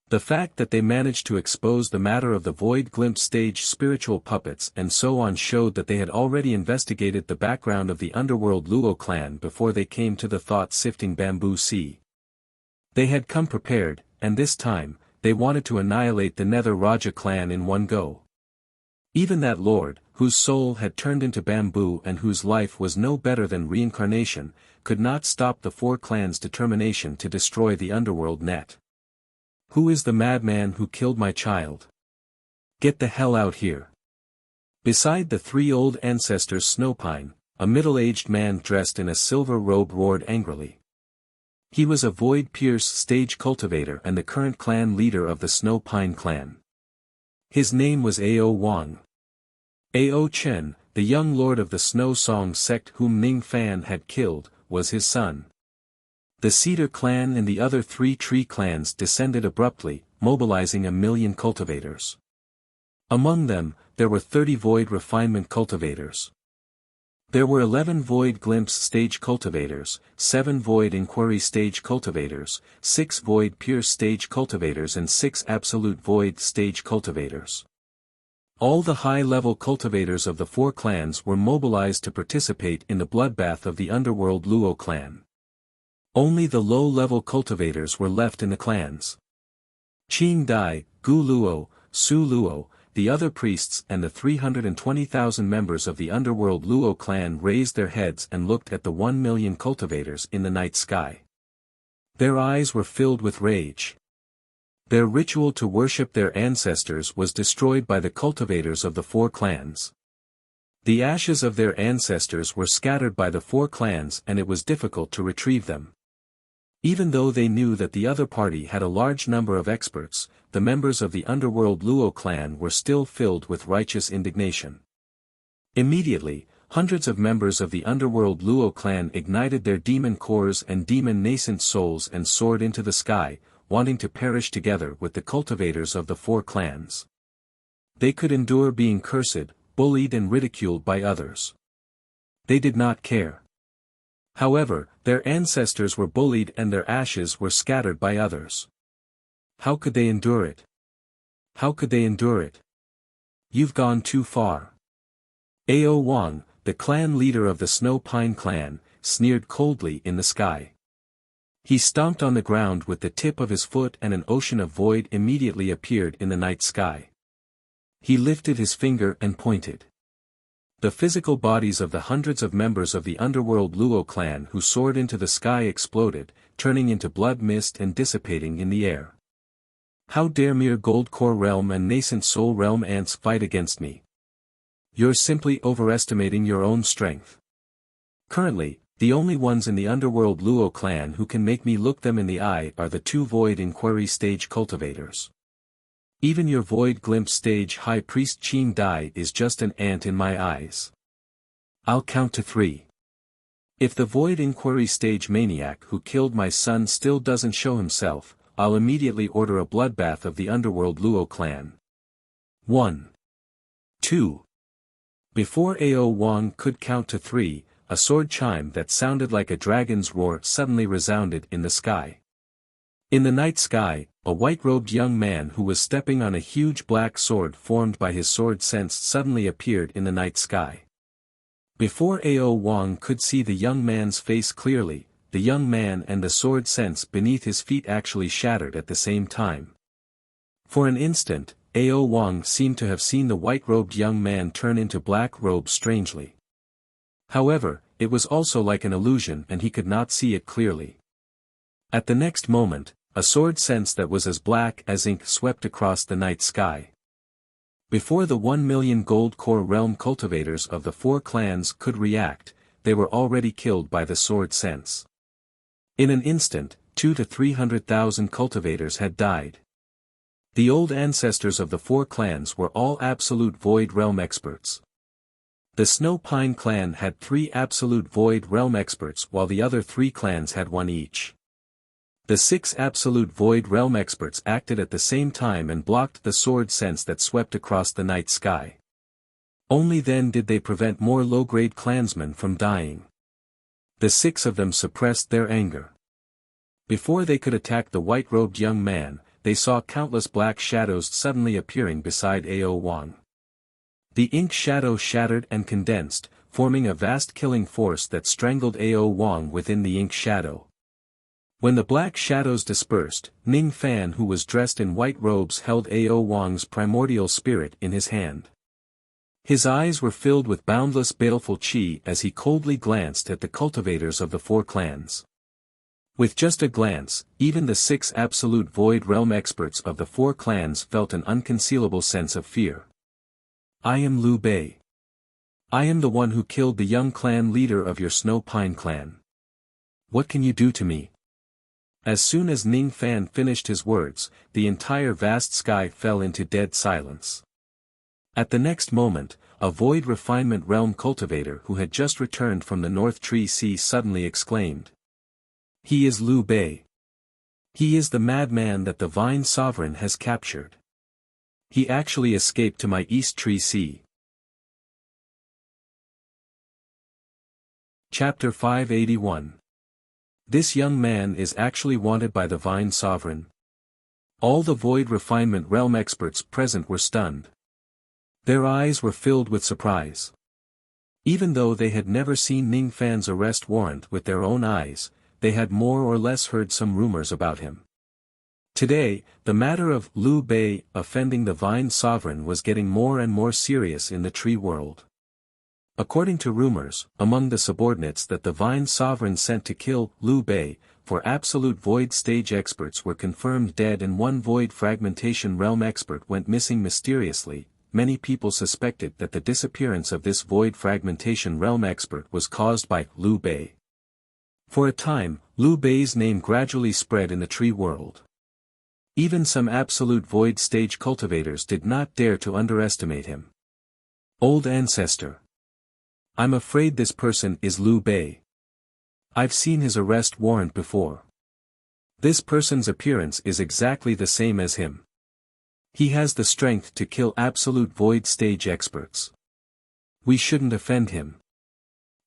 The fact that they managed to expose the matter of the Void Glimpse stage spiritual puppets and so on showed that they had already investigated the background of the underworld Luo clan before they came to the thought-sifting Bamboo Sea. They had come prepared, and this time, they wanted to annihilate the Nether Raja clan in one go. Even that lord, whose soul had turned into bamboo and whose life was no better than reincarnation, could not stop the 4 clans' determination to destroy the underworld net. Who is the madman who killed my child? Get the hell out here. Beside the 3 old ancestors Snowpine, a middle-aged man dressed in a silver robe roared angrily. He was a Void Pierce stage cultivator and the current clan leader of the Snow Pine clan. His name was Ao Wang. Ao Chen, the young lord of the Snow Song sect whom Ning Fan had killed, was his son. The Cedar clan and the other 3 tree clans descended abruptly, mobilizing 1 million cultivators. Among them, there were 30 Void Refinement cultivators. There were 11 Void Glimpse stage cultivators, 7 Void Inquiry stage cultivators, 6 Void Pierce stage cultivators and 6 Absolute Void stage cultivators. All the high-level cultivators of the 4 clans were mobilized to participate in the bloodbath of the underworld Luo clan. Only the low-level cultivators were left in the clans. Qing Dai, Gu Luo, Su Luo, the other priests and the 320,000 members of the underworld Luo clan raised their heads and looked at the 1 million cultivators in the night sky. Their eyes were filled with rage. Their ritual to worship their ancestors was destroyed by the cultivators of the 4 clans. The ashes of their ancestors were scattered by the 4 clans and it was difficult to retrieve them. Even though they knew that the other party had a large number of experts, the members of the underworld Luo clan were still filled with righteous indignation. Immediately, hundreds of members of the underworld Luo clan ignited their demon cores and demon nascent souls and soared into the sky, wanting to perish together with the cultivators of the 4 clans. They could endure being cursed, bullied and ridiculed by others. They did not care. However, their ancestors were bullied and their ashes were scattered by others. How could they endure it? How could they endure it? You've gone too far. Ao Wang, the clan leader of the Snow Pine clan, sneered coldly in the sky. He stomped on the ground with the tip of his foot and an ocean of void immediately appeared in the night sky. He lifted his finger and pointed. The physical bodies of the hundreds of members of the underworld Luo clan who soared into the sky exploded, turning into blood mist and dissipating in the air. How dare mere Gold Core Realm and Nascent Soul Realm ants fight against me? You're simply overestimating your own strength. Currently, the only ones in the underworld Luo clan who can make me look them in the eye are the two Void Inquiry stage cultivators. Even your Void Glimpse stage High Priest Qin Dai is just an ant in my eyes. I'll count to 3. If the Void Inquiry stage maniac who killed my son still doesn't show himself, I'll immediately order a bloodbath of the underworld Luo clan. 1. 2. Before Ao Wang could count to 3, a sword chime that sounded like a dragon's roar suddenly resounded in the sky. In the night sky, a white-robed young man who was stepping on a huge black sword formed by his sword sense suddenly appeared in the night sky. Before Ao Wang could see the young man's face clearly, the young man and the sword sense beneath his feet actually shattered at the same time. For an instant, Ao Wang seemed to have seen the white-robed young man turn into black robes strangely. However, it was also like an illusion and he could not see it clearly. At the next moment, a sword sense that was as black as ink swept across the night sky. Before the 1 million Gold Core Realm cultivators of the 4 clans could react, they were already killed by the sword sense. In an instant, 200,000 to 300,000 cultivators had died. The old ancestors of the 4 clans were all absolute Void Realm experts. The Snow Pine clan had 3 absolute Void Realm experts while the other 3 clans had 1 each. The 6 absolute Void Realm experts acted at the same time and blocked the sword sense that swept across the night sky. Only then did they prevent more low-grade clansmen from dying. The 6 of them suppressed their anger. Before they could attack the white-robed young man, they saw countless black shadows suddenly appearing beside Ao Wang. The ink shadow shattered and condensed, forming a vast killing force that strangled Ao Wang within the ink shadow. When the black shadows dispersed, Ning Fan who was dressed in white robes held Ao Wang's primordial spirit in his hand. His eyes were filled with boundless baleful qi as he coldly glanced at the cultivators of the 4 clans. With just a glance, even the 6 absolute Void Realm experts of the 4 clans felt an unconcealable sense of fear. I am Liu Bei. I am the one who killed the young clan leader of your Snow Pine clan. What can you do to me? As soon as Ning Fan finished his words, the entire vast sky fell into dead silence. At the next moment, a Void Refinement Realm cultivator who had just returned from the North Tree Sea suddenly exclaimed. He is Liu Bei. He is the madman that the Vine Sovereign has captured. He actually escaped to my East Tree Sea. Chapter 581. This young man is actually wanted by the Vine Sovereign. All the Void Refinement Realm experts present were stunned. Their eyes were filled with surprise. Even though they had never seen Ning Fan's arrest warrant with their own eyes, they had more or less heard some rumors about him. Today, the matter of Liu Bei offending the Vine Sovereign was getting more and more serious in the tree world. According to rumors, among the subordinates that the Vine Sovereign sent to kill Liu Bei, 4 absolute Void stage experts were confirmed dead and 1 Void Fragmentation Realm expert went missing mysteriously. Many people suspected that the disappearance of this Void Fragmentation Realm expert was caused by Liu Bei. For a time, Liu Bei's name gradually spread in the tree world. Even some absolute Void stage cultivators did not dare to underestimate him. Old ancestor. I'm afraid this person is Liu Bei. I've seen his arrest warrant before. This person's appearance is exactly the same as him. He has the strength to kill absolute Void stage experts. We shouldn't offend him.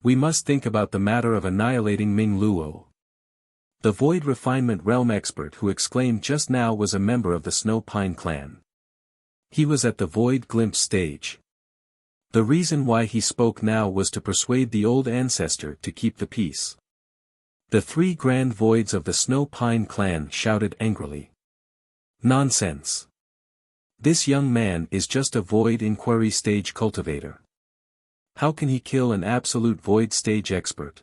We must think about the matter of annihilating Ming Luo. The Void Refinement Realm expert who exclaimed just now was a member of the Snow Pine clan. He was at the Void Glimpse stage. The reason why he spoke now was to persuade the old ancestor to keep the peace. The three grand voids of the Snow Pine clan shouted angrily. Nonsense! This young man is just a void inquiry stage cultivator. How can he kill an absolute void stage expert?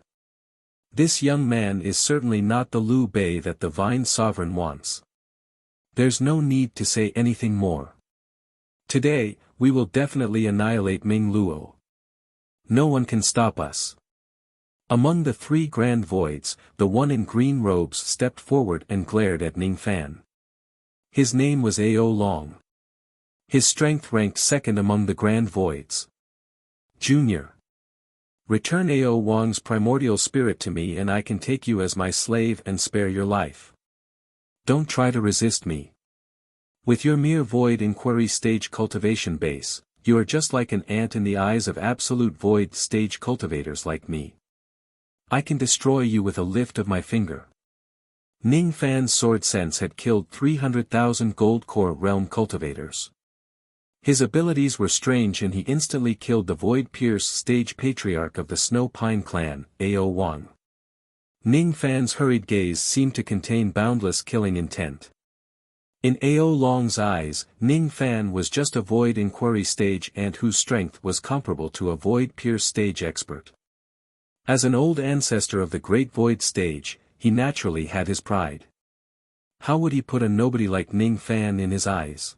This young man is certainly not the Liu Bei that the Vine Sovereign wants. There's no need to say anything more. Today, we will definitely annihilate Ming Luo. No one can stop us. Among the three grand voids, the one in green robes stepped forward and glared at Ning Fan. His name was Ao Long. His strength ranked second among the grand voids. Junior. Return Ao Wang's primordial spirit to me and I can take you as my slave and spare your life. Don't try to resist me. With your mere void inquiry stage cultivation base, you are just like an ant in the eyes of absolute void stage cultivators like me. I can destroy you with a lift of my finger. Ning Fan's sword sense had killed 300,000 gold core realm cultivators. His abilities were strange and he instantly killed the Void Pierce stage patriarch of the Snow Pine clan, Ao Wang. Ning Fan's hurried gaze seemed to contain boundless killing intent. In Ao Long's eyes, Ning Fan was just a Void Inquiry stage ant whose strength was comparable to a Void Pierce stage expert. As an old ancestor of the Great Void stage, he naturally had his pride. How would he put a nobody like Ning Fan in his eyes?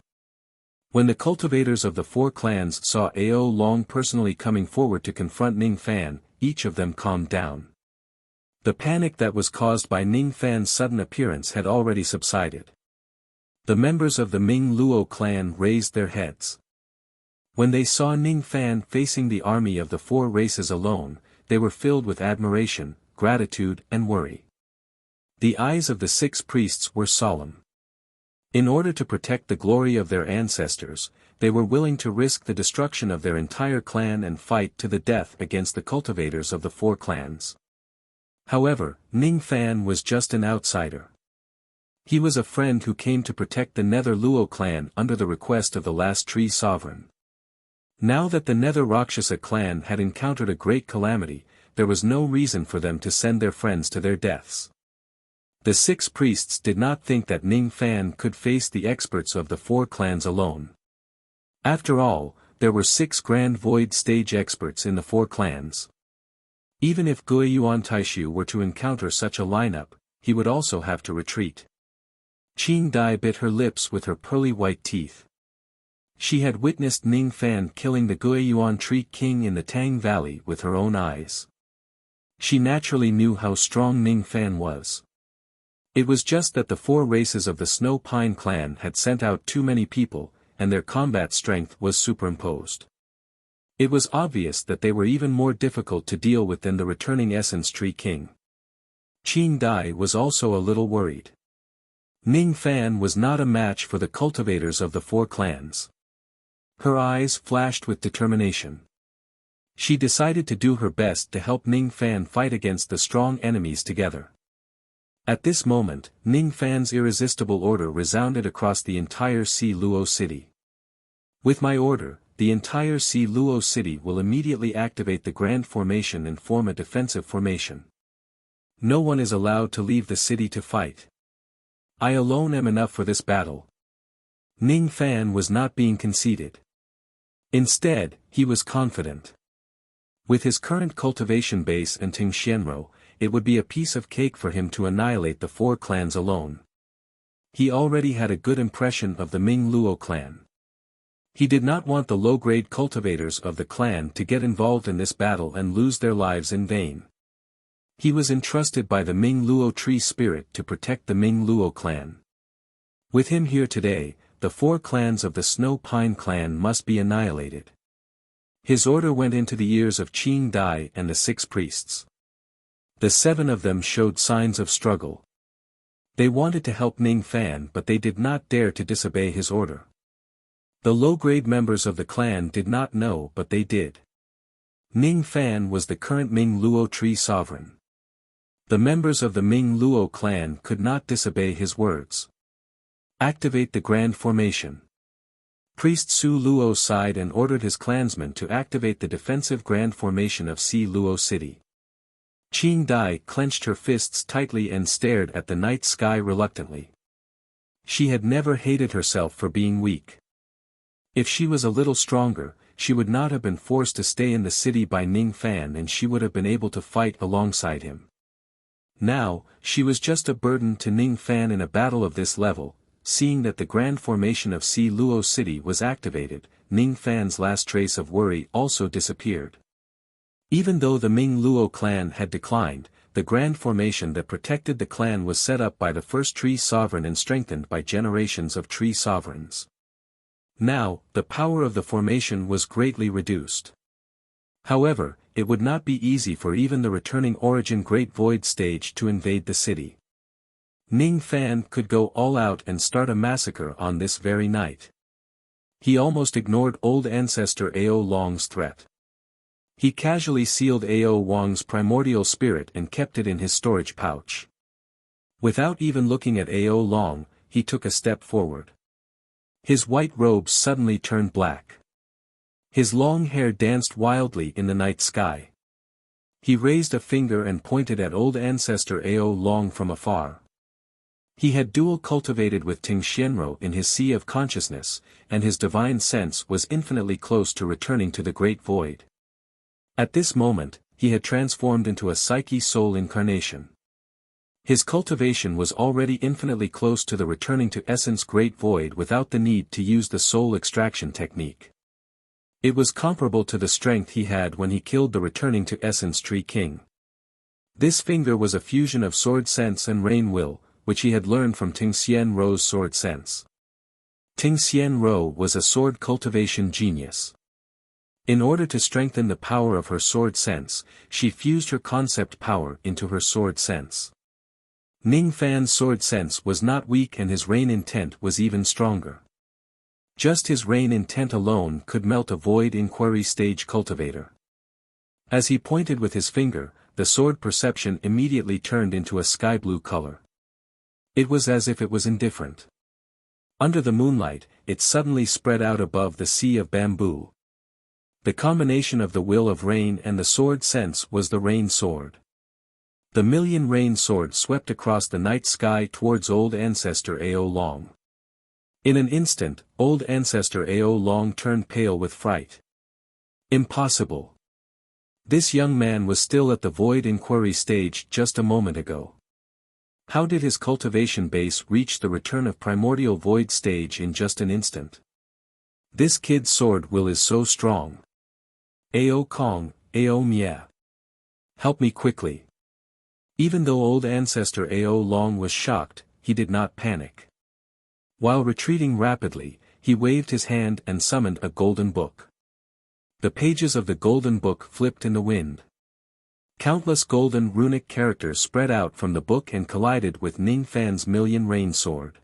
When the cultivators of the four clans saw Ao Long personally coming forward to confront Ning Fan, each of them calmed down. The panic that was caused by Ning Fan's sudden appearance had already subsided. The members of the Ming Luo clan raised their heads. When they saw Ning Fan facing the army of the four races alone, they were filled with admiration, gratitude and worry. The eyes of the six priests were solemn. In order to protect the glory of their ancestors, they were willing to risk the destruction of their entire clan and fight to the death against the cultivators of the four clans. However, Ning Fan was just an outsider. He was a friend who came to protect the Nether Luo clan under the request of the last tree sovereign. Now that the Nether Rakshasa clan had encountered a great calamity, there was no reason for them to send their friends to their deaths. The six priests did not think that Ning Fan could face the experts of the four clans alone. After all, there were 6 grand void stage experts in the four clans. Even if Guiyuan Taishu were to encounter such a lineup, he would also have to retreat. Qing Dai bit her lips with her pearly white teeth. She had witnessed Ning Fan killing the Guiyuan Tree King in the Tang Valley with her own eyes. She naturally knew how strong Ning Fan was. It was just that the four races of the Snow Pine clan had sent out too many people, and their combat strength was superimposed. It was obvious that they were even more difficult to deal with than the returning Essence Tree King. Qing Dai was also a little worried. Ning Fan was not a match for the cultivators of the four clans. Her eyes flashed with determination. She decided to do her best to help Ning Fan fight against the strong enemies together. At this moment, Ning Fan's irresistible order resounded across the entire Si Luo city. With my order, the entire Si Luo city will immediately activate the Grand Formation and form a defensive formation. No one is allowed to leave the city to fight. I alone am enough for this battle. Ning Fan was not being conceited. Instead, he was confident. With his current cultivation base and Ting Xianro, it would be a piece of cake for him to annihilate the four clans alone. He already had a good impression of the Ming Luo clan. He did not want the low-grade cultivators of the clan to get involved in this battle and lose their lives in vain. He was entrusted by the Ming Luo tree spirit to protect the Ming Luo clan. With him here today, the four clans of the Snow Pine clan must be annihilated. His order went into the ears of Qing Dai and the 6 priests. The 7 of them showed signs of struggle. They wanted to help Ning Fan but they did not dare to disobey his order. The low-grade members of the clan did not know but they did. Ning Fan was the current Ming Luo tree sovereign. The members of the Ming Luo clan could not disobey his words. Activate the Grand Formation. Priest Su Luo sighed and ordered his clansmen to activate the defensive Grand Formation of Si Luo City. Qing Dai clenched her fists tightly and stared at the night sky reluctantly. She had never hated herself for being weak. If she was a little stronger, she would not have been forced to stay in the city by Ning Fan and she would have been able to fight alongside him. Now, she was just a burden to Ning Fan in a battle of this level. Seeing that the grand formation of Si Luo City was activated, Ning Fan's last trace of worry also disappeared. Even though the Ming Luo clan had declined, the grand formation that protected the clan was set up by the first tree sovereign and strengthened by generations of tree sovereigns. Now, the power of the formation was greatly reduced. However, it would not be easy for even the returning Origin Great Void stage to invade the city. Ning Fan could go all out and start a massacre on this very night. He almost ignored old ancestor Ao Long's threat. He casually sealed Ao Wang's primordial spirit and kept it in his storage pouch. Without even looking at Ao Long, he took a step forward. His white robes suddenly turned black. His long hair danced wildly in the night sky. He raised a finger and pointed at old ancestor Ao Long from afar. He had dual cultivated with Ting Xianro in his sea of consciousness, and his divine sense was infinitely close to returning to the Great Void. At this moment, he had transformed into a Psyche soul incarnation. His cultivation was already infinitely close to the returning to essence Great Void without the need to use the soul extraction technique. It was comparable to the strength he had when he killed the returning to essence Tree King. This finger was a fusion of sword sense and rain will, which he had learned from Ting Xianro's sword sense. Ting Xianro was a sword cultivation genius. In order to strengthen the power of her sword sense, she fused her concept power into her sword sense. Ning Fan's sword sense was not weak and his rain intent was even stronger. Just his rain intent alone could melt a void inquiry stage cultivator. As he pointed with his finger, the sword perception immediately turned into a sky blue color. It was as if it was indifferent. Under the moonlight, it suddenly spread out above the sea of bamboo. The combination of the will of rain and the sword sense was the rain sword. The million rain sword swept across the night sky towards old ancestor Ao Long. In an instant, old ancestor Ao Long turned pale with fright. Impossible. This young man was still at the void inquiry stage just a moment ago. How did his cultivation base reach the return of primordial void stage in just an instant? This kid's sword will is so strong. Ao Kong, Ao Mia. Help me quickly. Even though old ancestor Ao Long was shocked, he did not panic. While retreating rapidly, he waved his hand and summoned a golden book. The pages of the golden book flipped in the wind. Countless golden runic characters spread out from the book and collided with Ning Fan's million rain sword.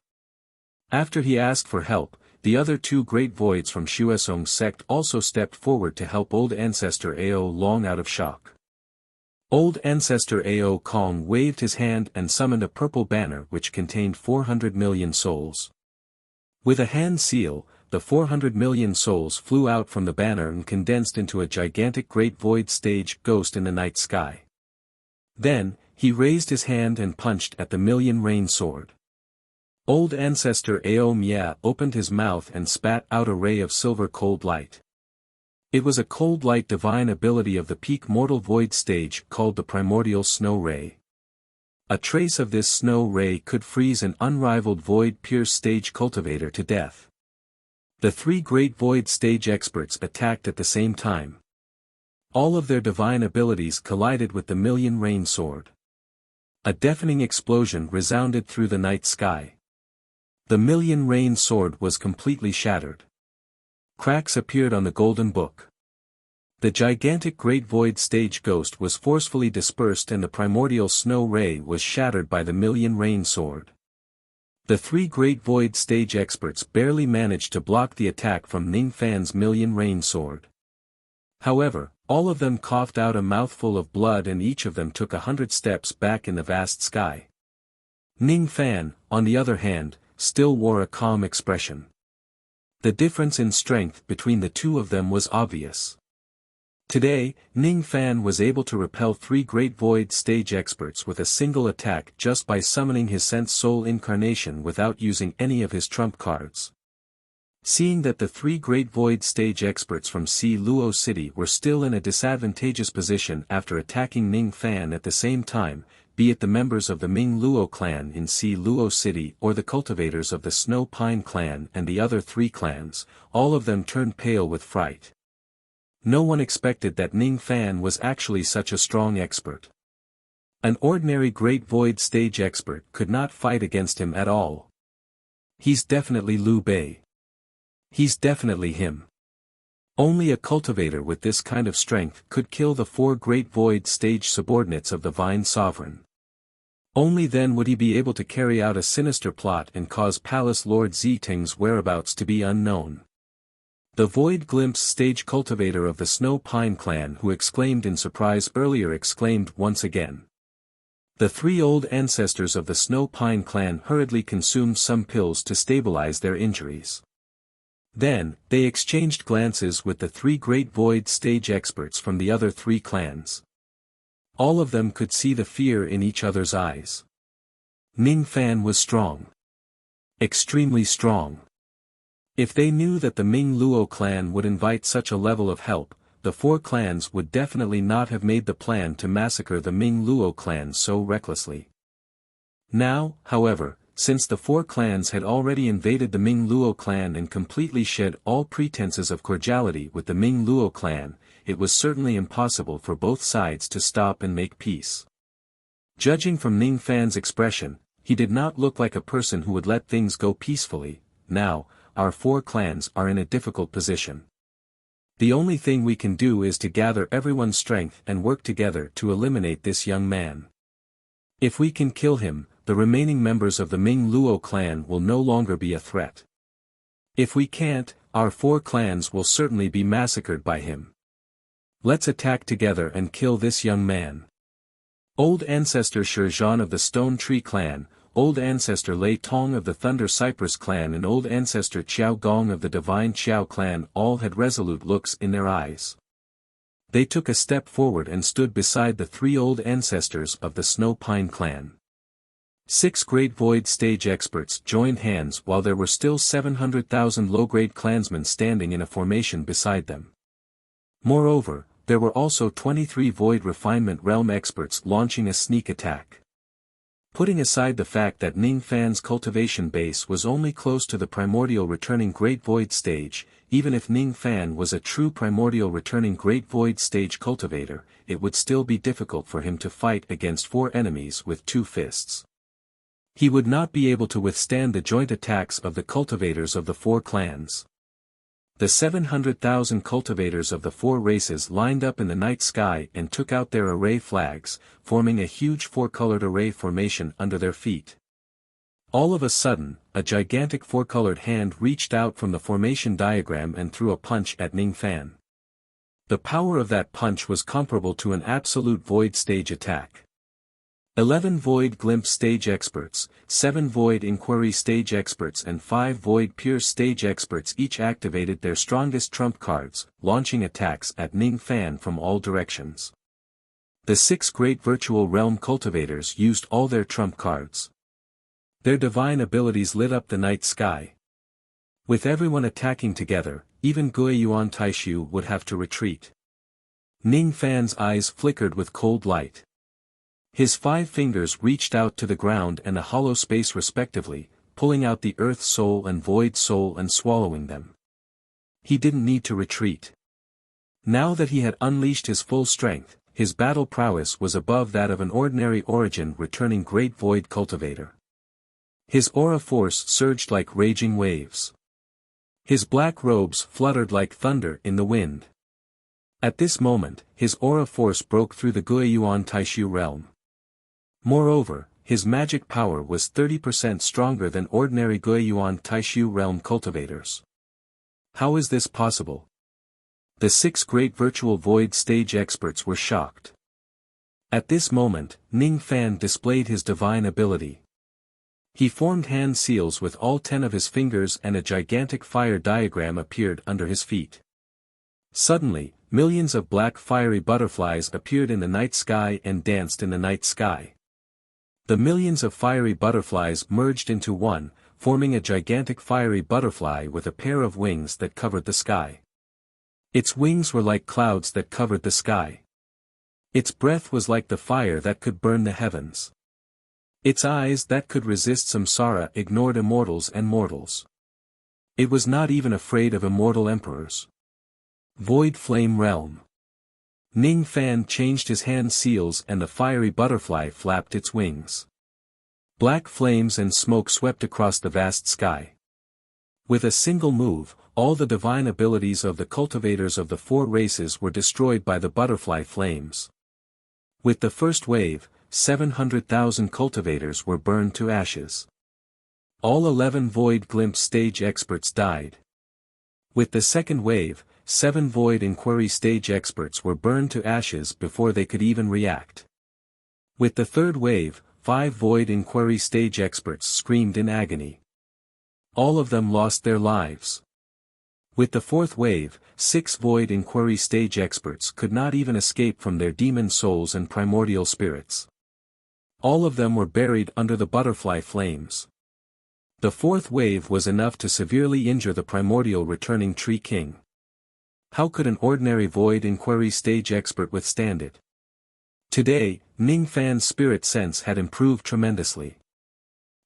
After he asked for help, the other two great voids from Xuesong's sect also stepped forward to help old ancestor Ao Long out of shock. Old ancestor Ao Kong waved his hand and summoned a purple banner which contained 400 million souls. With a hand seal, the 400 million souls flew out from the banner and condensed into a gigantic great void stage ghost in the night sky. Then, he raised his hand and punched at the million rain sword. Old ancestor Ao Mia opened his mouth and spat out a ray of silver cold light. It was a cold light divine ability of the peak mortal void stage called the primordial snow ray. A trace of this snow ray could freeze an unrivaled void pierce stage cultivator to death. The three great void stage experts attacked at the same time. All of their divine abilities collided with the million rain sword. A deafening explosion resounded through the night sky. The million rain sword was completely shattered. Cracks appeared on the golden book. The gigantic great void stage ghost was forcefully dispersed and the primordial snow ray was shattered by the million rain sword. The three great void stage experts barely managed to block the attack from Ning Fan's million rain sword. However, all of them coughed out a mouthful of blood and each of them took 100 steps back in the vast sky. Ning Fan, on the other hand, still wore a calm expression. The difference in strength between the two of them was obvious. Today, Ning Fan was able to repel 3 Great Void stage experts with a single attack just by summoning his Sense Soul incarnation without using any of his trump cards. Seeing that the 3 Great Void stage experts from Si Luo City were still in a disadvantageous position after attacking Ning Fan at the same time, be it the members of the Ming Luo clan in Si Luo City or the cultivators of the Snow Pine clan and the other 3 clans, all of them turned pale with fright. No one expected that Ning Fan was actually such a strong expert. An ordinary Great Void stage expert could not fight against him at all. He's definitely Liu Bei. He's definitely him. Only a cultivator with this kind of strength could kill the 4 Great Void stage subordinates of the Vine Sovereign. Only then would he be able to carry out a sinister plot and cause Palace Lord Zheng's whereabouts to be unknown. The Void Glimpse stage cultivator of the Snow Pine clan who exclaimed in surprise earlier exclaimed once again. The 3 old ancestors of the Snow Pine clan hurriedly consumed some pills to stabilize their injuries. Then, they exchanged glances with the 3 Great Void stage experts from the other 3 clans. All of them could see the fear in each other's eyes. Ning Fan was strong. Extremely strong. If they knew that the Ming Luo clan would invite such a level of help, the 4 clans would definitely not have made the plan to massacre the Ming Luo clan so recklessly. Now, however, since the 4 clans had already invaded the Ming Luo clan and completely shed all pretenses of cordiality with the Ming Luo clan, it was certainly impossible for both sides to stop and make peace. Judging from Ning Fan's expression, he did not look like a person who would let things go peacefully. Now, our 4 clans are in a difficult position. The only thing we can do is to gather everyone's strength and work together to eliminate this young man. If we can kill him, the remaining members of the Ming Luo clan will no longer be a threat. If we can't, our 4 clans will certainly be massacred by him. Let's attack together and kill this young man. Old Ancestor Shizhan of the Stone Tree clan, Old Ancestor Lei Tong of the Thunder Cypress clan and Old Ancestor Qiao Gong of the Divine Qiao clan all had resolute looks in their eyes. They took a step forward and stood beside the 3 old ancestors of the Snow Pine clan. 6 Great Void stage experts joined hands while there were still 700,000 low-grade clansmen standing in a formation beside them. Moreover, there were also 23 Void Refinement Realm experts launching a sneak attack. Putting aside the fact that Ning Fan's cultivation base was only close to the primordial returning Great Void stage, even if Ning Fan was a true primordial returning Great Void stage cultivator, it would still be difficult for him to fight against 4 enemies with 2 fists. He would not be able to withstand the joint attacks of the cultivators of the 4 clans. The 700,000 cultivators of the 4 races lined up in the night sky and took out their array flags, forming a huge 4-colored array formation under their feet. All of a sudden, a gigantic 4-colored hand reached out from the formation diagram and threw a punch at Ning Fan. The power of that punch was comparable to an absolute void stage attack. 11 Void Glimpse stage experts, 7 Void Inquiry stage experts and 5 Void Pierce stage experts each activated their strongest trump cards, launching attacks at Ning Fan from all directions. The 6 Great Virtual Realm cultivators used all their trump cards. Their divine abilities lit up the night sky. With everyone attacking together, even Guiyuan Taishu would have to retreat. Ning Fan's eyes flickered with cold light. His 5 fingers reached out to the ground and a hollow space respectively, pulling out the Earth Soul and Void Soul and swallowing them. He didn't need to retreat. Now that he had unleashed his full strength, his battle prowess was above that of an ordinary origin returning Great Void cultivator. His aura force surged like raging waves. His black robes fluttered like thunder in the wind. At this moment, his aura force broke through the Guiyuan Taishu realm. Moreover, his magic power was 30% stronger than ordinary Guiyuan Taishu realm cultivators. How is this possible? The 6 Great Virtual Void stage experts were shocked. At this moment, Ning Fan displayed his divine ability. He formed hand seals with all 10 of his fingers and a gigantic fire diagram appeared under his feet. Suddenly, millions of black fiery butterflies appeared in the night sky and danced in the night sky. The millions of fiery butterflies merged into one, forming a gigantic fiery butterfly with a pair of wings that covered the sky. Its wings were like clouds that covered the sky. Its breath was like the fire that could burn the heavens. Its eyes that could resist samsara ignored immortals and mortals. It was not even afraid of immortal emperors. Void Flame Realm. Ning Fan changed his hand seals and the fiery butterfly flapped its wings. Black flames and smoke swept across the vast sky. With a single move, all the divine abilities of the cultivators of the four races were destroyed by the butterfly flames. With the first wave, 700,000 cultivators were burned to ashes. All 11 Void Glimpse stage experts died. With the second wave, 7 Void Inquiry stage experts were burned to ashes before they could even react. With the third wave, 5 Void Inquiry stage experts screamed in agony. All of them lost their lives. With the fourth wave, 6 Void Inquiry stage experts could not even escape from their demon souls and primordial spirits. All of them were buried under the butterfly flames. The fourth wave was enough to severely injure the primordial returning Tree King. How could an ordinary Void Inquiry stage expert withstand it? Today, Ning Fan's spirit sense had improved tremendously.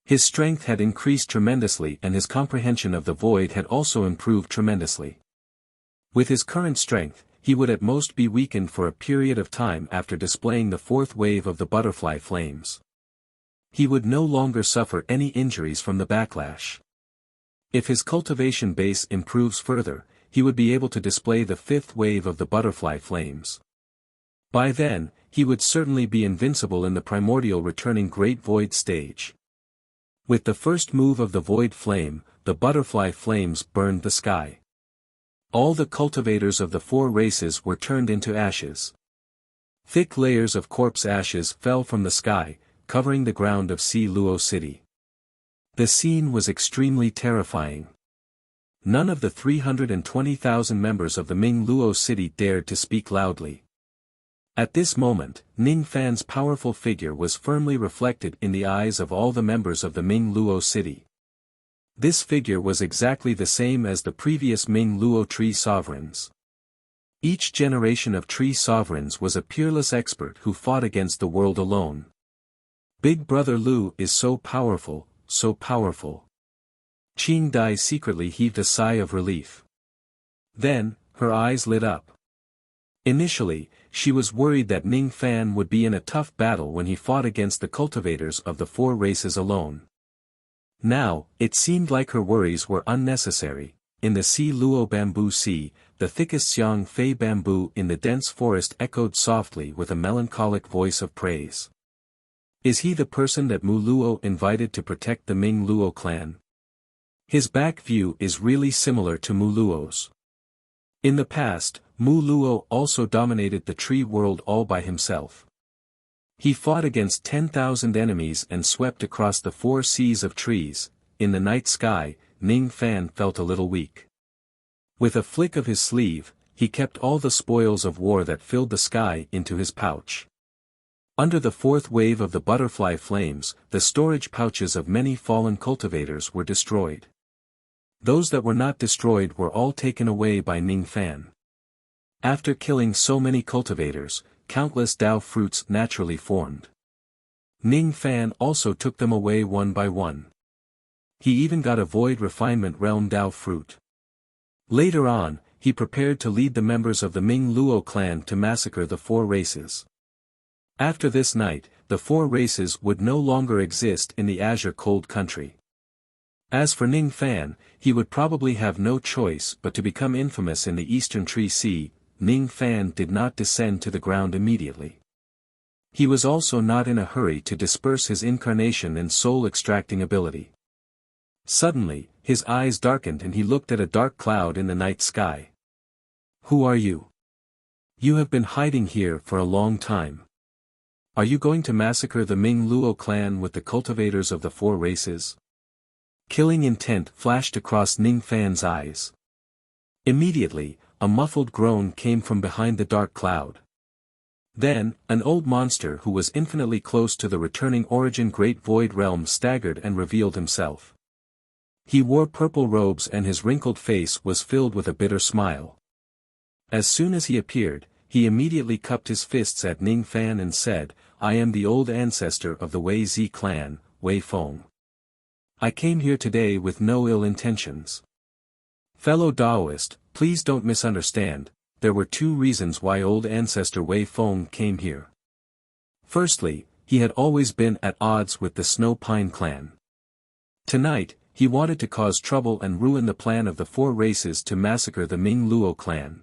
His strength had increased tremendously and his comprehension of the void had also improved tremendously. With his current strength, he would at most be weakened for a period of time after displaying the fourth wave of the butterfly flames. He would no longer suffer any injuries from the backlash. If his cultivation base improves further, he would be able to display the fifth wave of the butterfly flames. By then, he would certainly be invincible in the primordial returning Great Void stage. With the first move of the void flame, the butterfly flames burned the sky. All the cultivators of the four races were turned into ashes. Thick layers of corpse ashes fell from the sky, covering the ground of Si Luo City. The scene was extremely terrifying. None of the 320,000 members of the Ming Luo City dared to speak loudly. At this moment, Ning Fan's powerful figure was firmly reflected in the eyes of all the members of the Ming Luo City. This figure was exactly the same as the previous Ming Luo tree sovereigns. Each generation of tree sovereigns was a peerless expert who fought against the world alone. Big Brother Lu is so powerful, so powerful. Qing Dai secretly heaved a sigh of relief. Then, her eyes lit up. Initially, she was worried that Ning Fan would be in a tough battle when he fought against the cultivators of the four races alone. Now, it seemed like her worries were unnecessary. In the Si Luo Bamboo Sea, the thickest Xiang Fei bamboo in the dense forest echoed softly with a melancholic voice of praise. Is he the person that Mu Luo invited to protect the Ming Luo clan? His back view is really similar to Mu Luo's. In the past, Mu Luo also dominated the tree world all by himself. He fought against 10,000 enemies and swept across the four seas of trees. In the night sky, Ning Fan felt a little weak. With a flick of his sleeve, he kept all the spoils of war that filled the sky into his pouch. Under the fourth wave of the butterfly flames, the storage pouches of many fallen cultivators were destroyed. Those that were not destroyed were all taken away by Ning Fan. After killing so many cultivators, countless Dao fruits naturally formed. Ning Fan also took them away one by one. He even got a Void Refinement Realm Dao fruit. Later on, he prepared to lead the members of the Ming Luo clan to massacre the four races. After this night, the four races would no longer exist in the Azure Cold Country. As for Ning Fan, he would probably have no choice but to become infamous in the Eastern Tree Sea. Ning Fan did not descend to the ground immediately. He was also not in a hurry to disperse his incarnation and soul-extracting ability. Suddenly, his eyes darkened and he looked at a dark cloud in the night sky. Who are you? You have been hiding here for a long time. Are you going to massacre the Ming Luo clan with the cultivators of the four races? Killing intent flashed across Ning Fan's eyes. Immediately, a muffled groan came from behind the dark cloud. Then, an old monster who was infinitely close to the returning origin great void realm staggered and revealed himself. He wore purple robes and his wrinkled face was filled with a bitter smile. As soon as he appeared, he immediately cupped his fists at Ning Fan and said, "I am the old ancestor of the Wei Zi clan, Wei Feng. I came here today with no ill intentions. Fellow Taoist, please don't misunderstand, there were two reasons why old ancestor Wei Feng came here. Firstly, he had always been at odds with the Snow Pine clan. Tonight, he wanted to cause trouble and ruin the plan of the four races to massacre the Ming Luo clan.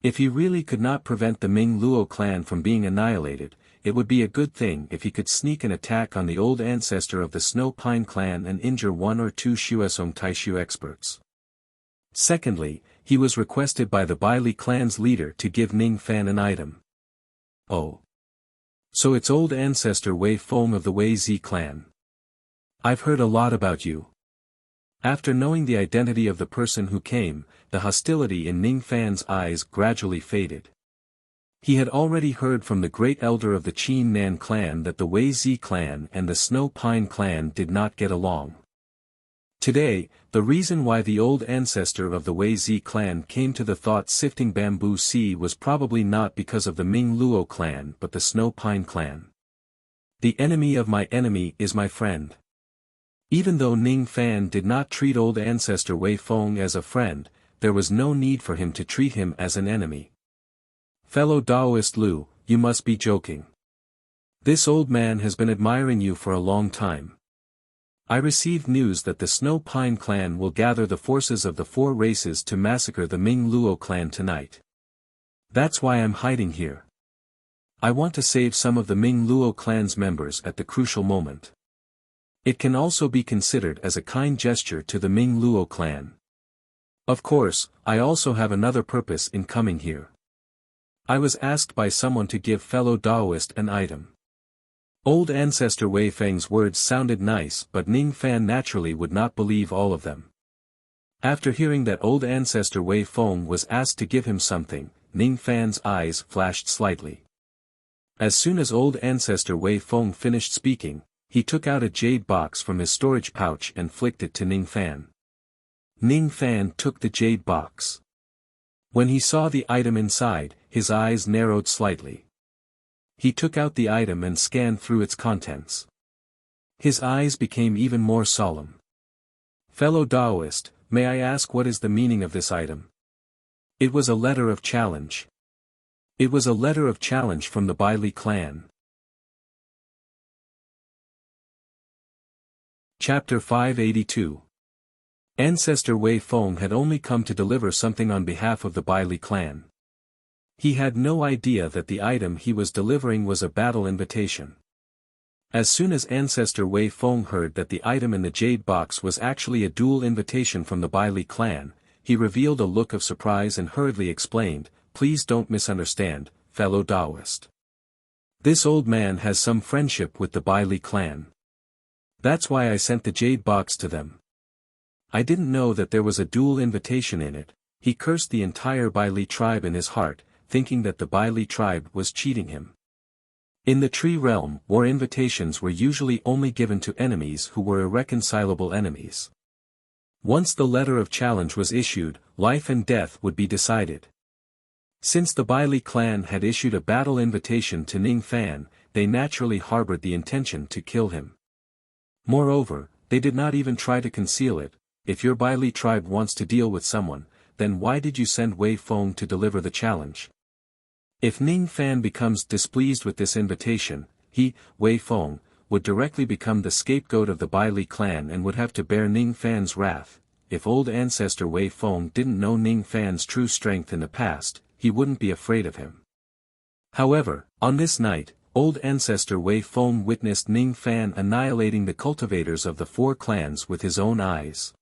If he really could not prevent the Ming Luo clan from being annihilated, it would be a good thing if he could sneak an attack on the old ancestor of the Snow Pine clan and injure one or two Xuesong Taishu experts. Secondly, he was requested by the Baili clan's leader to give Ning Fan an item. Oh. So it's old ancestor Wei Feng of the Wei Zi clan. I've heard a lot about you. After knowing the identity of the person who came, the hostility in Ning Fan's eyes gradually faded. He had already heard from the great elder of the Qin Nan clan that the Wei Zi clan and the Snow Pine clan did not get along. Today, the reason why the old ancestor of the Wei Zi clan came to the thought-sifting bamboo sea was probably not because of the Ming Luo clan but the Snow Pine clan. The enemy of my enemy is my friend. Even though Ning Fan did not treat old ancestor Wei Feng as a friend, there was no need for him to treat him as an enemy. Fellow Taoist Lu, you must be joking. This old man has been admiring you for a long time. I received news that the Snow Pine clan will gather the forces of the four races to massacre the Ming Luo clan tonight. That's why I'm hiding here. I want to save some of the Ming Luo clan's members at the crucial moment. It can also be considered as a kind gesture to the Ming Luo clan. Of course, I also have another purpose in coming here. I was asked by someone to give fellow Taoist an item. Old ancestor Wei Feng's words sounded nice but Ning Fan naturally would not believe all of them. After hearing that old ancestor Wei Feng was asked to give him something, Ning Fan's eyes flashed slightly. As soon as old ancestor Wei Feng finished speaking, he took out a jade box from his storage pouch and flicked it to Ning Fan. Ning Fan took the jade box. When he saw the item inside, his eyes narrowed slightly. He took out the item and scanned through its contents. His eyes became even more solemn. Fellow Taoist, may I ask what is the meaning of this item? It was a letter of challenge. It was a letter of challenge from the Baili clan. Chapter 582. Ancestor Wei Feng had only come to deliver something on behalf of the Baili clan. He had no idea that the item he was delivering was a battle invitation. As soon as ancestor Wei Feng heard that the item in the jade box was actually a duel invitation from the Baili clan, he revealed a look of surprise and hurriedly explained, "Please don't misunderstand, fellow Taoist. This old man has some friendship with the Baili clan. That's why I sent the jade box to them. I didn't know that there was a duel invitation in it." He cursed the entire Baili tribe in his heart, thinking that the Baili tribe was cheating him. In the tree realm, war invitations were usually only given to enemies who were irreconcilable enemies. Once the letter of challenge was issued, life and death would be decided. Since the Baili clan had issued a battle invitation to Ning Fan, they naturally harbored the intention to kill him. Moreover, they did not even try to conceal it. If your Baili tribe wants to deal with someone, then why did you send Wei Feng to deliver the challenge? If Ning Fan becomes displeased with this invitation, he, Wei Feng, would directly become the scapegoat of the Baili clan and would have to bear Ning Fan's wrath. If old ancestor Wei Feng didn't know Ning Fan's true strength in the past, he wouldn't be afraid of him. However, on this night, old ancestor Wei Feng witnessed Ning Fan annihilating the cultivators of the four clans with his own eyes.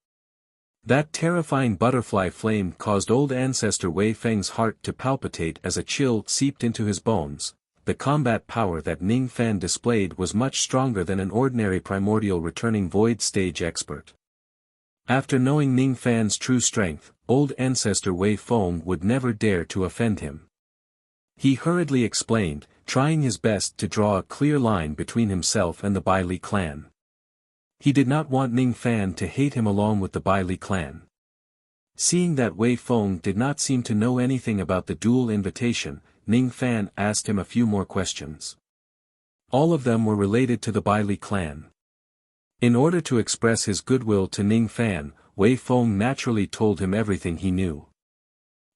That terrifying butterfly flame caused old ancestor Wei Feng's heart to palpitate as a chill seeped into his bones. The combat power that Ning Fan displayed was much stronger than an ordinary primordial returning void stage expert. After knowing Ning Fan's true strength, old ancestor Wei Feng would never dare to offend him. He hurriedly explained, trying his best to draw a clear line between himself and the Bai Li clan. He did not want Ning Fan to hate him along with the Bai Li clan. Seeing that Wei Feng did not seem to know anything about the duel invitation, Ning Fan asked him a few more questions. All of them were related to the Bai Li clan. In order to express his goodwill to Ning Fan, Wei Feng naturally told him everything he knew.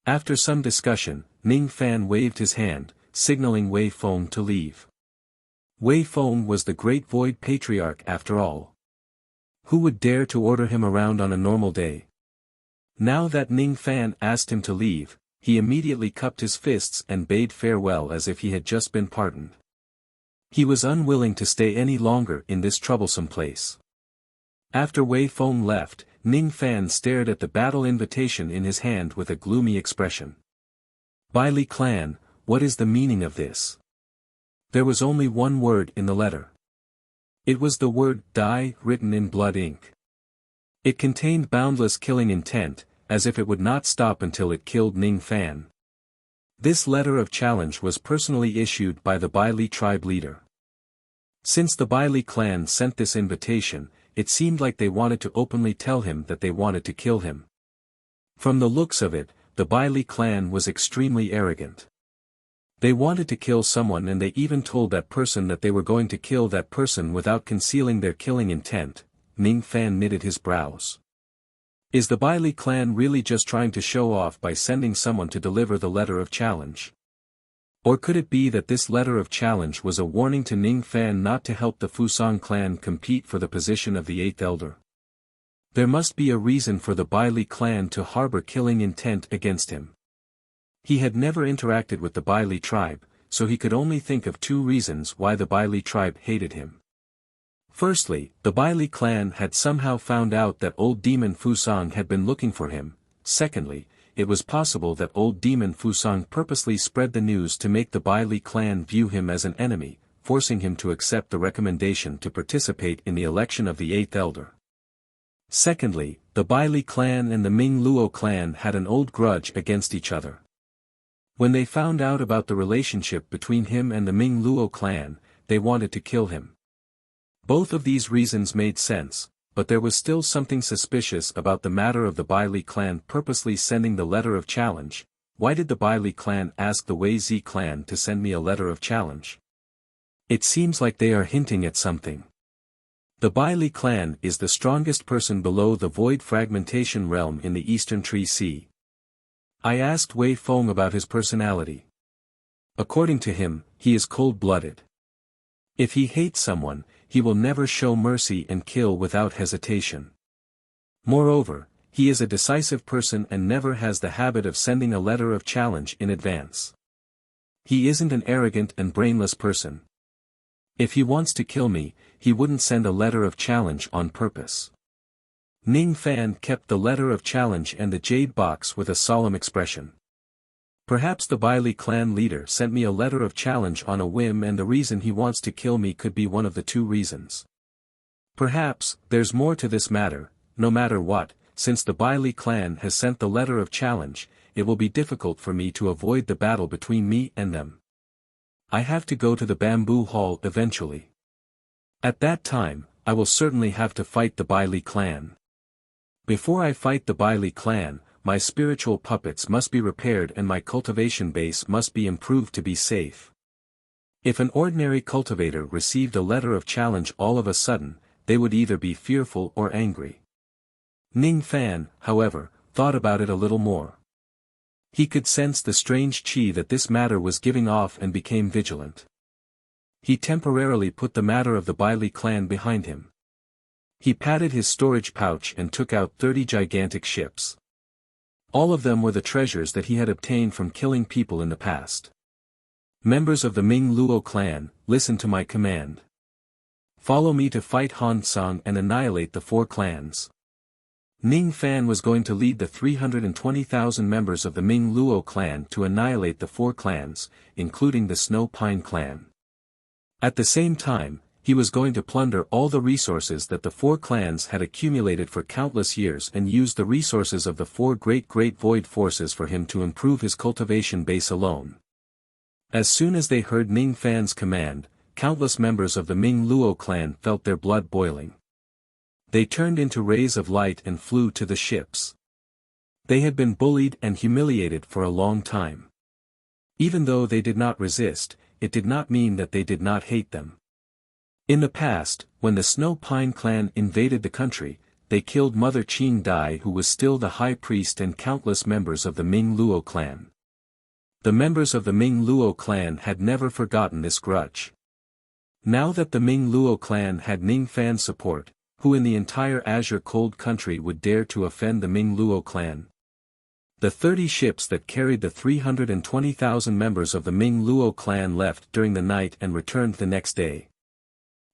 After some discussion, Ning Fan waved his hand, signaling Wei Feng to leave. Wei Feng was the Great Void Patriarch after all. Who would dare to order him around on a normal day? Now that Ning Fan asked him to leave, he immediately cupped his fists and bade farewell as if he had just been pardoned. He was unwilling to stay any longer in this troublesome place. After Wei Feng left, Ning Fan stared at the battle invitation in his hand with a gloomy expression. Bai Li clan, what is the meaning of this? There was only one word in the letter. It was the word die written in blood ink. It contained boundless killing intent, as if it would not stop until it killed Ning Fan. This letter of challenge was personally issued by the Bai Li tribe leader. Since the Bai Li clan sent this invitation, it seemed like they wanted to openly tell him that they wanted to kill him. From the looks of it, the Bai Li clan was extremely arrogant. They wanted to kill someone and they even told that person that they were going to kill that person without concealing their killing intent. Ning Fan knitted his brows. Is the Bai Li clan really just trying to show off by sending someone to deliver the letter of challenge? Or could it be that this letter of challenge was a warning to Ning Fan not to help the Fusang clan compete for the position of the 8th elder? There must be a reason for the Bai Li clan to harbor killing intent against him. He had never interacted with the Bai Li tribe, so he could only think of two reasons why the Bai Li tribe hated him. Firstly, the Bai Li clan had somehow found out that old demon Fusang had been looking for him. Secondly, it was possible that old demon Fusang purposely spread the news to make the Bai Li clan view him as an enemy, forcing him to accept the recommendation to participate in the election of the 8th elder. Secondly, the Bai Li clan and the Ming Luo clan had an old grudge against each other. When they found out about the relationship between him and the Ming Luo clan, they wanted to kill him. Both of these reasons made sense, but there was still something suspicious about the matter of the Bai Li clan purposely sending the letter of challenge. Why did the Bai Li clan ask the Wei Zi clan to send me a letter of challenge? It seems like they are hinting at something. The Bai Li clan is the strongest person below the void fragmentation realm in the Eastern Tree Sea. I asked Wei Feng about his personality. According to him, he is cold-blooded. If he hates someone, he will never show mercy and kill without hesitation. Moreover, he is a decisive person and never has the habit of sending a letter of challenge in advance. He isn't an arrogant and brainless person. If he wants to kill me, he wouldn't send a letter of challenge on purpose. Ning Fan kept the letter of challenge and the jade box with a solemn expression. Perhaps the Bai Li clan leader sent me a letter of challenge on a whim and the reason he wants to kill me could be one of the two reasons. Perhaps, there's more to this matter. No matter what, since the Bai Li clan has sent the letter of challenge, it will be difficult for me to avoid the battle between me and them. I have to go to the bamboo hall eventually. At that time, I will certainly have to fight the Bai Li clan. Before I fight the Bai Li clan, my spiritual puppets must be repaired and my cultivation base must be improved to be safe. If an ordinary cultivator received a letter of challenge all of a sudden, they would either be fearful or angry. Ning Fan, however, thought about it a little more. He could sense the strange qi that this matter was giving off and became vigilant. He temporarily put the matter of the Bai Li clan behind him. He patted his storage pouch and took out 30 gigantic ships. All of them were the treasures that he had obtained from killing people in the past. Members of the Ming Luo clan, listen to my command. Follow me to fight Han Song and annihilate the 4 clans. Ning Fan was going to lead the 320,000 members of the Ming Luo clan to annihilate the 4 clans, including the Snow Pine clan. At the same time, he was going to plunder all the resources that the four clans had accumulated for countless years and use the resources of the four great void forces for him to improve his cultivation base alone. As soon as they heard Ning Fan's command, countless members of the Ming Luo clan felt their blood boiling. They turned into rays of light and flew to the ships. They had been bullied and humiliated for a long time. Even though they did not resist, it did not mean that they did not hate them. In the past, when the Snow Pine clan invaded the country, they killed Mother Qing Dai, who was still the high priest, and countless members of the Ming Luo clan. The members of the Ming Luo clan had never forgotten this grudge. Now that the Ming Luo clan had Ning Fan's support, who in the entire Azure Cold Country would dare to offend the Ming Luo clan? The 30 ships that carried the 320,000 members of the Ming Luo clan left during the night and returned the next day.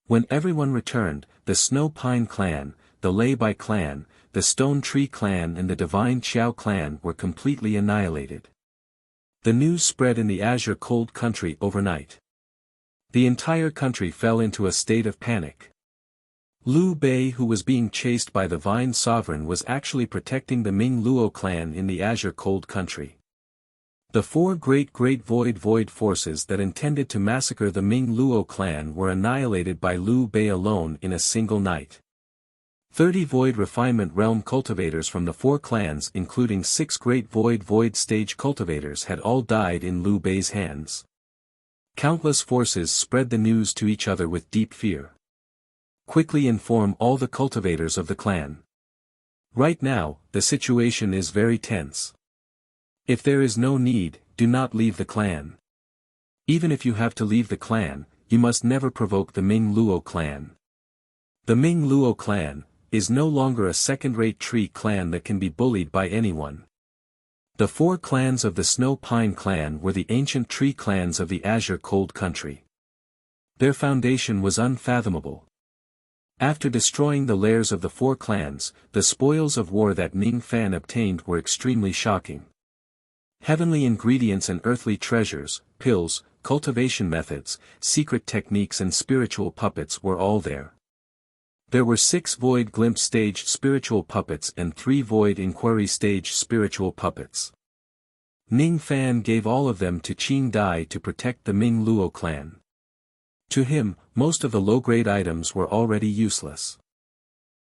When everyone returned, the Snow Pine clan, the Lei Bai clan, the Stone Tree clan and the Divine Qiao clan were completely annihilated. The news spread in the Azure Cold Country overnight. The entire country fell into a state of panic. Liu Bei, who was being chased by the Vine Sovereign, was actually protecting the Ming Luo clan in the Azure Cold Country. The four great void forces that intended to massacre the Ming Luo clan were annihilated by Liu Bei alone in a single night. 30 void refinement realm cultivators from the four clans, including 6 great void stage cultivators, had all died in Liu Bei's hands. Countless forces spread the news to each other with deep fear. Quickly inform all the cultivators of the clan. Right now, the situation is very tense. If there is no need, do not leave the clan. Even if you have to leave the clan, you must never provoke the Ming Luo clan. The Ming Luo clan is no longer a second-rate tree clan that can be bullied by anyone. The four clans of the Snow Pine clan were the ancient tree clans of the Azure Cold Country. Their foundation was unfathomable. After destroying the lairs of the four clans, the spoils of war that Ning Fan obtained were extremely shocking. Heavenly ingredients and earthly treasures, pills, cultivation methods, secret techniques and spiritual puppets were all there. There were 6 void glimpse stage spiritual puppets and 3 void inquiry stage spiritual puppets. Ning Fan gave all of them to Qing Dai to protect the Ming Luo clan. To him, most of the low-grade items were already useless.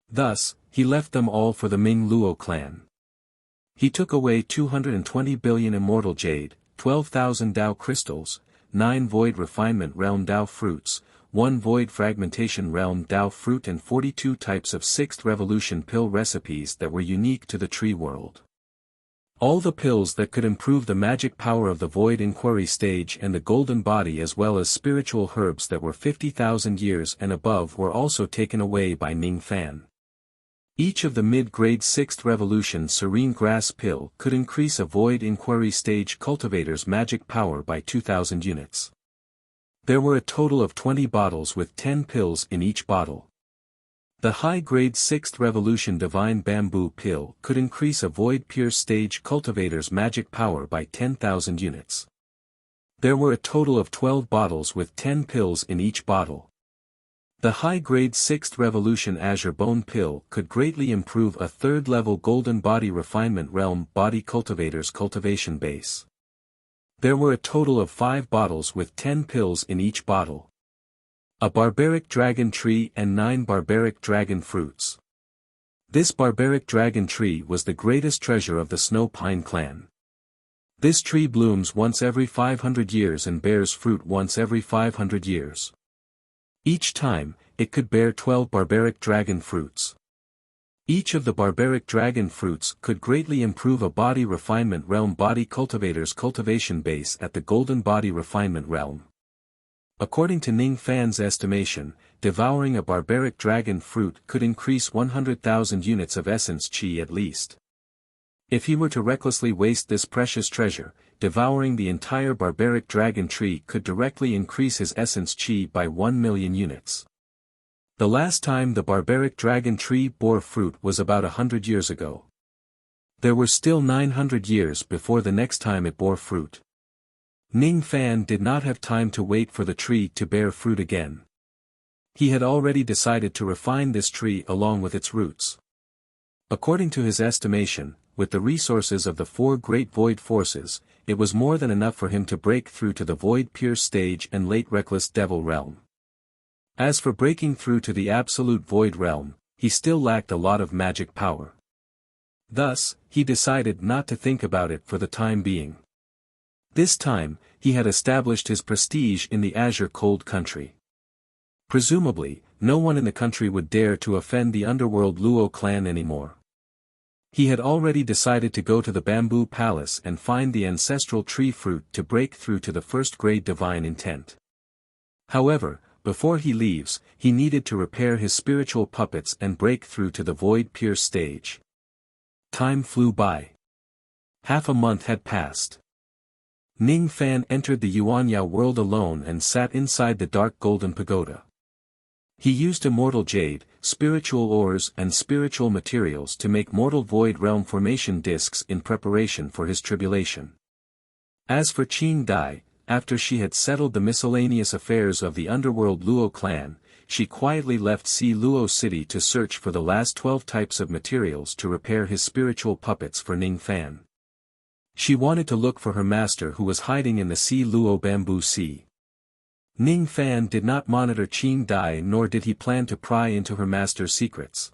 Thus, he left them all for the Ming Luo clan. He took away 220 billion immortal jade, 12,000 Dao crystals, 9 void refinement realm Dao fruits, 1 void fragmentation realm Dao fruit and 42 types of 6th revolution pill recipes that were unique to the tree world. All the pills that could improve the magic power of the void inquiry stage and the golden body, as well as spiritual herbs that were 50,000 years and above, were also taken away by Ning Fan. Each of the mid-grade 6th revolution serene grass pill could increase a void inquiry stage cultivator's magic power by 2,000 units. There were a total of 20 bottles with 10 pills in each bottle. The high-grade 6th revolution divine bamboo pill could increase a void pure stage cultivator's magic power by 10,000 units. There were a total of 12 bottles with 10 pills in each bottle. The high-grade 6th revolution azure bone pill could greatly improve a 3rd-level golden body refinement realm body cultivator's cultivation base. There were a total of 5 bottles with 10 pills in each bottle. A barbaric dragon tree and 9 barbaric dragon fruits. This barbaric dragon tree was the greatest treasure of the Snow Pine clan. This tree blooms once every 500 years and bears fruit once every 500 years. Each time, it could bear 12 barbaric dragon fruits. Each of the barbaric dragon fruits could greatly improve a body refinement realm body cultivator's cultivation base at the golden body refinement realm. According to Ning Fan's estimation, devouring a barbaric dragon fruit could increase 100,000 units of essence qi at least. If he were to recklessly waste this precious treasure, devouring the entire barbaric dragon tree could directly increase his essence qi by 1 million units. The last time the barbaric dragon tree bore fruit was about 100 years ago. There were still 900 years before the next time it bore fruit. Ning Fan did not have time to wait for the tree to bear fruit again. He had already decided to refine this tree along with its roots. According to his estimation, with the resources of the four great void forces, it was more than enough for him to break through to the void pure stage and late reckless devil realm. As for breaking through to the absolute void realm, he still lacked a lot of magic power. Thus, he decided not to think about it for the time being. This time, he had established his prestige in the Azure Cold Country. Presumably, no one in the country would dare to offend the underworld Luo clan anymore. He had already decided to go to the Bamboo Palace and find the ancestral tree fruit to break through to the first-grade divine intent. However, before he leaves, he needed to repair his spiritual puppets and break through to the void pure stage. Time flew by. Half a month had passed. Ning Fan entered the Yuanya world alone and sat inside the dark golden pagoda. He used immortal jade, spiritual ores and spiritual materials to make mortal void realm formation discs in preparation for his tribulation. As for Qing Dai, after she had settled the miscellaneous affairs of the underworld Luo clan, she quietly left Si Luo City to search for the last 12 types of materials to repair his spiritual puppets for Ning Fan. She wanted to look for her master who was hiding in the Si Luo Bamboo Sea. Ning Fan did not monitor Qing Dai nor did he plan to pry into her master's secrets.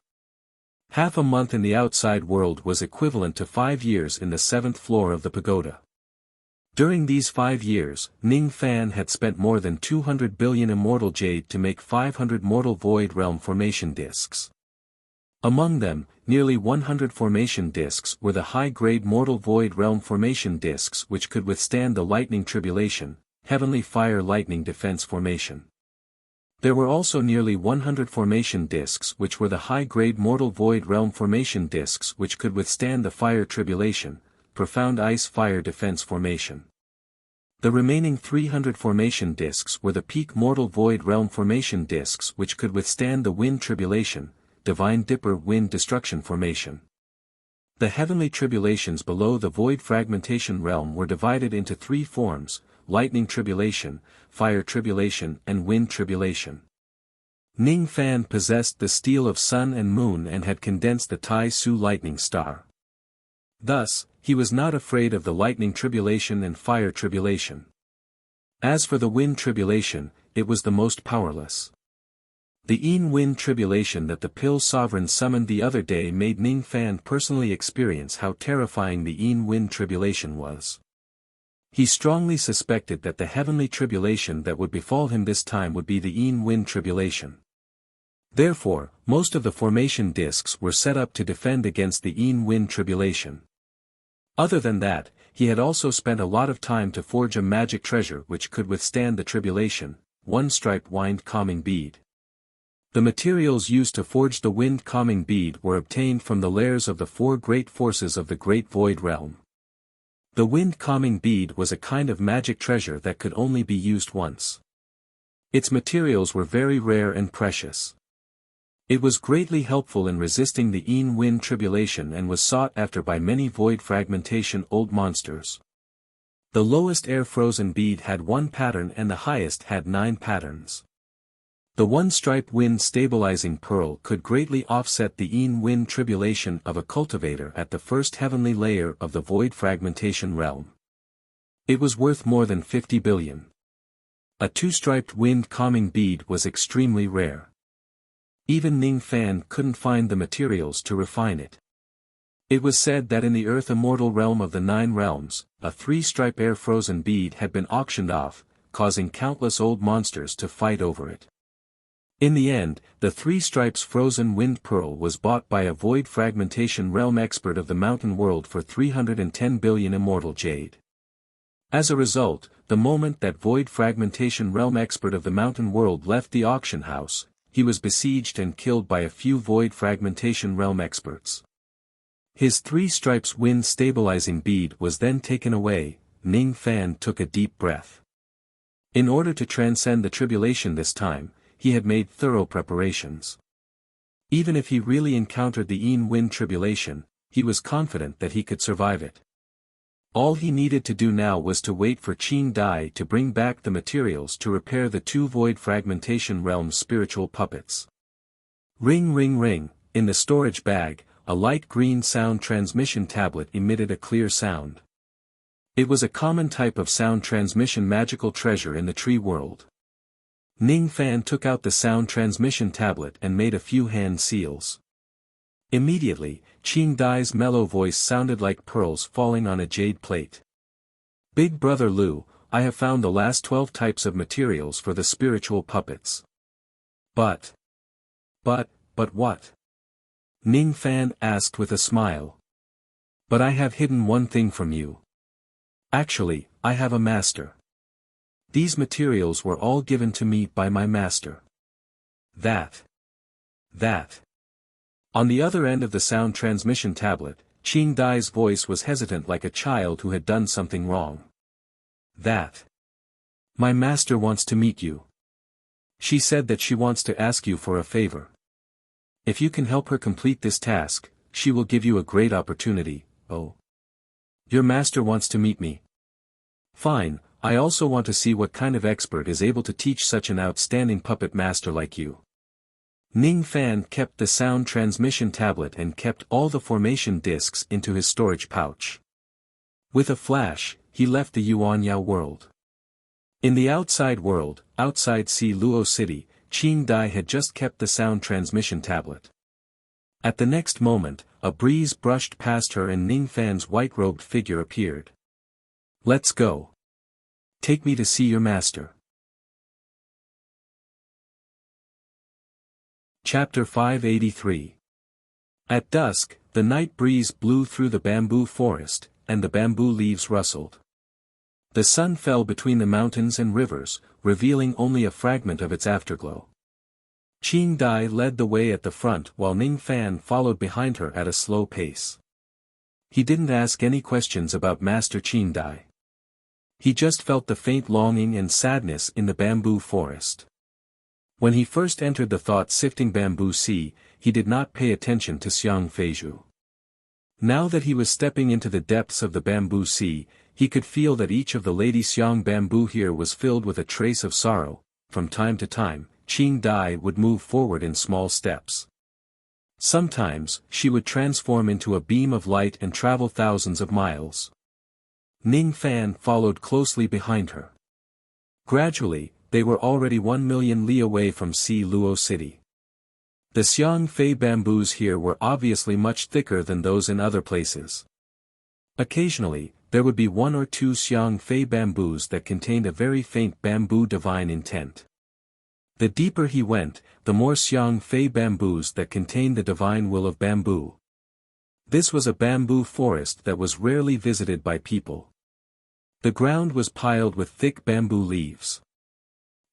Half a month in the outside world was equivalent to 5 years in the 7th floor of the pagoda. During these 5 years, Ning Fan had spent more than 200 billion immortal jade to make 500 mortal void realm formation discs. Among them, nearly 100 formation discs were the high-grade mortal void realm formation discs which could withstand the lightning tribulation, heavenly fire lightning defense formation. There were also nearly 100 formation discs which were the high-grade mortal void realm formation discs which could withstand the fire tribulation, profound ice fire defense formation. The remaining 300 formation discs were the peak mortal void realm formation discs which could withstand the wind tribulation, divine dipper wind destruction formation. The heavenly tribulations below the void fragmentation realm were divided into 3 forms: lightning tribulation, fire tribulation and wind tribulation. Ning Fan possessed the steel of sun and moon and had condensed the Tai Su lightning star. Thus, he was not afraid of the lightning tribulation and fire tribulation. As for the wind tribulation, it was the most powerless. The Yin wind tribulation that the Pill Sovereign summoned the other day made Ning Fan personally experience how terrifying the Yin wind tribulation was. He strongly suspected that the heavenly tribulation that would befall him this time would be the Yin wind tribulation. Therefore, most of the formation discs were set up to defend against the Yin wind tribulation. Other than that, he had also spent a lot of time to forge a magic treasure which could withstand the tribulation, one stripe wind calming bead. The materials used to forge the wind calming bead were obtained from the layers of the 4 great forces of the Great Void Realm. The wind calming bead was a kind of magic treasure that could only be used once. Its materials were very rare and precious. It was greatly helpful in resisting the Yin wind tribulation and was sought after by many void fragmentation old monsters. The lowest air frozen bead had 1 pattern and the highest had 9 patterns. The 1-stripe wind stabilizing pearl could greatly offset the Yin wind tribulation of a cultivator at the first heavenly layer of the void fragmentation realm. It was worth more than 50 billion. A 2-striped wind calming bead was extremely rare. Even Ning Fan couldn't find the materials to refine it. It was said that in the Earth Immortal realm of the 9 realms, a 3-stripe air frozen bead had been auctioned off, causing countless old monsters to fight over it. In the end, the 3 stripes frozen wind pearl was bought by a void fragmentation realm expert of the mountain world for 310 billion immortal jade. As a result, the moment that void fragmentation realm expert of the mountain world left the auction house, he was besieged and killed by a few void fragmentation realm experts. His 3 stripes wind stabilizing bead was then taken away. Ning Fan took a deep breath. In order to transcend the tribulation this time, he had made thorough preparations. Even if he really encountered the Yin wind tribulation, he was confident that he could survive it. All he needed to do now was to wait for Qing Dai to bring back the materials to repair the two void fragmentation realm's spiritual puppets. Ring ring ring, in the storage bag, a light green sound transmission tablet emitted a clear sound. It was a common type of sound transmission magical treasure in the tree world. Ning Fan took out the sound transmission tablet and made a few hand seals. Immediately, Qing Dai's mellow voice sounded like pearls falling on a jade plate. Big Brother Lu, I have found the last 12 types of materials for the spiritual puppets. But what? Ning Fan asked with a smile. But I have hidden one thing from you. Actually, I have a master. These materials were all given to me by my master. That. On the other end of the sound transmission tablet, Qing Dai's voice was hesitant like a child who had done something wrong. That. My master wants to meet you. She said that she wants to ask you for a favor. If you can help her complete this task, she will give you a great opportunity. Oh. Your master wants to meet me. Fine, I also want to see what kind of expert is able to teach such an outstanding puppet master like you. Ning Fan kept the sound transmission tablet and kept all the formation discs into his storage pouch. With a flash, he left the Yuanyao world. In the outside world, outside Si Luo City, Qing Dai had just kept the sound transmission tablet. At the next moment, a breeze brushed past her and Ning Fan's white-robed figure appeared. Let's go. Take me to see your master. Chapter 583. At dusk, the night breeze blew through the bamboo forest, and the bamboo leaves rustled. The sun fell between the mountains and rivers, revealing only a fragment of its afterglow. Qing Dai led the way at the front while Ning Fan followed behind her at a slow pace. He didn't ask any questions about Master Qing Dai. He just felt the faint longing and sadness in the bamboo forest. When he first entered the thought-sifting bamboo sea, he did not pay attention to Xiang Feizhu. Now that he was stepping into the depths of the bamboo sea, he could feel that each of the lady Xiang bamboo here was filled with a trace of sorrow. From time to time, Qing Dai would move forward in small steps. Sometimes, she would transform into a beam of light and travel thousands of miles. Ning Fan followed closely behind her. Gradually, they were already 1 million li away from Si Luo City. The Xiang Fei bamboos here were obviously much thicker than those in other places. Occasionally, there would be 1 or 2 Xiang Fei bamboos that contained a very faint bamboo divine intent. The deeper he went, the more Xiang Fei bamboos that contained the divine will of bamboo. This was a bamboo forest that was rarely visited by people. The ground was piled with thick bamboo leaves.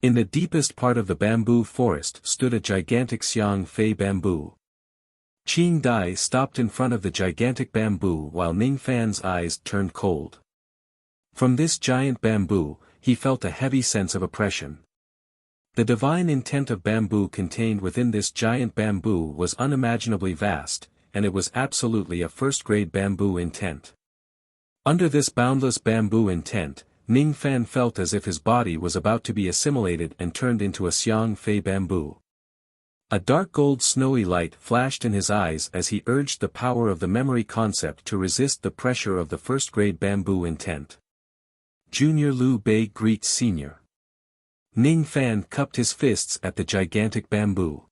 In the deepest part of the bamboo forest stood a gigantic Xiang Fei bamboo. Qing Dai stopped in front of the gigantic bamboo while Ning Fan's eyes turned cold. From this giant bamboo, he felt a heavy sense of oppression. The divine intent of bamboo contained within this giant bamboo was unimaginably vast, and it was absolutely a first-grade bamboo intent. Under this boundless bamboo intent, Ning Fan felt as if his body was about to be assimilated and turned into a Xiang Fei bamboo. A dark gold snowy light flashed in his eyes as he urged the power of the memory concept to resist the pressure of the first-grade bamboo intent. Junior Liu Bei greets Senior. Ning Fan cupped his fists at the gigantic bamboo.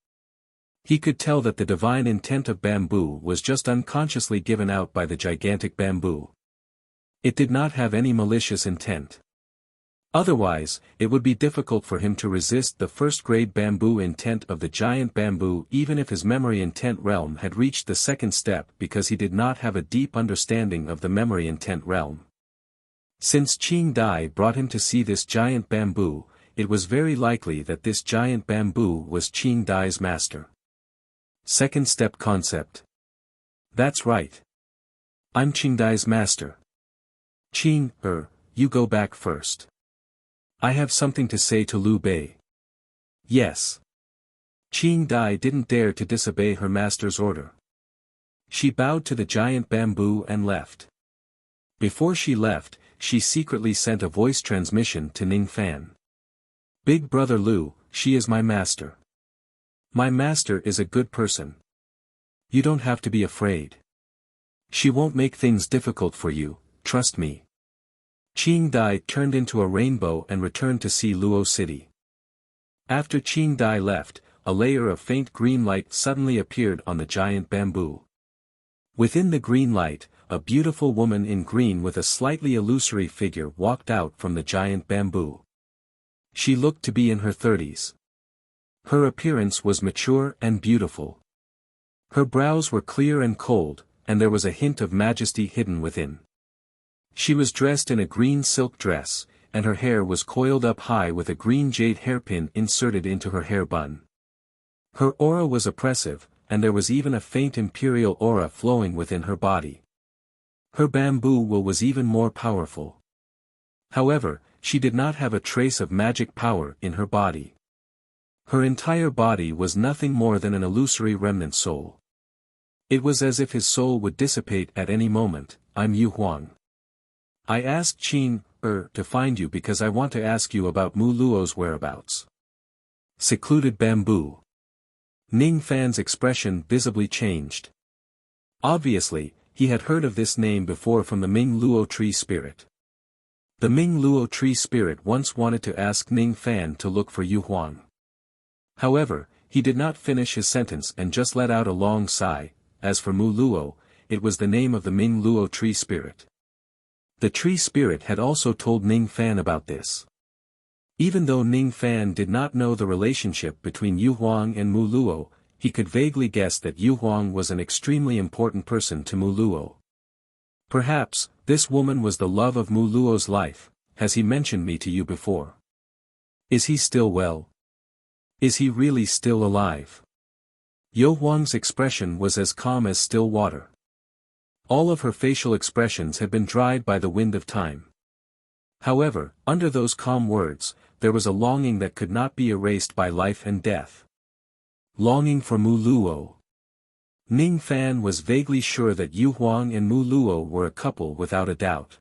He could tell that the divine intent of bamboo was just unconsciously given out by the gigantic bamboo. It did not have any malicious intent. Otherwise, it would be difficult for him to resist the first-grade bamboo intent of the giant bamboo even if his memory intent realm had reached the second step because he did not have a deep understanding of the memory intent realm. Since Qing Dai brought him to see this giant bamboo, it was very likely that this giant bamboo was Qing Dai's master. Second step concept. That's right. I'm Qing Dai's master. Qing, you go back first. I have something to say to Liu Bei. Yes. Qing Dai didn't dare to disobey her master's order. She bowed to the giant bamboo and left. Before she left, she secretly sent a voice transmission to Ning Fan. Big Brother Lu, she is my master. My master is a good person. You don't have to be afraid. She won't make things difficult for you, trust me. Qing Dai turned into a rainbow and returned to see Luo City. After Qing Dai left, a layer of faint green light suddenly appeared on the giant bamboo. Within the green light, a beautiful woman in green with a slightly illusory figure walked out from the giant bamboo. She looked to be in her 30s. Her appearance was mature and beautiful. Her brows were clear and cold, and there was a hint of majesty hidden within. She was dressed in a green silk dress, and her hair was coiled up high with a green jade hairpin inserted into her hair bun. Her aura was oppressive, and there was even a faint imperial aura flowing within her body. Her bamboo will was even more powerful. However, she did not have a trace of magic power in her body. Her entire body was nothing more than an illusory remnant soul. It was as if his soul would dissipate at any moment. I'm Yu Huang. I asked Qin to find you because I want to ask you about Mu Luo's whereabouts. Secluded bamboo. Ning Fan's expression visibly changed. Obviously, he had heard of this name before from the Ming Luo tree spirit. The Ming Luo tree spirit once wanted to ask Ning Fan to look for Yu Huang. However, he did not finish his sentence and just let out a long sigh. As for Mu Luo, it was the name of the Ming Luo tree spirit. The tree spirit had also told Ning Fan about this. Even though Ning Fan did not know the relationship between Yu Huang and Mu Luo, he could vaguely guess that Yu Huang was an extremely important person to Mu Luo. Perhaps, this woman was the love of Mu Luo's life. Has he mentioned me to you before? Is he still well? Is he really still alive? Yu Huang's expression was as calm as still water. All of her facial expressions had been dried by the wind of time. However, under those calm words, there was a longing that could not be erased by life and death. Longing for Mu Luo. Ning Fan was vaguely sure that Yu Huang and Mu Luo were a couple without a doubt.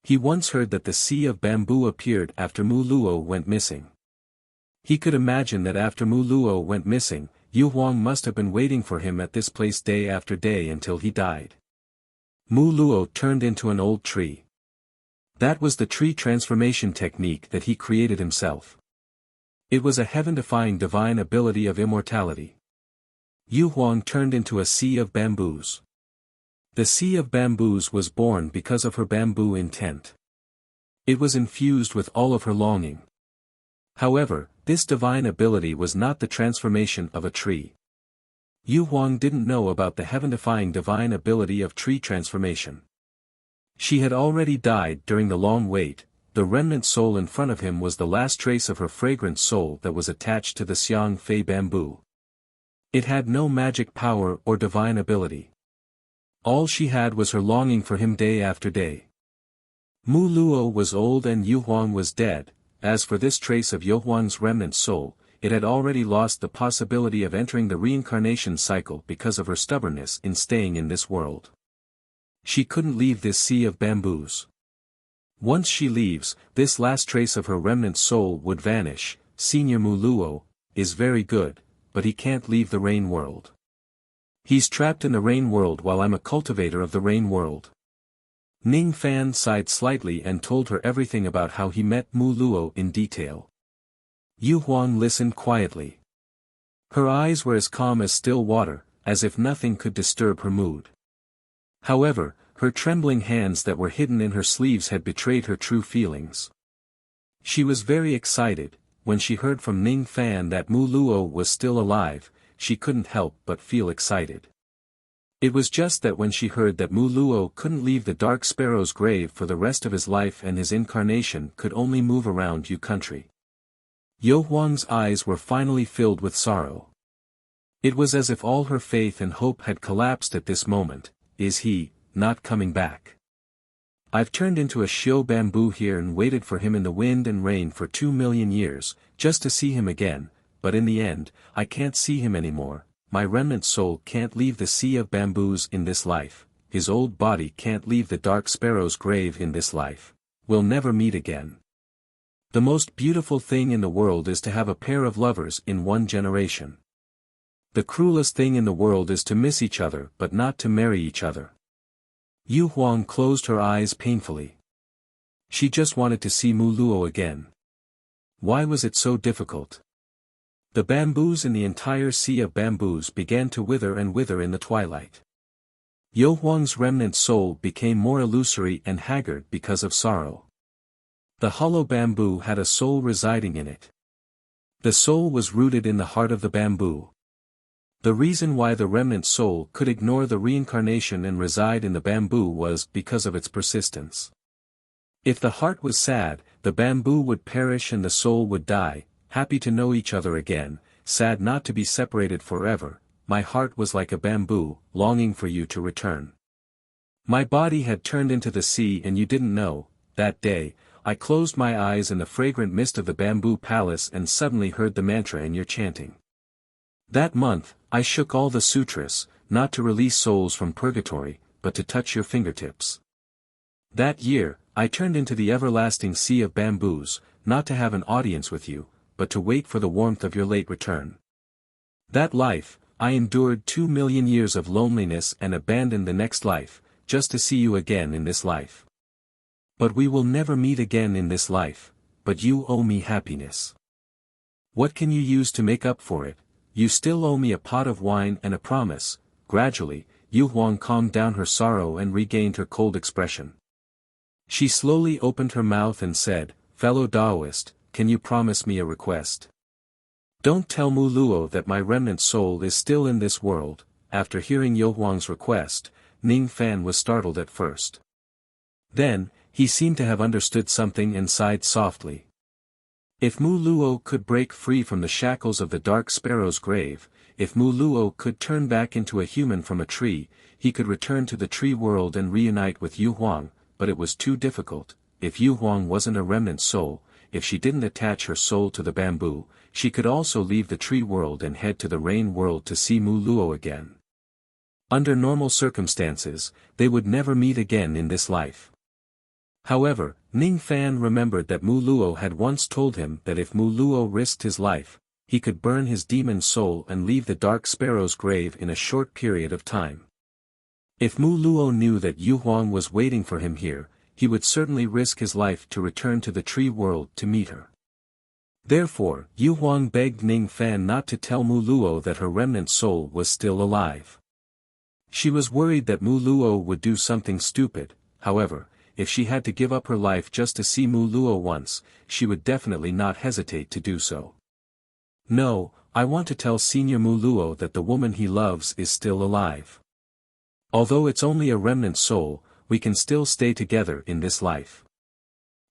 He once heard that the sea of bamboo appeared after Mu Luo went missing. He could imagine that after Mu Luo went missing, Yu Huang must have been waiting for him at this place day after day until he died. Mu Luo turned into an old tree. That was the tree transformation technique that he created himself. It was a heaven-defying divine ability of immortality. Yu Huang turned into a sea of bamboos. The sea of bamboos was born because of her bamboo intent. It was infused with all of her longing. However, this divine ability was not the transformation of a tree. Yu Huang didn't know about the heaven-defying divine ability of tree transformation. She had already died during the long wait. The remnant soul in front of him was the last trace of her fragrant soul that was attached to the Xiang Fei bamboo. It had no magic power or divine ability. All she had was her longing for him day after day. Mu Luo was old and Yu Huang was dead. As for this trace of Yu Huang's remnant soul, it had already lost the possibility of entering the reincarnation cycle because of her stubbornness in staying in this world. She couldn't leave this sea of bamboos. Once she leaves, this last trace of her remnant soul would vanish. Senior Mu Luo is very good, but he can't leave the rain world. He's trapped in the rain world while I'm a cultivator of the rain world. Ning Fan sighed slightly and told her everything about how he met Mu Luo in detail. Yu Huang listened quietly. Her eyes were as calm as still water, as if nothing could disturb her mood. However, her trembling hands that were hidden in her sleeves had betrayed her true feelings. She was very excited. When she heard from Ning Fan that Mu Luo was still alive, she couldn't help but feel excited. It was just that when she heard that Mu Luo couldn't leave the Dark Sparrow's grave for the rest of his life and his incarnation could only move around Yu country. Yu Huang's eyes were finally filled with sorrow. It was as if all her faith and hope had collapsed at this moment. Is he not coming back? I've turned into a shio bamboo here and waited for him in the wind and rain for 2 million years, just to see him again, but in the end, I can't see him anymore. My remnant soul can't leave the sea of bamboos in this life. his old body can't leave the dark sparrow's grave in this life. We'll never meet again. The most beautiful thing in the world is to have a pair of lovers in one generation. The cruelest thing in the world is to miss each other but not to marry each other. Yu Huang closed her eyes painfully. She just wanted to see Mu Luo again. Why was it so difficult? The bamboos in the entire sea of bamboos began to wither and wither in the twilight. Yu Huang's remnant soul became more illusory and haggard because of sorrow. The hollow bamboo had a soul residing in it. The soul was rooted in the heart of the bamboo. The reason why the remnant soul could ignore the reincarnation and reside in the bamboo was because of its persistence. If the heart was sad, the bamboo would perish and the soul would die, happy to know each other again, sad not to be separated forever. My heart was like a bamboo, longing for you to return. My body had turned into the sea and you didn't know. That day, I closed my eyes in the fragrant mist of the bamboo palace and suddenly heard the mantra in your chanting. That month, I shook all the sutras, not to release souls from purgatory, but to touch your fingertips. That year, I turned into the everlasting sea of bamboos, not to have an audience with you, but to wait for the warmth of your late return. That life, I endured 2 million years of loneliness and abandoned the next life, just to see you again in this life. But we will never meet again in this life, but you owe me happiness. What can you use to make up for it? You still owe me a pot of wine and a promise. Gradually, Yu Huang calmed down her sorrow and regained her cold expression. She slowly opened her mouth and said, "Fellow Taoist, can you promise me a request? Don't tell Mu Luo that my remnant soul is still in this world." After hearing Yu Huang's request, Ning Fan was startled at first. Then, he seemed to have understood something and sighed softly. If Mu Luo could break free from the shackles of the dark sparrow's grave, if Mu Luo could turn back into a human from a tree, he could return to the tree world and reunite with Yu Huang, but it was too difficult. If Yu Huang wasn't a remnant soul, if she didn't attach her soul to the bamboo, she could also leave the tree world and head to the rain world to see Mu Luo again. Under normal circumstances, they would never meet again in this life. However, Ning Fan remembered that Mu Luo had once told him that if Mu Luo risked his life, he could burn his demon soul and leave the dark sparrow's grave in a short period of time. If Mu Luo knew that Yu Huang was waiting for him here, he would certainly risk his life to return to the tree world to meet her. Therefore, Yu Huang begged Ning Fan not to tell Mu Luo that her remnant soul was still alive. She was worried that Mu Luo would do something stupid. However, if she had to give up her life just to see Mu Luo once, she would definitely not hesitate to do so. "No, I want to tell Senior Mu Luo that the woman he loves is still alive. Although it's only a remnant soul, we can still stay together in this life."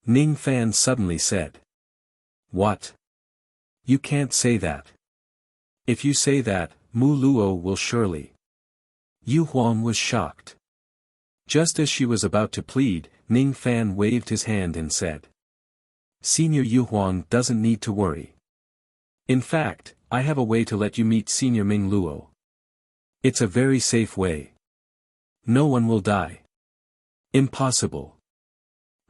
Ning Fan suddenly said. "What? You can't say that. If you say that, Mu Luo will surely." Yu Huang was shocked. Just as she was about to plead, Ning Fan waved his hand and said, "Senior Yu Huang doesn't need to worry. In fact, I have a way to let you meet Senior Ming Luo. It's a very safe way. No one will die." "Impossible.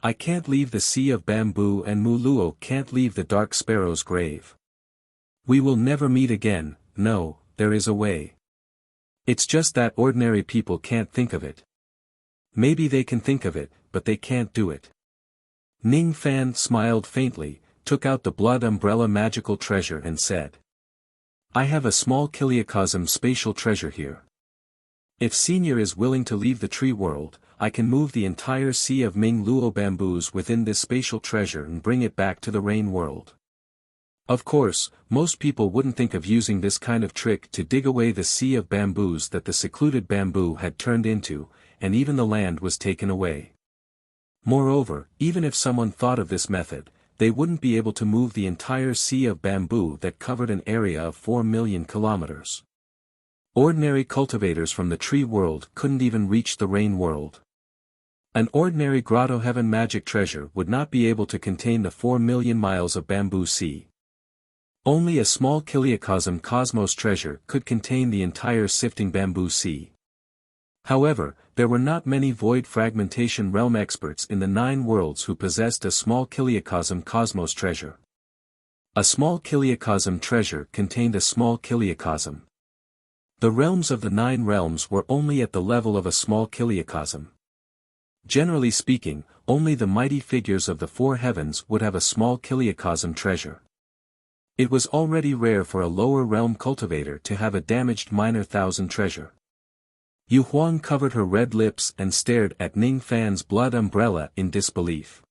I can't leave the sea of bamboo and Mu Luo can't leave the dark sparrow's grave. We will never meet again." "No, there is a way. It's just that ordinary people can't think of it. Maybe they can think of it, but they can't do it." Ning Fan smiled faintly, took out the blood umbrella magical treasure and said, "I have a small kiliocosm spatial treasure here. If Senior is willing to leave the tree world, I can move the entire sea of Ming Luo bamboos within this spatial treasure and bring it back to the rain world." Of course, most people wouldn't think of using this kind of trick to dig away the sea of bamboos that the secluded bamboo had turned into, and even the land was taken away. Moreover, even if someone thought of this method, they wouldn't be able to move the entire sea of bamboo that covered an area of 4 million kilometers. Ordinary cultivators from the tree world couldn't even reach the rain world. An ordinary grotto heaven magic treasure would not be able to contain the 4 million miles of bamboo sea. Only a small kiliocosm cosmos treasure could contain the entire sifting bamboo sea. However, there were not many void fragmentation realm experts in the 9 worlds who possessed a small kiliacosm cosmos treasure. A small kiliacosm treasure contained a small kiliacosm. The realms of the 9 realms were only at the level of a small kiliacosm. Generally speaking, only the mighty figures of the 4 heavens would have a small kiliacosm treasure. It was already rare for a lower realm cultivator to have a damaged minor 1000 treasure. Yu Huang covered her red lips and stared at Ning Fan's blood umbrella in disbelief.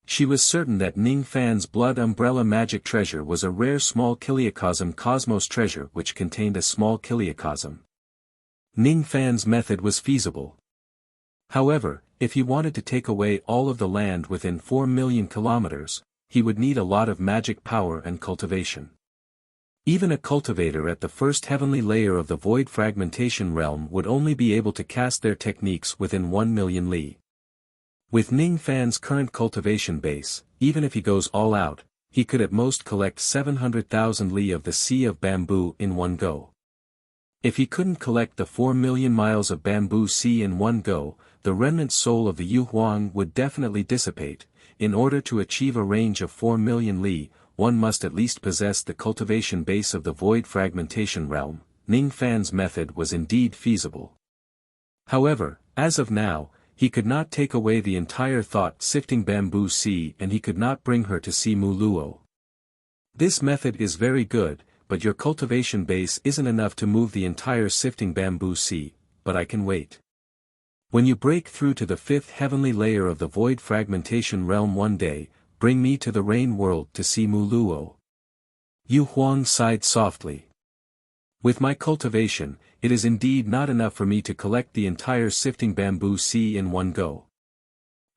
She was certain that Ning Fan's blood umbrella magic treasure was a rare small kiliacosm cosmos treasure which contained a small kiliacosm. Ning Fan's method was feasible. However, if he wanted to take away all of the land within 4 million kilometers, he would need a lot of magic power and cultivation. Even a cultivator at the first heavenly layer of the void fragmentation realm would only be able to cast their techniques within 1 million li. With Ning Fan's current cultivation base, even if he goes all out, he could at most collect 700,000 li of the Sea of Bamboo in one go. If he couldn't collect the 4 million miles of bamboo sea in one go, the remnant soul of the Yu Huang would definitely dissipate. In order to achieve a range of 4 million li, one must at least possess the cultivation base of the void fragmentation realm. Ning Fan's method was indeed feasible. However, as of now, he could not take away the entire thought-sifting bamboo sea and he could not bring her to see Muluo. This method is very good, but your cultivation base isn't enough to move the entire sifting bamboo sea, but I can wait. When you break through to the 5th heavenly layer of the void fragmentation realm one day, bring me to the rain world to see Muluo. Yu Huang sighed softly. With my cultivation, it is indeed not enough for me to collect the entire sifting bamboo sea in one go.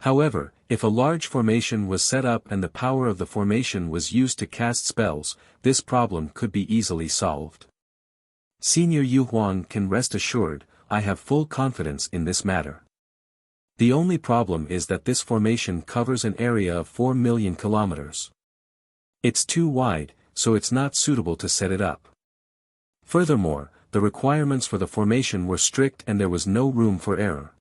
However, if a large formation was set up and the power of the formation was used to cast spells, this problem could be easily solved. Senior Yu Huang can rest assured, I have full confidence in this matter. The only problem is that this formation covers an area of 4 million kilometers. It's too wide, so it's not suitable to set it up. Furthermore, the requirements for the formation were strict and there was no room for error.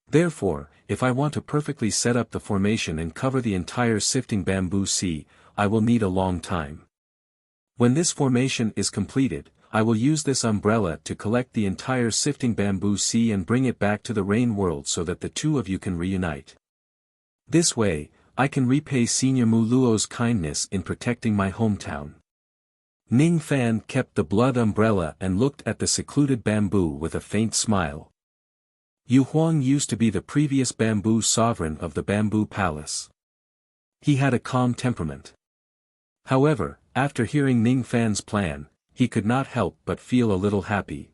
Therefore, if I want to perfectly set up the formation and cover the entire sifting bamboo sea, I will need a long time. When this formation is completed, I will use this umbrella to collect the entire sifting bamboo sea and bring it back to the rain world so that the two of you can reunite. This way, I can repay Senior Muluo's kindness in protecting my hometown. Ning Fan kept the blood umbrella and looked at the secluded bamboo with a faint smile. Yu Huang used to be the previous bamboo sovereign of the bamboo palace. He had a calm temperament. However, after hearing Ning Fan's plan, he could not help but feel a little happy.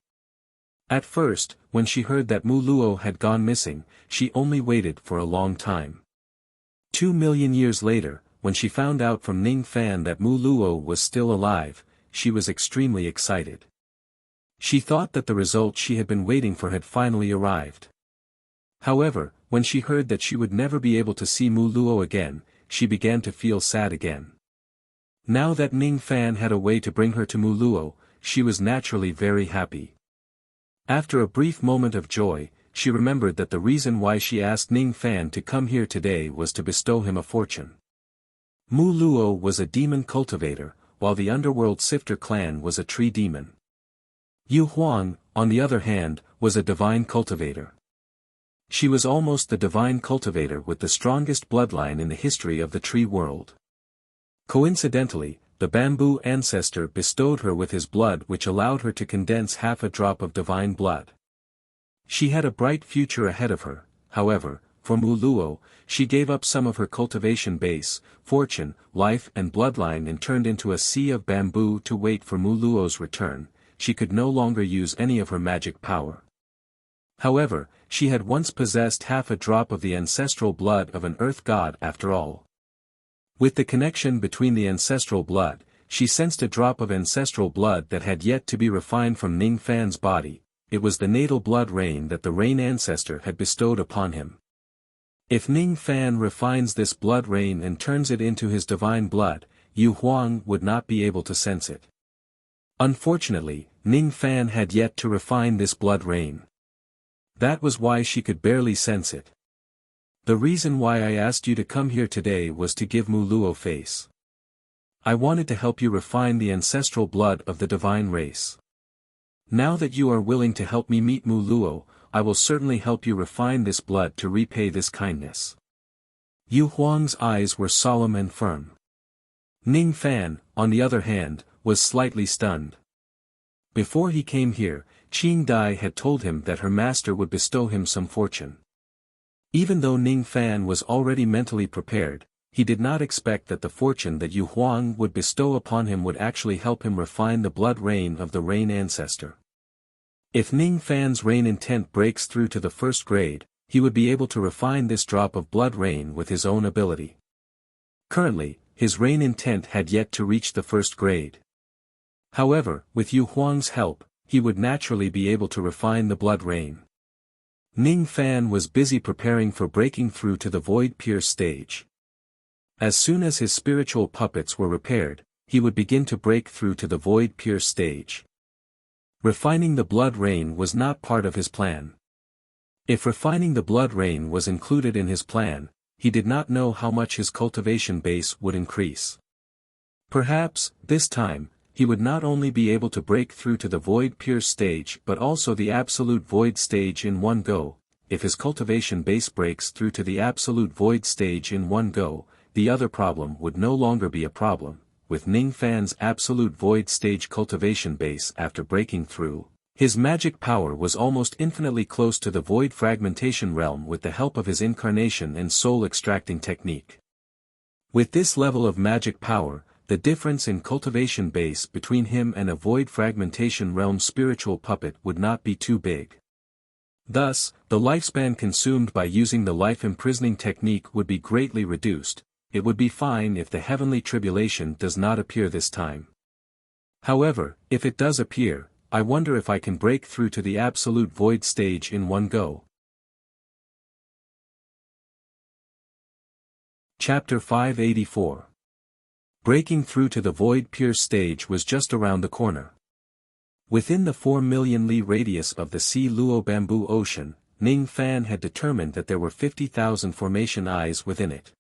At first, when she heard that Muluo had gone missing, she only waited for a long time. 2 million years later, when she found out from Ning Fan that Muluo was still alive, she was extremely excited. She thought that the result she had been waiting for had finally arrived. However, when she heard that she would never be able to see Muluo again, she began to feel sad again. Now that Ning Fan had a way to bring her to Muluo, she was naturally very happy. After a brief moment of joy, she remembered that the reason why she asked Ning Fan to come here today was to bestow him a fortune. Muluo was a demon cultivator, while the underworld Sifter clan was a tree demon. Yu Huang, on the other hand, was a divine cultivator. She was almost the divine cultivator with the strongest bloodline in the history of the tree world. Coincidentally, the bamboo ancestor bestowed her with his blood which allowed her to condense half a drop of divine blood. She had a bright future ahead of her, however, for Muluo, she gave up some of her cultivation base, fortune, life and bloodline and turned into a sea of bamboo to wait for Muluo's return. She could no longer use any of her magic power. However, she had once possessed half a drop of the ancestral blood of an earth god after all. With the connection between the ancestral blood, she sensed a drop of ancestral blood that had yet to be refined from Ning Fan's body. It was the natal blood rain that the rain ancestor had bestowed upon him. If Ning Fan refines this blood rain and turns it into his divine blood, Yu Huang would not be able to sense it. Unfortunately, Ning Fan had yet to refine this blood rain. That was why she could barely sense it. The reason why I asked you to come here today was to give Mu Luo face. I wanted to help you refine the ancestral blood of the divine race. Now that you are willing to help me meet Mu Luo, I will certainly help you refine this blood to repay this kindness. Yu Huang's eyes were solemn and firm. Ning Fan, on the other hand, was slightly stunned. Before he came here, Qing Dai had told him that her master would bestow him some fortune. Even though Ning Fan was already mentally prepared, he did not expect that the fortune that Yu Huang would bestow upon him would actually help him refine the blood rain of the rain ancestor. If Ning Fan's rain intent breaks through to the first grade, he would be able to refine this drop of blood rain with his own ability. Currently, his rain intent had yet to reach the first grade. However, with Yu Huang's help, he would naturally be able to refine the blood rain. Ning Fan was busy preparing for breaking through to the void pierce stage. As soon as his spiritual puppets were repaired, he would begin to break through to the void pierce stage. Refining the blood rain was not part of his plan. If refining the blood rain was included in his plan, he did not know how much his cultivation base would increase. Perhaps, this time, he would not only be able to break through to the void pierce stage but also the absolute void stage in one go. If his cultivation base breaks through to the absolute void stage in one go, the other problem would no longer be a problem. With Ning Fan's absolute void stage cultivation base after breaking through, his magic power was almost infinitely close to the void fragmentation realm with the help of his incarnation and soul extracting technique. With this level of magic power, the difference in cultivation base between him and a void fragmentation realm spiritual puppet would not be too big. Thus, the lifespan consumed by using the life imprisoning technique would be greatly reduced. It would be fine if the heavenly tribulation does not appear this time. However, if it does appear, I wonder if I can break through to the absolute void stage in one go. Chapter 584. Breaking through to the void pierce stage was just around the corner. Within the 4 million li radius of the Si Luo bamboo ocean, Ning Fan had determined that there were 50,000 formation eyes within it.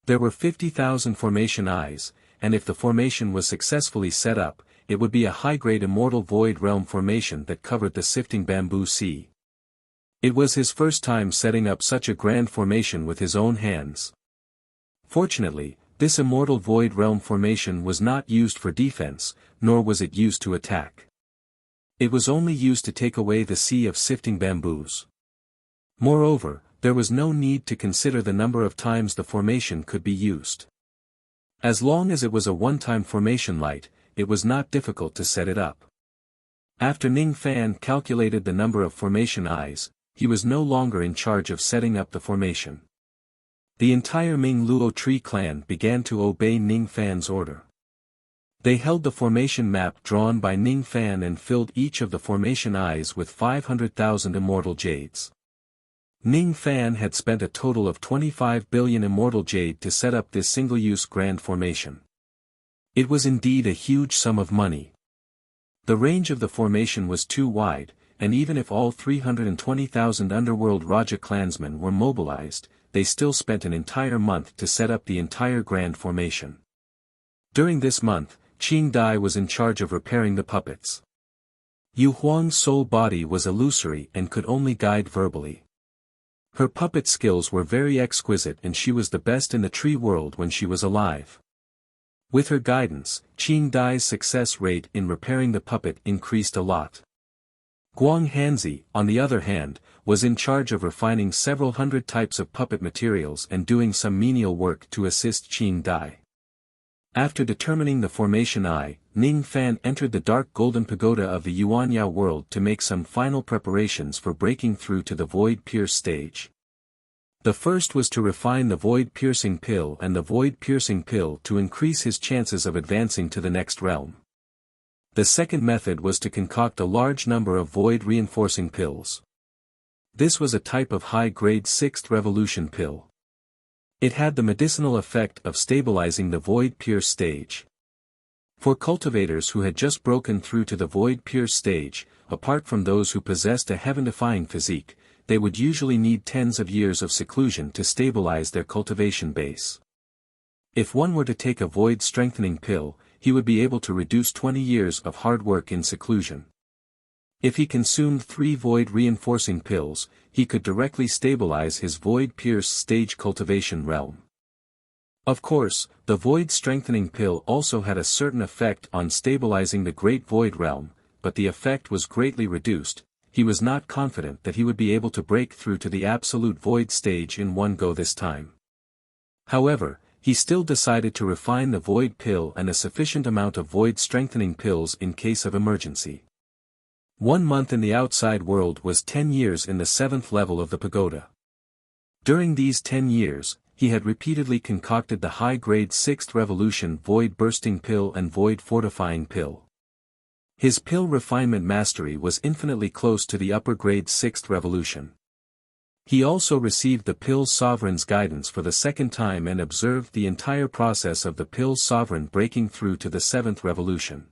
There were 50,000 formation eyes, and if the formation was successfully set up, it would be a high-grade immortal void realm formation that covered the sifting bamboo sea. It was his first time setting up such a grand formation with his own hands. Fortunately, this immortal void realm formation was not used for defense, nor was it used to attack. It was only used to take away the sea of sifting bamboos. Moreover, there was no need to consider the number of times the formation could be used. As long as it was a one-time formation light, it was not difficult to set it up. After Ning Fan calculated the number of formation eyes, he was no longer in charge of setting up the formation. The entire Ming Luo tree clan began to obey Ning Fan's order. They held the formation map drawn by Ning Fan and filled each of the formation eyes with 500,000 immortal jades. Ning Fan had spent a total of 25 billion immortal jade to set up this single-use grand formation. It was indeed a huge sum of money. The range of the formation was too wide, and even if all 320,000 underworld Raja clansmen were mobilized, they still spent an entire month to set up the entire grand formation. During this month, Qing Dai was in charge of repairing the puppets. Yu Huang's soul body was illusory and could only guide verbally. Her puppet skills were very exquisite and she was the best in the tree world when she was alive. With her guidance, Qing Dai's success rate in repairing the puppet increased a lot. Guang Hanzi, on the other hand, was in charge of refining several hundred types of puppet materials and doing some menial work to assist Qing Dai. After determining the formation eye, Ning Fan entered the dark golden pagoda of the Yuanya world to make some final preparations for breaking through to the void pierce stage. The first was to refine the void piercing pill and the void piercing pill to increase his chances of advancing to the next realm. The second method was to concoct a large number of void reinforcing pills. This was a type of high-grade 6th revolution pill. It had the medicinal effect of stabilizing the void pierce stage. For cultivators who had just broken through to the void-pierce stage, apart from those who possessed a heaven-defying physique, they would usually need tens of years of seclusion to stabilize their cultivation base. If one were to take a void-strengthening pill, he would be able to reduce 20 years of hard work in seclusion. If he consumed 3 void-reinforcing pills, he could directly stabilize his void-pierce stage cultivation realm. Of course, the void-strengthening pill also had a certain effect on stabilizing the Great Void realm, but the effect was greatly reduced. He was not confident that he would be able to break through to the absolute void stage in one go this time. However, he still decided to refine the void pill and a sufficient amount of void-strengthening pills in case of emergency. 1 month in the outside world was 10 years in the 7th level of the pagoda. During these 10 years, he had repeatedly concocted the high-grade 6th revolution void-bursting pill and void-fortifying pill. His pill refinement mastery was infinitely close to the upper-grade 6th revolution. He also received the Pill's Sovereign's guidance for the 2nd time and observed the entire process of the Pill's Sovereign breaking through to the 7th revolution.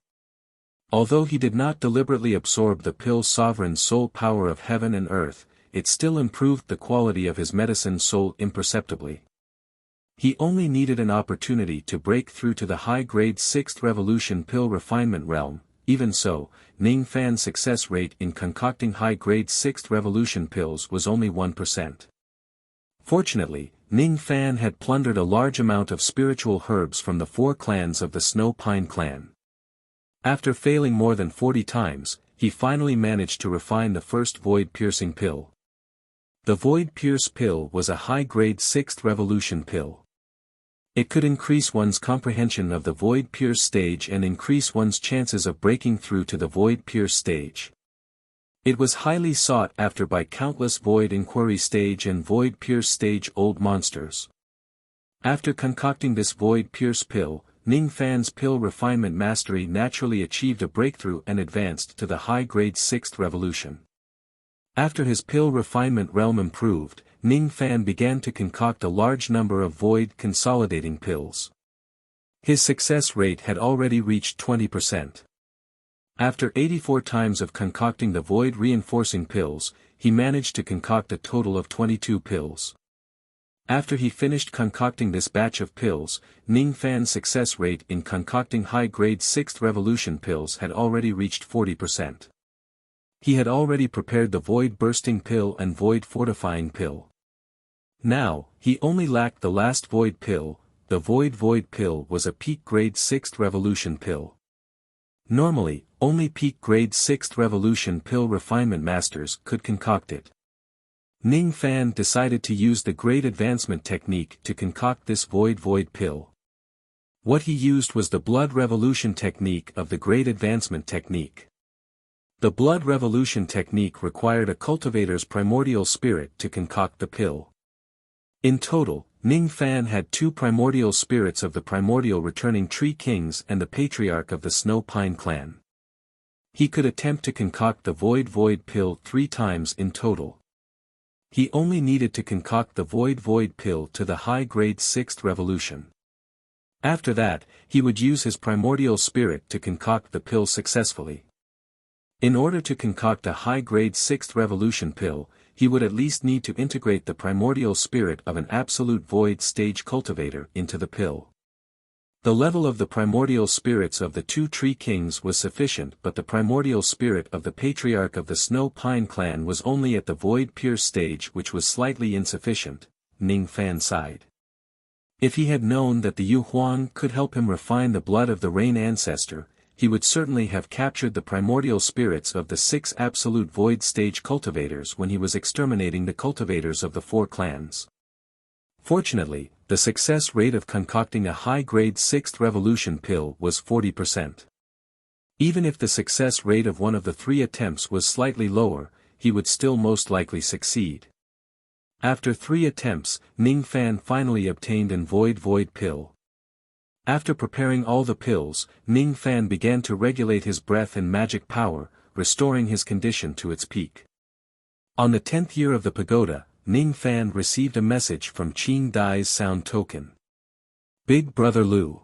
Although he did not deliberately absorb the Pill's Sovereign's soul power of heaven and earth, it still improved the quality of his medicine soul imperceptibly. He only needed an opportunity to break through to the high-grade 6th revolution pill refinement realm. Even so, Ning Fan's success rate in concocting high-grade 6th revolution pills was only 1%. Fortunately, Ning Fan had plundered a large amount of spiritual herbs from the 4 clans of the Snow Pine clan. After failing more than 40 times, he finally managed to refine the first void-piercing pill. The void-pierce pill was a high-grade 6th revolution pill. It could increase one's comprehension of the void-pierce stage and increase one's chances of breaking through to the void-pierce stage. It was highly sought after by countless void inquiry stage and void-pierce stage old monsters. After concocting this void-pierce pill, Ning Fan's pill refinement mastery naturally achieved a breakthrough and advanced to the high-grade 6th revolution. After his pill refinement realm improved, Ning Fan began to concoct a large number of void-consolidating pills. His success rate had already reached 20%. After 84 times of concocting the void-reinforcing pills, he managed to concoct a total of 22 pills. After he finished concocting this batch of pills, Ning Fan's success rate in concocting high-grade 6th revolution pills had already reached 40%. He had already prepared the void-bursting pill and void-fortifying pill. Now, he only lacked the last void pill. The void pill was a peak-grade 6th revolution pill. Normally, only peak-grade 6th revolution pill refinement masters could concoct it. Ning Fan decided to use the Great Advancement technique to concoct this void pill. What he used was the Blood Revolution technique of the Great Advancement technique. The Blood Revolution technique required a cultivator's primordial spirit to concoct the pill. In total, Ning Fan had 2 primordial spirits of the primordial returning Tree Kings and the Patriarch of the Snow Pine clan. He could attempt to concoct the void pill 3 times in total. He only needed to concoct the void pill to the high-grade 6th revolution. After that, he would use his primordial spirit to concoct the pill successfully. In order to concoct a high-grade 6th revolution pill, he would at least need to integrate the primordial spirit of an absolute void stage cultivator into the pill. The level of the primordial spirits of the 2 Tree Kings was sufficient, but the primordial spirit of the Patriarch of the Snow Pine clan was only at the void-pierce stage, which was slightly insufficient. Ning Fan sighed. If he had known that the Yu Huang could help him refine the blood of the Rain Ancestor, he would certainly have captured the primordial spirits of the 6 absolute void stage cultivators when he was exterminating the cultivators of the 4 clans. Fortunately, the success rate of concocting a high-grade 6th revolution pill was 40%. Even if the success rate of one of the 3 attempts was slightly lower, he would still most likely succeed. After 3 attempts, Ning Fan finally obtained an void pill. After preparing all the pills, Ning Fan began to regulate his breath and magic power, restoring his condition to its peak. On the 10th year of the pagoda, Ning Fan received a message from Qing Dai's sound token. Big Brother Lu.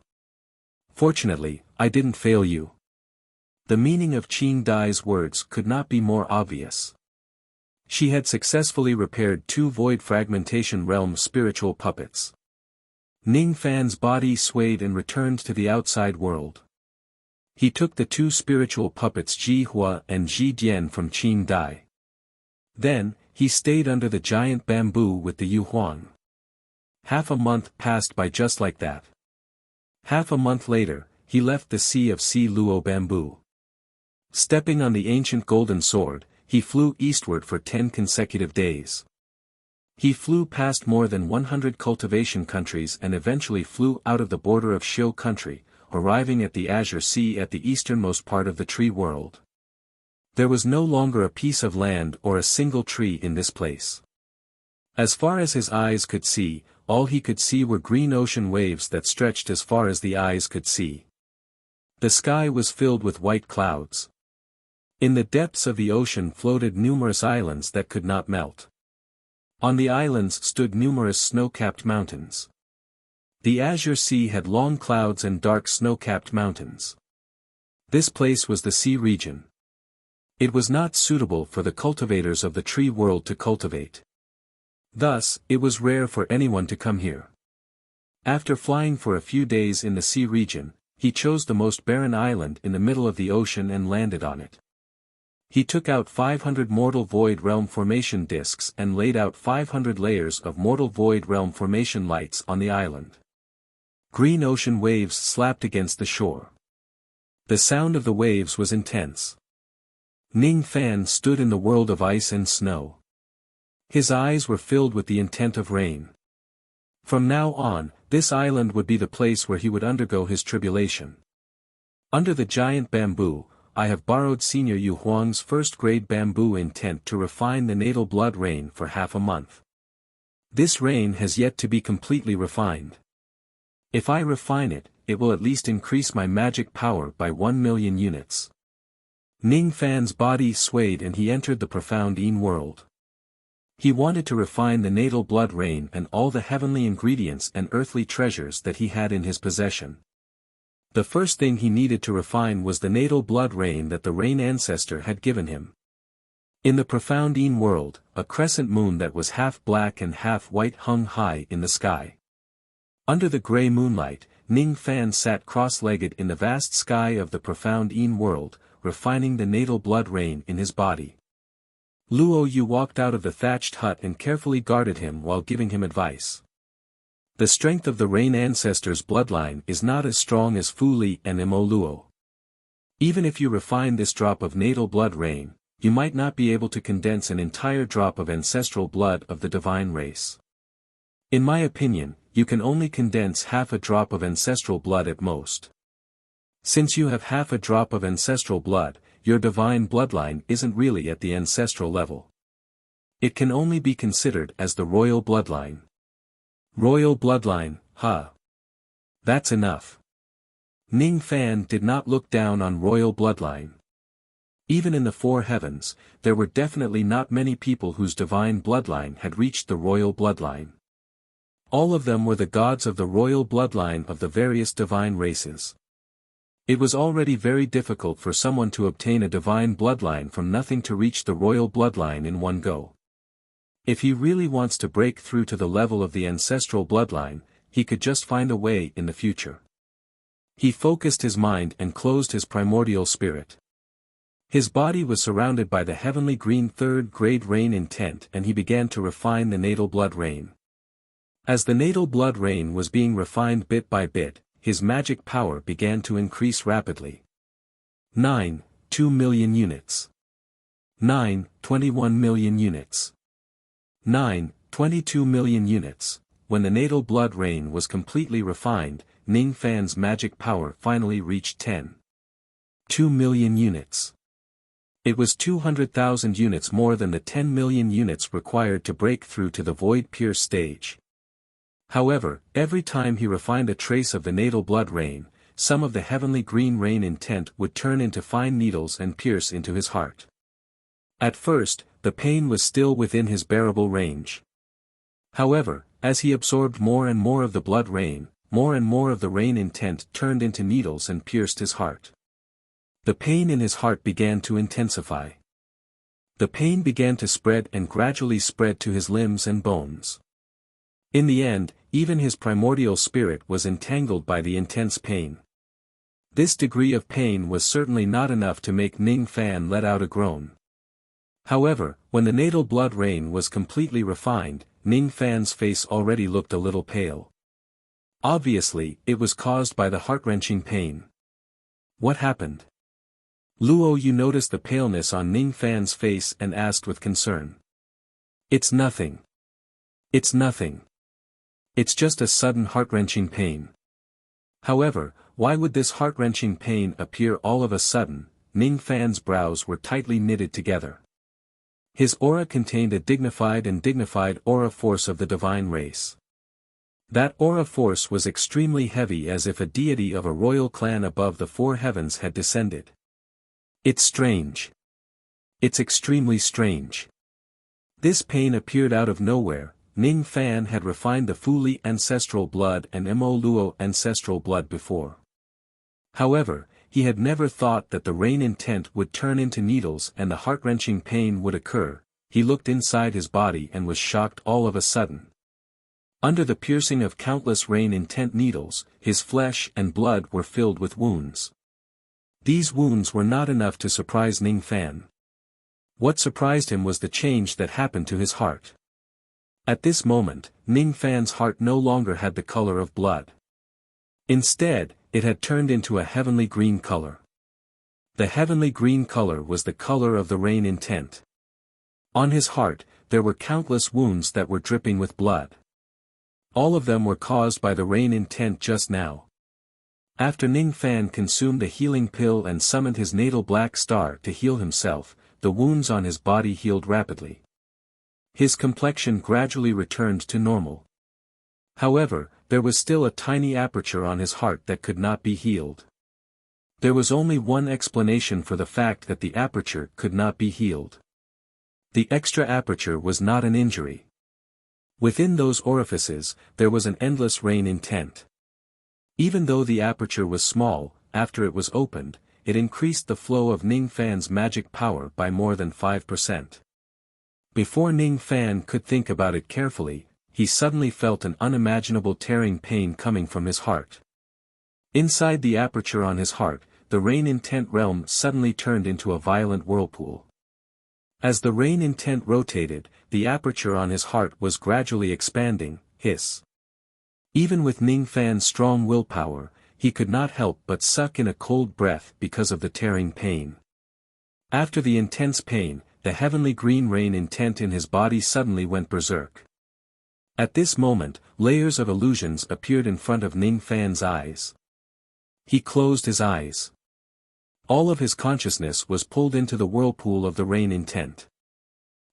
Fortunately, I didn't fail you. The meaning of Qing Dai's words could not be more obvious. She had successfully repaired 2 void fragmentation realm spiritual puppets. Ning Fan's body swayed and returned to the outside world. He took the 2 spiritual puppets Ji Hua and Ji Dian from Qing Dai. Then, he stayed under the giant bamboo with the Yu Huang. Half a month passed by just like that. Half a month later, he left the Sea of Si Luo bamboo. Stepping on the ancient golden sword, he flew eastward for 10 consecutive days. He flew past more than 100 cultivation countries and eventually flew out of the border of Xiu country, arriving at the Azure Sea at the easternmost part of the tree world. There was no longer a piece of land or a single tree in this place. As far as his eyes could see, all he could see were green ocean waves that stretched as far as the eyes could see. The sky was filled with white clouds. In the depths of the ocean floated numerous islands that could not melt. On the islands stood numerous snow-capped mountains. The Azure Sea had long clouds and dark snow-capped mountains. This place was the sea region. It was not suitable for the cultivators of the tree world to cultivate. Thus, it was rare for anyone to come here. After flying for a few days in the sea region, he chose the most barren island in the middle of the ocean and landed on it. He took out 500 mortal void realm formation discs and laid out 500 layers of mortal void realm formation lights on the island. Green ocean waves slapped against the shore. The sound of the waves was intense. Ning Fan stood in the world of ice and snow. His eyes were filled with the intent of rain. From now on, this island would be the place where he would undergo his tribulation. Under the giant bamboo, I have borrowed Senior Yu Huang's first-grade bamboo intent to refine the natal blood rain for half a month. This rain has yet to be completely refined. If I refine it, it will at least increase my magic power by 1 million units. Ning Fan's body swayed and he entered the profound Yin world. He wanted to refine the natal blood rain and all the heavenly ingredients and earthly treasures that he had in his possession. The first thing he needed to refine was the natal blood rain that the rain ancestor had given him. In the profound Yin world, a crescent moon that was half black and half white hung high in the sky. Under the grey moonlight, Ning Fan sat cross-legged in the vast sky of the profound Yin world, refining the natal blood rain in his body. Luo Yu walked out of the thatched hut and carefully guarded him while giving him advice. The strength of the rain ancestor's bloodline is not as strong as Fu Li and Mo Luo. Even if you refine this drop of natal blood rain, you might not be able to condense an entire drop of ancestral blood of the divine race. In my opinion, you can only condense half a drop of ancestral blood at most. Since you have half a drop of ancestral blood, your divine bloodline isn't really at the ancestral level. It can only be considered as the royal bloodline. Royal bloodline, huh? That's enough. Ning Fan did not look down on royal bloodline. Even in the 4 heavens, there were definitely not many people whose divine bloodline had reached the royal bloodline. All of them were the gods of the royal bloodline of the various divine races. It was already very difficult for someone to obtain a divine bloodline from nothing to reach the royal bloodline in one go. If he really wants to break through to the level of the ancestral bloodline, he could just find a way in the future. He focused his mind and closed his primordial spirit. His body was surrounded by the heavenly green 3rd grade rain intent and he began to refine the natal blood rain. As the natal blood rain was being refined bit by bit, his magic power began to increase rapidly. 9, 2 million units. 9, 21 million units. 9, 22 million units. When the natal blood rain was completely refined, Ning Fan's magic power finally reached 10. 2 million units. It was 200,000 units more than the 10 million units required to break through to the void pierce stage. However, every time he refined a trace of the natal blood rain, some of the heavenly green rain intent would turn into fine needles and pierce into his heart. At first, the pain was still within his bearable range. However, as he absorbed more and more of the blood rain, more and more of the rain intent turned into needles and pierced his heart. The pain in his heart began to intensify. The pain began to spread and gradually spread to his limbs and bones. In the end, even his primordial spirit was entangled by the intense pain. This degree of pain was certainly not enough to make Ning Fan let out a groan. However, when the natal blood rain was completely refined, Ning Fan's face already looked a little pale. Obviously, it was caused by the heart-wrenching pain. What happened? Luo Yu noticed the paleness on Ning Fan's face and asked with concern. It's nothing. It's nothing. It's just a sudden heart-wrenching pain. However, why would this heart-wrenching pain appear all of a sudden? Ning Fan's brows were tightly knitted together. His aura contained a dignified aura force of the divine race. That aura force was extremely heavy, as if a deity of a royal clan above the four heavens had descended. It's strange. It's extremely strange. This pain appeared out of nowhere. Ning Fan had refined the Fu Li ancestral blood and Mo Luo ancestral blood before. However, he had never thought that the rain intent would turn into needles and the heart-wrenching pain would occur. He looked inside his body and was shocked all of a sudden. Under the piercing of countless rain intent needles, his flesh and blood were filled with wounds. These wounds were not enough to surprise Ning Fan. What surprised him was the change that happened to his heart. At this moment, Ning Fan's heart no longer had the color of blood. Instead, it had turned into a heavenly green color. The heavenly green color was the color of the rain intent. On his heart, there were countless wounds that were dripping with blood. All of them were caused by the rain intent just now. After Ning Fan consumed a healing pill and summoned his natal black star to heal himself, the wounds on his body healed rapidly. His complexion gradually returned to normal. However, there was still a tiny aperture on his heart that could not be healed. There was only one explanation for the fact that the aperture could not be healed. The extra aperture was not an injury. Within those orifices, there was an endless rain intent. Even though the aperture was small, after it was opened, it increased the flow of Ning Fan's magic power by more than 5%. Before Ning Fan could think about it carefully, he suddenly felt an unimaginable tearing pain coming from his heart. Inside the aperture on his heart, the rain intent realm suddenly turned into a violent whirlpool. As the rain intent rotated, the aperture on his heart was gradually expanding. Hiss. Even with Ning Fan's strong willpower, he could not help but suck in a cold breath because of the tearing pain. After the intense pain, the heavenly green rain intent in his body suddenly went berserk. At this moment, layers of illusions appeared in front of Ning Fan's eyes. He closed his eyes. All of his consciousness was pulled into the whirlpool of the rain intent.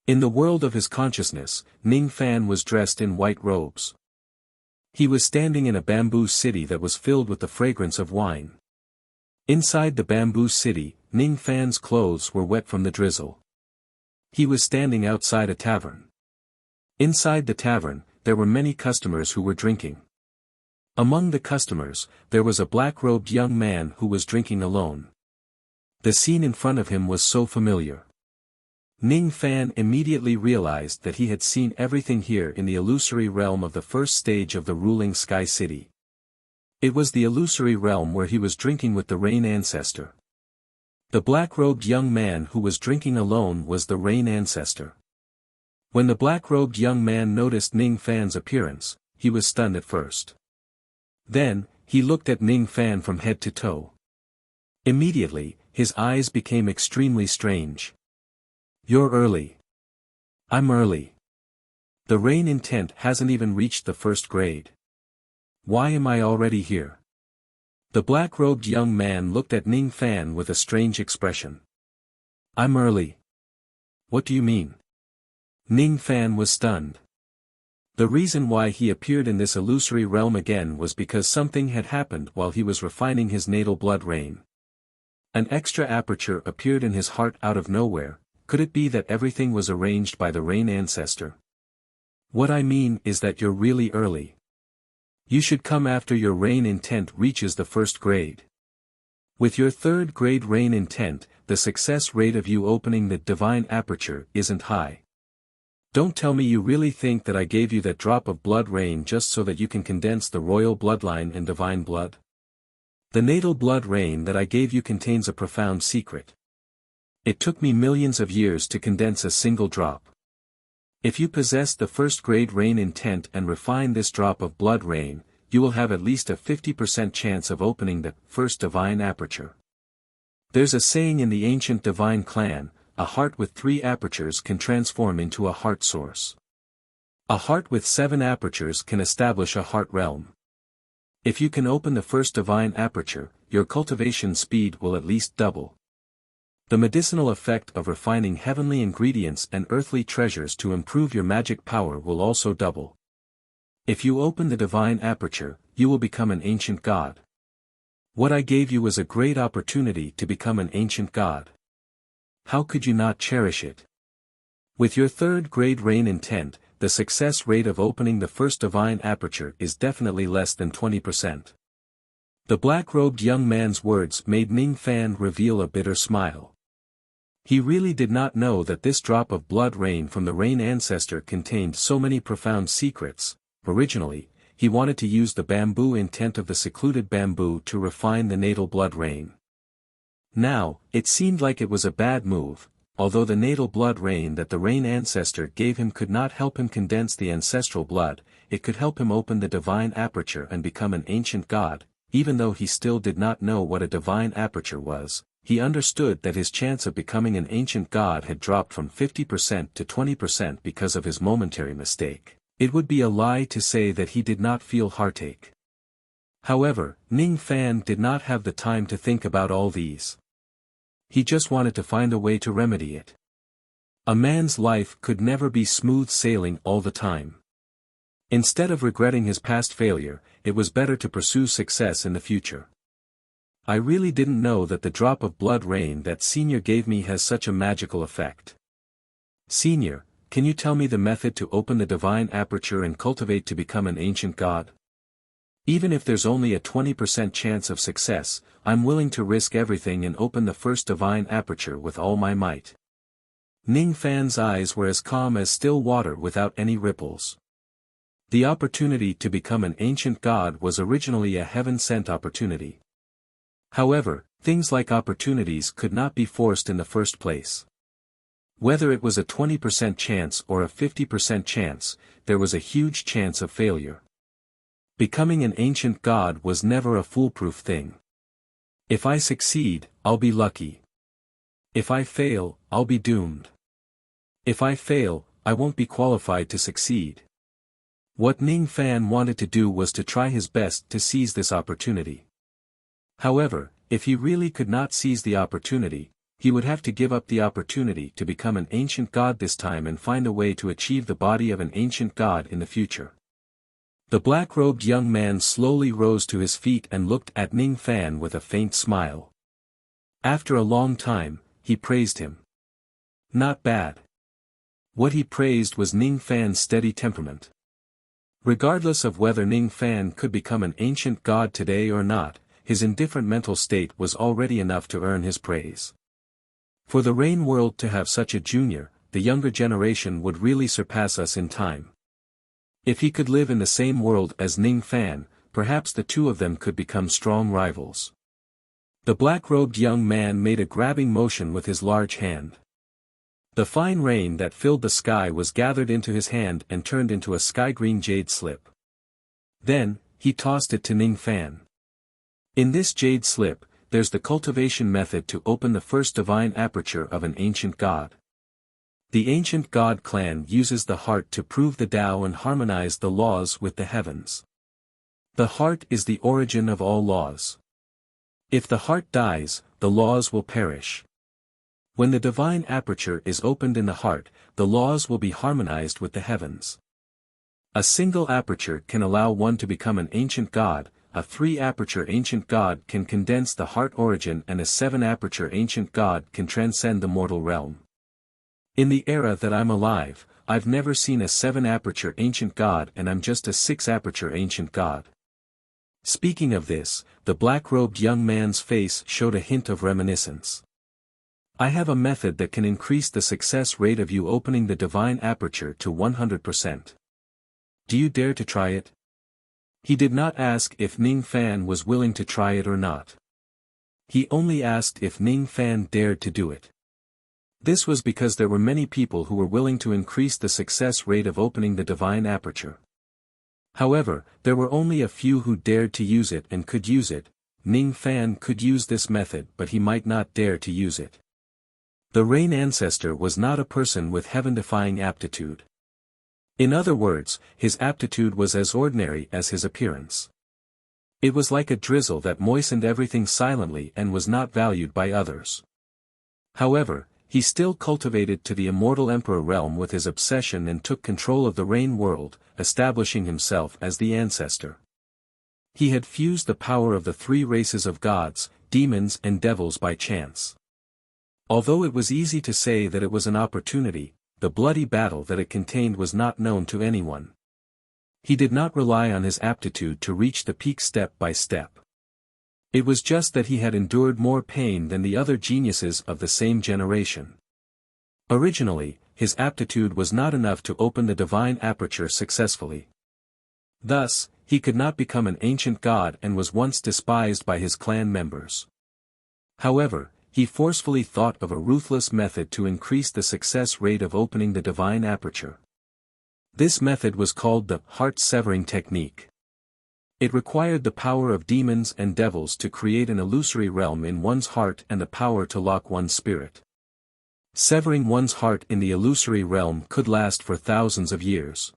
In the world of his consciousness, Ning Fan was dressed in white robes. He was standing in a bamboo city that was filled with the fragrance of wine. Inside the bamboo city, Ning Fan's clothes were wet from the drizzle. He was standing outside a tavern. Inside the tavern, there were many customers who were drinking. Among the customers, there was a black-robed young man who was drinking alone. The scene in front of him was so familiar. Ning Fan immediately realized that he had seen everything here in the illusory realm of the first stage of the ruling Sky City. It was the illusory realm where he was drinking with the Rain Ancestor. The black-robed young man who was drinking alone was the Rain Ancestor. When the black-robed young man noticed Ning Fan's appearance, he was stunned at first. Then, he looked at Ning Fan from head to toe. Immediately, his eyes became extremely strange. You're early. I'm early. The rain intent hasn't even reached the first grade. Why am I already here? The black-robed young man looked at Ning Fan with a strange expression. I'm early. What do you mean? Ning Fan was stunned. The reason why he appeared in this illusory realm again was because something had happened while he was refining his natal blood rain. An extra aperture appeared in his heart out of nowhere. Could it be that everything was arranged by the Rain Ancestor? What I mean is that you're really early. You should come after your rain intent reaches the first grade. With your third grade rain intent, the success rate of you opening the divine aperture isn't high. Don't tell me you really think that I gave you that drop of blood rain just so that you can condense the royal bloodline and divine blood? The natal blood rain that I gave you contains a profound secret. It took me millions of years to condense a single drop. If you possess the first grade rain intent and refine this drop of blood rain, you will have at least a 50% chance of opening the first divine aperture. There's a saying in the ancient divine clan, a heart with 3 apertures can transform into a heart source. A heart with 7 apertures can establish a heart realm. If you can open the first divine aperture, your cultivation speed will at least double. The medicinal effect of refining heavenly ingredients and earthly treasures to improve your magic power will also double. If you open the divine aperture, you will become an ancient god. What I gave you was a great opportunity to become an ancient god. How could you not cherish it? With your third grade rain intent, the success rate of opening the first divine aperture is definitely less than 20%. The black-robed young man's words made Ning Fan reveal a bitter smile. He really did not know that this drop of blood rain from the rain ancestor contained so many profound secrets. Originally, he wanted to use the bamboo intent of the secluded bamboo to refine the natal blood rain. Now, it seemed like it was a bad move. Although the natal blood rain that the rain ancestor gave him could not help him condense the ancestral blood, it could help him open the divine aperture and become an ancient god. Even though he still did not know what a divine aperture was, he understood that his chance of becoming an ancient god had dropped from 50% to 20% because of his momentary mistake. It would be a lie to say that he did not feel heartache. However, Ning Fan did not have the time to think about all these. He just wanted to find a way to remedy it. A man's life could never be smooth sailing all the time. Instead of regretting his past failure, it was better to pursue success in the future. I really didn't know that the drop of blood rain that Senior gave me has such a magical effect. Senior, can you tell me the method to open the divine aperture and cultivate to become an ancient god? Even if there's only a 20% chance of success, I'm willing to risk everything and open the first divine aperture with all my might. Ning Fan's eyes were as calm as still water without any ripples. The opportunity to become an ancient god was originally a heaven-sent opportunity. However, things like opportunities could not be forced in the first place. Whether it was a 20% chance or a 50% chance, there was a huge chance of failure. Becoming an ancient god was never a foolproof thing. If I succeed, I'll be lucky. If I fail, I'll be doomed. If I fail, I won't be qualified to succeed. What Ning Fan wanted to do was to try his best to seize this opportunity. However, if he really could not seize the opportunity, he would have to give up the opportunity to become an ancient god this time and find a way to achieve the body of an ancient god in the future. The black-robed young man slowly rose to his feet and looked at Ning Fan with a faint smile. After a long time, he praised him. Not bad. What he praised was Ning Fan's steady temperament. Regardless of whether Ning Fan could become an ancient god today or not, his indifferent mental state was already enough to earn his praise. For the Rain world to have such a junior, the younger generation would really surpass us in time. If he could live in the same world as Ning Fan, perhaps the two of them could become strong rivals. The black-robed young man made a grabbing motion with his large hand. The fine rain that filled the sky was gathered into his hand and turned into a sky-green jade slip. Then, he tossed it to Ning Fan. In this jade slip, there's the cultivation method to open the first divine aperture of an ancient god. The ancient god clan uses the heart to prove the Tao and harmonize the laws with the heavens. The heart is the origin of all laws. If the heart dies, the laws will perish. When the divine aperture is opened in the heart, the laws will be harmonized with the heavens. A single aperture can allow one to become an ancient god, a 3-aperture ancient god can condense the heart origin, and a 7-aperture ancient god can transcend the mortal realm. In the era that I'm alive, I've never seen a 7-aperture ancient god, and I'm just a 6-aperture ancient god. Speaking of this, the black-robed young man's face showed a hint of reminiscence. I have a method that can increase the success rate of you opening the divine aperture to 100%. Do you dare to try it? He did not ask if Ning Fan was willing to try it or not. He only asked if Ning Fan dared to do it. This was because there were many people who were willing to increase the success rate of opening the divine aperture. However, there were only a few who dared to use it and could use it. Ning Fan could use this method, but he might not dare to use it. The Rain Ancestor was not a person with heaven-defying aptitude. In other words, his aptitude was as ordinary as his appearance. It was like a drizzle that moistened everything silently and was not valued by others. However, he still cultivated to the immortal Emperor realm with his obsession and took control of the Rain world, establishing himself as the ancestor. He had fused the power of the three races of gods, demons and devils by chance. Although it was easy to say that it was an opportunity, the bloody battle that it contained was not known to anyone. He did not rely on his aptitude to reach the peak step by step. It was just that he had endured more pain than the other geniuses of the same generation. Originally, his aptitude was not enough to open the divine aperture successfully. Thus, he could not become an ancient god and was once despised by his clan members. However, he forcefully thought of a ruthless method to increase the success rate of opening the divine aperture. This method was called the heart-severing technique. It required the power of demons and devils to create an illusory realm in one's heart and the power to lock one's spirit. Severing one's heart in the illusory realm could last for thousands of years.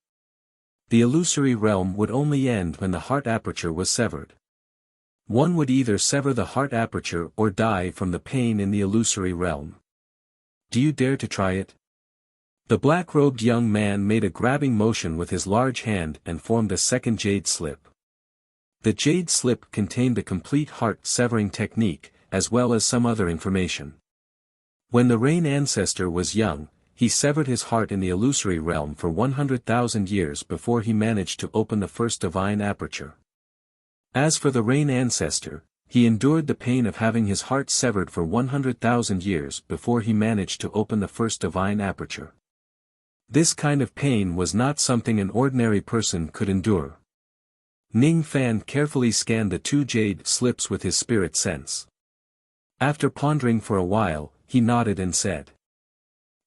The illusory realm would only end when the heart aperture was severed. One would either sever the heart aperture or die from the pain in the illusory realm. Do you dare to try it? The black-robed young man made a grabbing motion with his large hand and formed a second jade slip. The jade slip contained the complete heart-severing technique, as well as some other information. When the Rain Ancestor was young, he severed his heart in the illusory realm for 100,000 years before he managed to open the first divine aperture. As for the Rain Ancestor, he endured the pain of having his heart severed for 100,000 years before he managed to open the first divine aperture. This kind of pain was not something an ordinary person could endure. Ning Fan carefully scanned the two jade slips with his spirit sense. After pondering for a while, he nodded and said,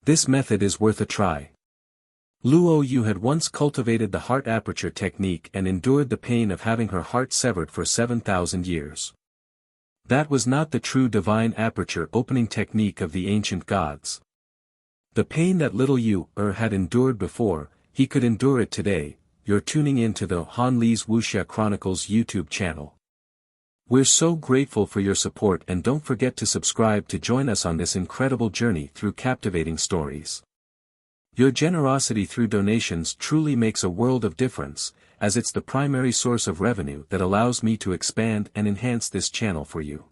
"This method is worth a try." Luo Yu had once cultivated the heart aperture technique and endured the pain of having her heart severed for 7,000 years. That was not the true divine aperture opening technique of the ancient gods. The pain that little Yu had endured before, he could endure it today. You're tuning in to the Han Li's Wuxia Chronicles YouTube channel. We're so grateful for your support, and don't forget to subscribe to join us on this incredible journey through captivating stories. Your generosity through donations truly makes a world of difference, as it's the primary source of revenue that allows me to expand and enhance this channel for you.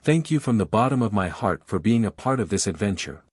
Thank you from the bottom of my heart for being a part of this adventure.